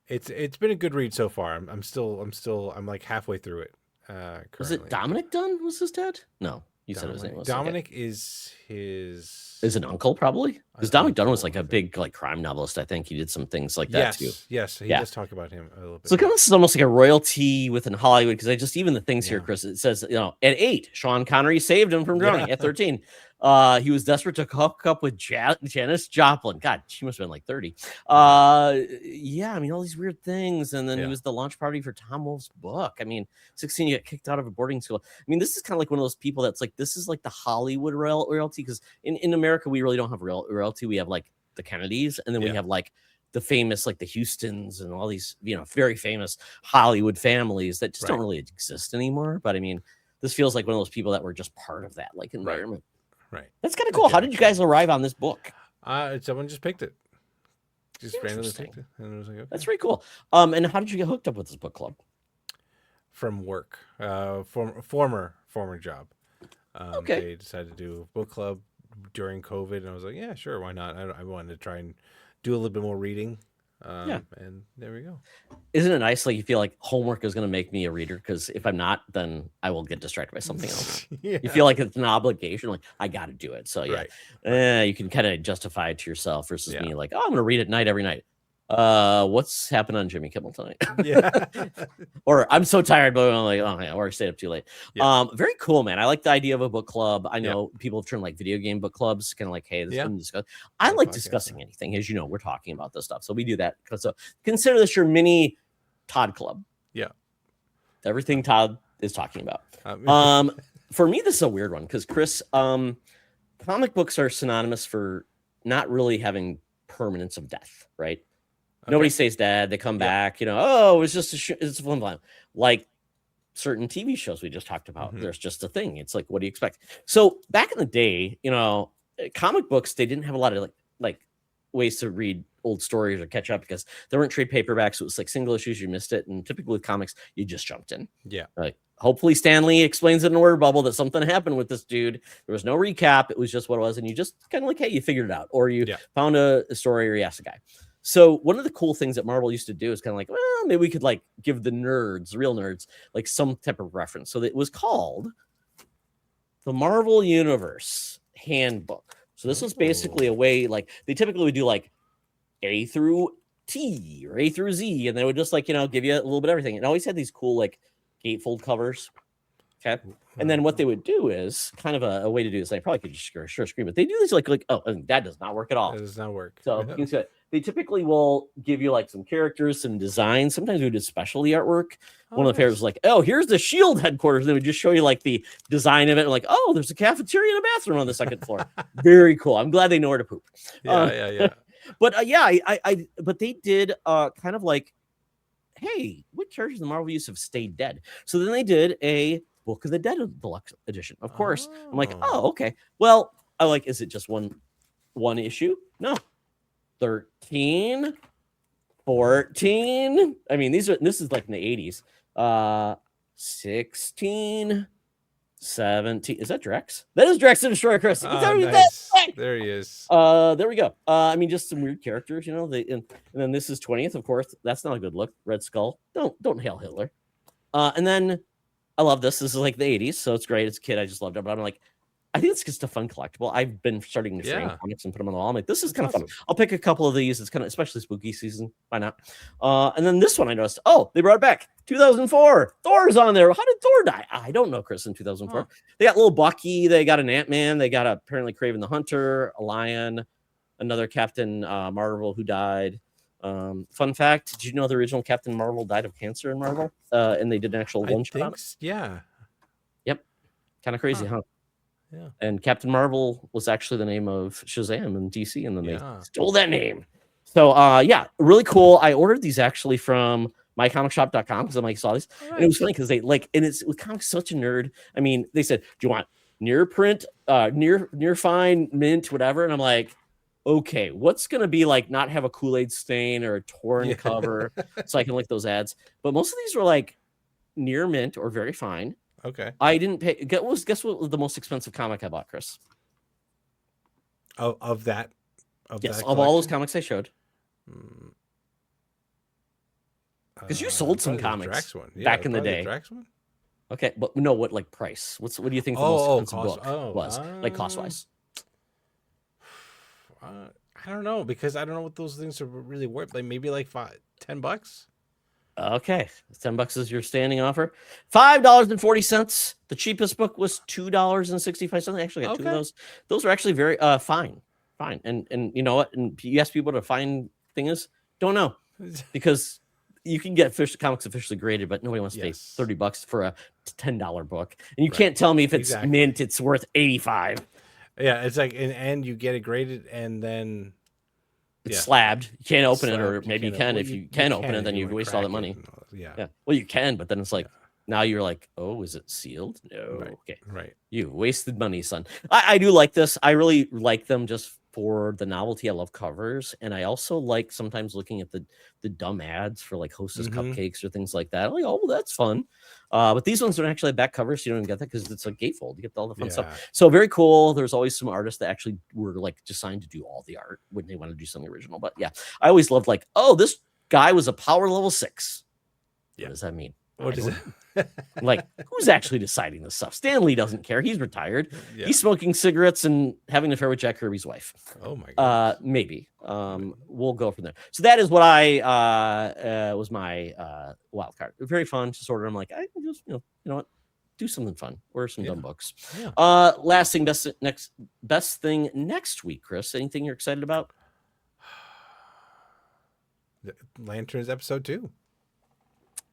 It's been a good read so far. I'm like halfway through it. Was it Dominic Dunn? Was his dad? No, you said his name was Dominic. Is his an uncle probably? Because Dominic Dunn was like a big like crime novelist. I think he did some things like that too. Yes, he does talk about him a little bit. So this is almost like a royalty within Hollywood, because I just even the things here, Chris. It says at 8, Sean Connery saved him from drowning. At 13, he was desperate to hook up with Janis Joplin. God, she must have been like 30. I mean, all these weird things. And then he was the launch party for Tom Wolfe's book. I mean, 16, you get kicked out of a boarding school. I mean, this is kind of like one of those people that's like, this is like the Hollywood royalty, because in America, we really don't have royalty. We have like the Kennedys, and then we have like the famous, like the Houstons and all these, very famous Hollywood families that just don't really exist anymore. But I mean, this feels like one of those people that were just part of that like environment. Right. That's kind of cool. How did you guys arrive on this book? Someone just picked it. Just randomly picked it. And it was like, okay. That's very cool. And how did you get hooked up with this book club? From work. Former job. They decided to do a book club during COVID, and I was like, yeah, sure, why not? I wanted to try and do a little bit more reading. And there we go. Isn't it nice? Like you feel like homework is going to make me a reader, because if I'm not, then I will get distracted by something else. Yeah. You feel like it's an obligation, like I got to do it. So yeah, Right. you can kind of justify it to yourself versus Yeah. me, like, oh, I'm going to read at night every night. What's happened on Jimmy Kimmel tonight? Yeah. Or I'm so tired, but I'm like, oh yeah, or I stayed up too late. Yeah. Very cool, man. I like the idea of a book club. I Yeah. know people have turned like video game book clubs, kind of like, hey, this Yeah. one discuss. I Or like podcast, discussing yeah. anything. As you know, we're talking about this stuff, so we do that. So consider this your mini Todd club. Yeah. Everything Todd is talking about. For me, this is a weird one because Chris, comic books are synonymous for not really having permanence of death, right? Okay. Nobody stays dead. They come back, you know, oh, it's just it's a fun time. Like certain TV shows we just talked about, there's just a thing. It's like, what do you expect? So back in the day, you know, comic books, they didn't have a lot of like ways to read old stories or catch up because there weren't trade paperbacks. So it was like single issues, you missed it. And typically with comics, you just jumped in. Yeah. Like hopefully Stanley explains it in a word bubble that something happened with this dude. There was no recap. It was just what it was. And you just kind of like, hey, you figured it out, or you found a story, or you asked a guy. So one of the cool things that Marvel used to do is kind of like, well, maybe we could like give the nerds, real nerds, like some type of reference. So it was called the Marvel Universe Handbook. So this was basically a way, like they typically would do like A through T or A through Z, and they would just like, you know, give you a little bit of everything. It always had these cool like gatefold covers. Okay. And then what they would do is kind of a way to do this. I probably could just share screen, but they do these like oh, and that does not work at all. That does not work. So you can see it. They typically will give you like some characters, some designs. Sometimes we do specialty artwork. One of the pairs was like, oh, here's the Shield headquarters. They would just show you like the design of it. And like, oh, there's a cafeteria and a bathroom on the second floor. Very cool. I'm glad they know where to poop. Yeah. But but they did kind of like, hey, what characters in the Marvel use have stayed dead? So then they did a Book of the Dead deluxe edition. Of course, I'm like, oh, okay. Well, I like, is it just one issue? No. 13, 14. I mean, this is like in the 80s. 16, 17. Is that Drex? That is Drex the Destroyer, Chris. Nice. There he is. There we go. I mean, just some weird characters, you know. And then this is 20th, of course. That's not a good look. Red Skull. Don't hail Hitler. And then I love this. This is like the 80s, so it's great. As a kid, I just loved it. But I'm like, I think it's just a fun collectible. I've been starting to frame comics and put them on the wall. I'm like, this is kind of fun. I'll pick a couple of these. It's kind of, especially spooky season. Why not? And then this one I noticed. Oh, they brought it back. 2004. Thor's on there. How did Thor die? I don't know, Chris, in 2004. They got little Bucky. They got an Ant-Man. They got apparently Kraven the Hunter, a Lion, another Captain Marvel who died. Fun fact, did you know the original Captain Marvel died of cancer in Marvel? And they did an actual one-shot? Yeah. Yep. Kind of crazy, huh? Yeah. And Captain Marvel was actually the name of Shazam in DC, and then they stole that name. So, yeah, really cool. I ordered these actually from mycomicshop.com because I'm like, saw these. And it was funny because they like, and it's with comics such a nerd. I mean, they said, do you want near print, near fine, mint, whatever? And I'm like, okay, what's going to be like not have a Kool-Aid stain or a torn cover so I can lick those ads? But most of these were like near mint or very fine. Okay. I didn't pay. Guess what was the most expensive comic I bought, Chris? Of that? Yes, of all those comics I showed. Because you sold some comics back in the day. Drax one? Okay, but no, what like price? What do you think the most expensive book was? Like cost wise? I don't know, because I don't know what those things are really worth. Like maybe like $10. Okay, $10 is your standing offer. $5.40. The cheapest book was $2.65. I actually got two of those. Those are actually very fine. And you know what? And you ask people what a fine thing is, don't know, because you can get comics officially graded, but nobody wants to pay $30 for a $10 book. And you can't tell me if it's mint, it's worth $85. Yeah, it's like, and you get it graded, and then it's slabbed. You can't open it, or maybe you can. If you can open it, then you waste all that money. Yeah. Well, you can, but then it's like, now you're like, oh, is it sealed? No. Right. Okay. Right. You wasted money, son. I do like this. I really like them just for the novelty. I love covers, and I also like sometimes looking at the dumb ads for like Hostess cupcakes or things like that. I'm like, oh, well, that's fun. But these ones don't actually have back covers, so you don't even get that because it's a gatefold. You get all the fun stuff. So very cool. There's always some artists that actually were like designed to do all the art when they want to do something original. But yeah, I always loved like, oh, this guy was a power level 6. What does that mean? What is it? Like, who's actually deciding this stuff? Stan Lee doesn't care. He's retired. He's smoking cigarettes and having an affair with Jack Kirby's wife. Oh my god. Maybe. We'll go from there. So that is what I was my wild card. Very fun to sort of. I'm like, I can just you know what, do something fun. Order some dumb books. Last thing, best thing next week, Chris. Anything you're excited about? Lanterns episode 2.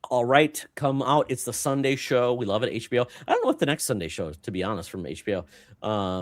All right, come out. It's the Sunday show. We love it. HBO. I don't know what the next Sunday show is, to be honest, from HBO.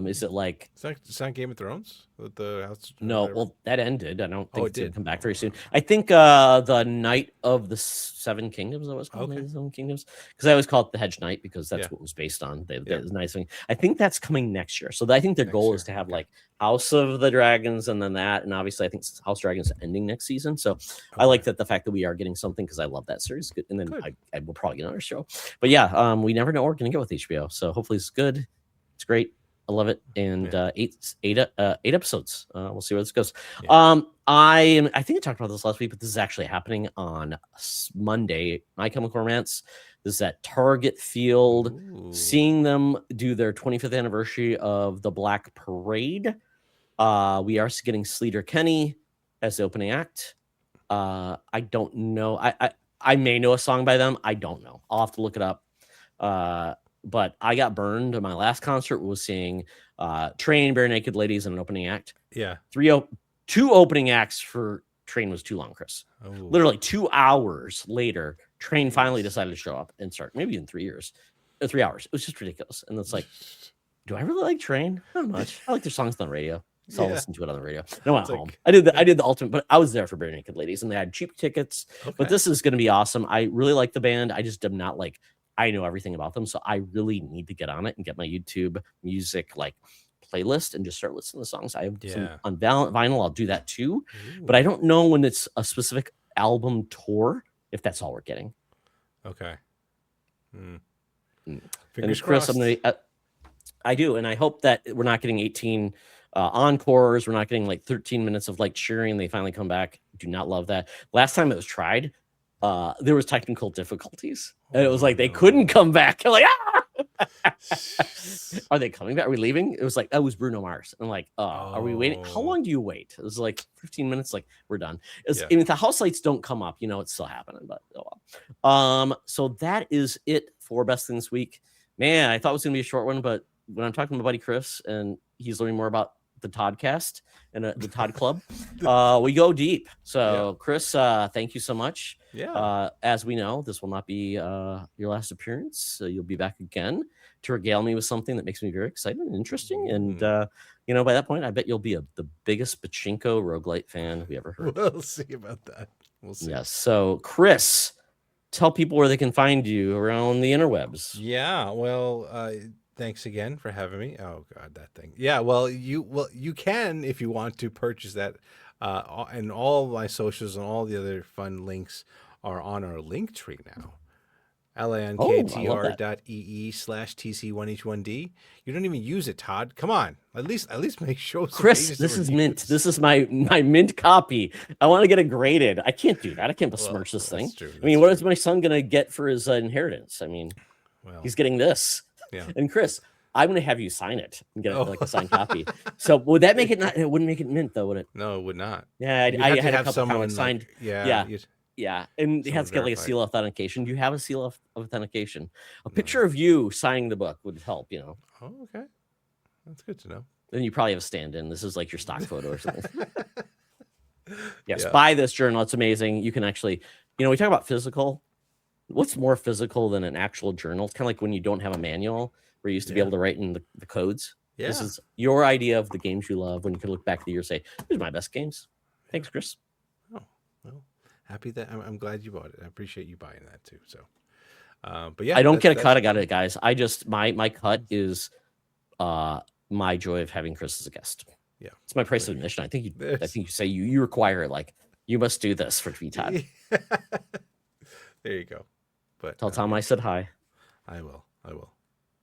Is it like it's not Game of Thrones with the house? No, well, that ended. I don't think it's gonna come back very soon. I think the Night of the Seven Kingdoms. That was called Night of the Seven Kingdoms, because I always call it the Hedge Knight because that's what it was based on. The nice thing. I think that's coming next year. So I think their goal is to have like House of the Dragons and then that, and obviously I think House of Dragons ending next season. So I like that the fact that we are getting something because I love that series. Good, and then I will probably get another show. But yeah, we never know what we're gonna get with HBO. So hopefully it's good. It's great. I love it. And 8 episodes. We'll see where this goes. I think I talked about this last week, but this is actually happening on Monday. My Chemical Romance. This is at Target Field. Seeing them do their 25th anniversary of the Black Parade. We are getting Sleater Kenny as the opening act. I don't know. I may know a song by them. I don't know. I'll have to look it up. But I got burned. My last concert was seeing Train, Bare Naked Ladies, and an opening act. Yeah. 2 opening acts for Train was too long, Chris. Literally 2 hours later, Train finally decided to show up and start. Maybe in 3 years. 3 hours. It was just ridiculous. And it's like, do I really like Train? Not much. I like their songs on the radio. So I'll listen to it on the radio. No, at home. I did the ultimate, but I was there for Bare Naked Ladies, and they had cheap tickets. But this is going to be awesome. I really like the band. I just am not like, I know everything about them, so I really need to get on it and get my YouTube music like playlist and just start listening to songs. I have some on vinyl. I'll do that too, but I don't know when it's a specific album tour if that's all we're getting. Okay. Fingers crossed. I do, and I hope that we're not getting 18 encores. We're not getting like 13 minutes of like cheering. They finally come back. Do not love that. Last time it was tried, there was technical difficulties, and it was like they couldn't come back. I'm like, are they coming back? Are we leaving? It was like, that was Bruno Mars. I'm like, are we waiting? How long do you wait? It was like 15 minutes. Like, we're done. If the house lights don't come up, it's still happening. But so that is it for Best Thing this week. Man, I thought it was gonna be a short one, but when I'm talking to my buddy Chris and he's learning more about the Toddcast and the Todd Club, we go deep. So Chris, thank you so much. As we know, this will not be your last appearance, so you'll be back again to regale me with something that makes me very excited and interesting. And by that point, I bet you'll be the biggest pachinko roguelite fan we ever heard. We'll see about that. We'll see. Yes. So Chris, tell people where they can find you around the interwebs. Well, thanks again for having me. Oh God, that thing. Yeah, well, you can, if you want to, purchase that. And all my socials and all the other fun links are on our link tree now. lanktr.ee/tc1h1d. You don't even use it, Todd. Come on, at least make sure. Chris, this is mint. This is my mint copy. I want to get it graded. I can't do that. I can't besmirch this thing. I mean, what is my son gonna get for his inheritance? I mean, he's getting this. Yeah. And Chris, I'm going to have you sign it and get like a signed copy. So would that make it not? It wouldn't make it mint, though, would it? No, it would not. Yeah, I had a couple comments signed. Yeah. And it has to get like a seal of authentication. Do you have a seal of authentication? A picture of you signing the book would help. Oh, okay, that's good to know. Then you probably have a stand-in. This is like your stock photo or something. Yes, buy this journal. It's amazing. You can actually, we talk about physical. What's more physical than an actual journal? It's kind of like when you don't have a manual where you used to be able to write in the codes. This is your idea of the games you love when you can look back at the year and say, these are my best games. Thanks, Chris. Oh, well, happy that I'm glad you bought it. I appreciate you buying that too. So, but yeah, I don't get a cut. I got it, guys. I just, my cut is my joy of having Chris as a guest. Yeah. It's my price of admission. I think you say you require it. Like, you must do this for me, Todd. There you go. But Tell Tom I said hi. I will.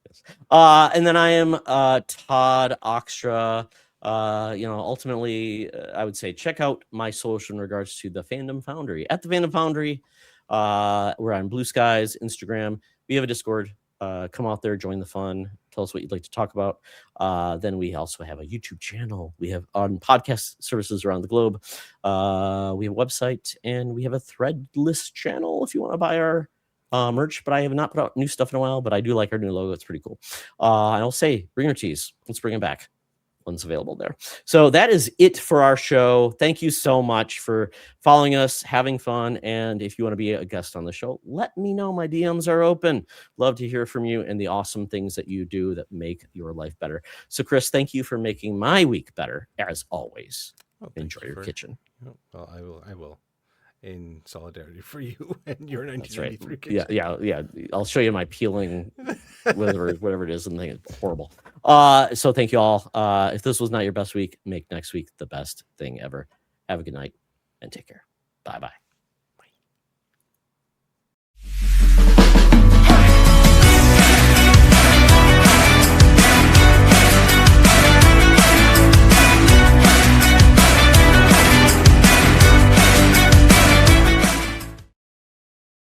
Yes. And then I am Todd Oxtra. Ultimately, I would say check out my social in regards to the Fandom Foundry. At the Fandom Foundry, we're on BlueSky's Instagram. We have a Discord. Come out there, join the fun. Tell us what you'd like to talk about. Then we also have a YouTube channel. We have on podcast services around the globe. We have a website, and we have a Threadless channel if you want to buy our merch, but I have not put out new stuff in a while, but I do like our new logo. It's pretty cool. And I'll say, bring your tees. Let's bring them back. One's available there. So that is it for our show. Thank you so much for following us, having fun. And if you want to be a guest on the show, let me know. My DMs are open. Love to hear from you and the awesome things that you do that make your life better. So, Chris, thank you for making my week better, as always. Enjoy your kitchen. Well, I will. In solidarity for you and your 1993 right. kitchen. Yeah. I'll show you my peeling, whatever it is, and think it's horrible. So thank you all. If this was not your best week, make next week the best thing ever. Have a good night and take care. Bye-bye.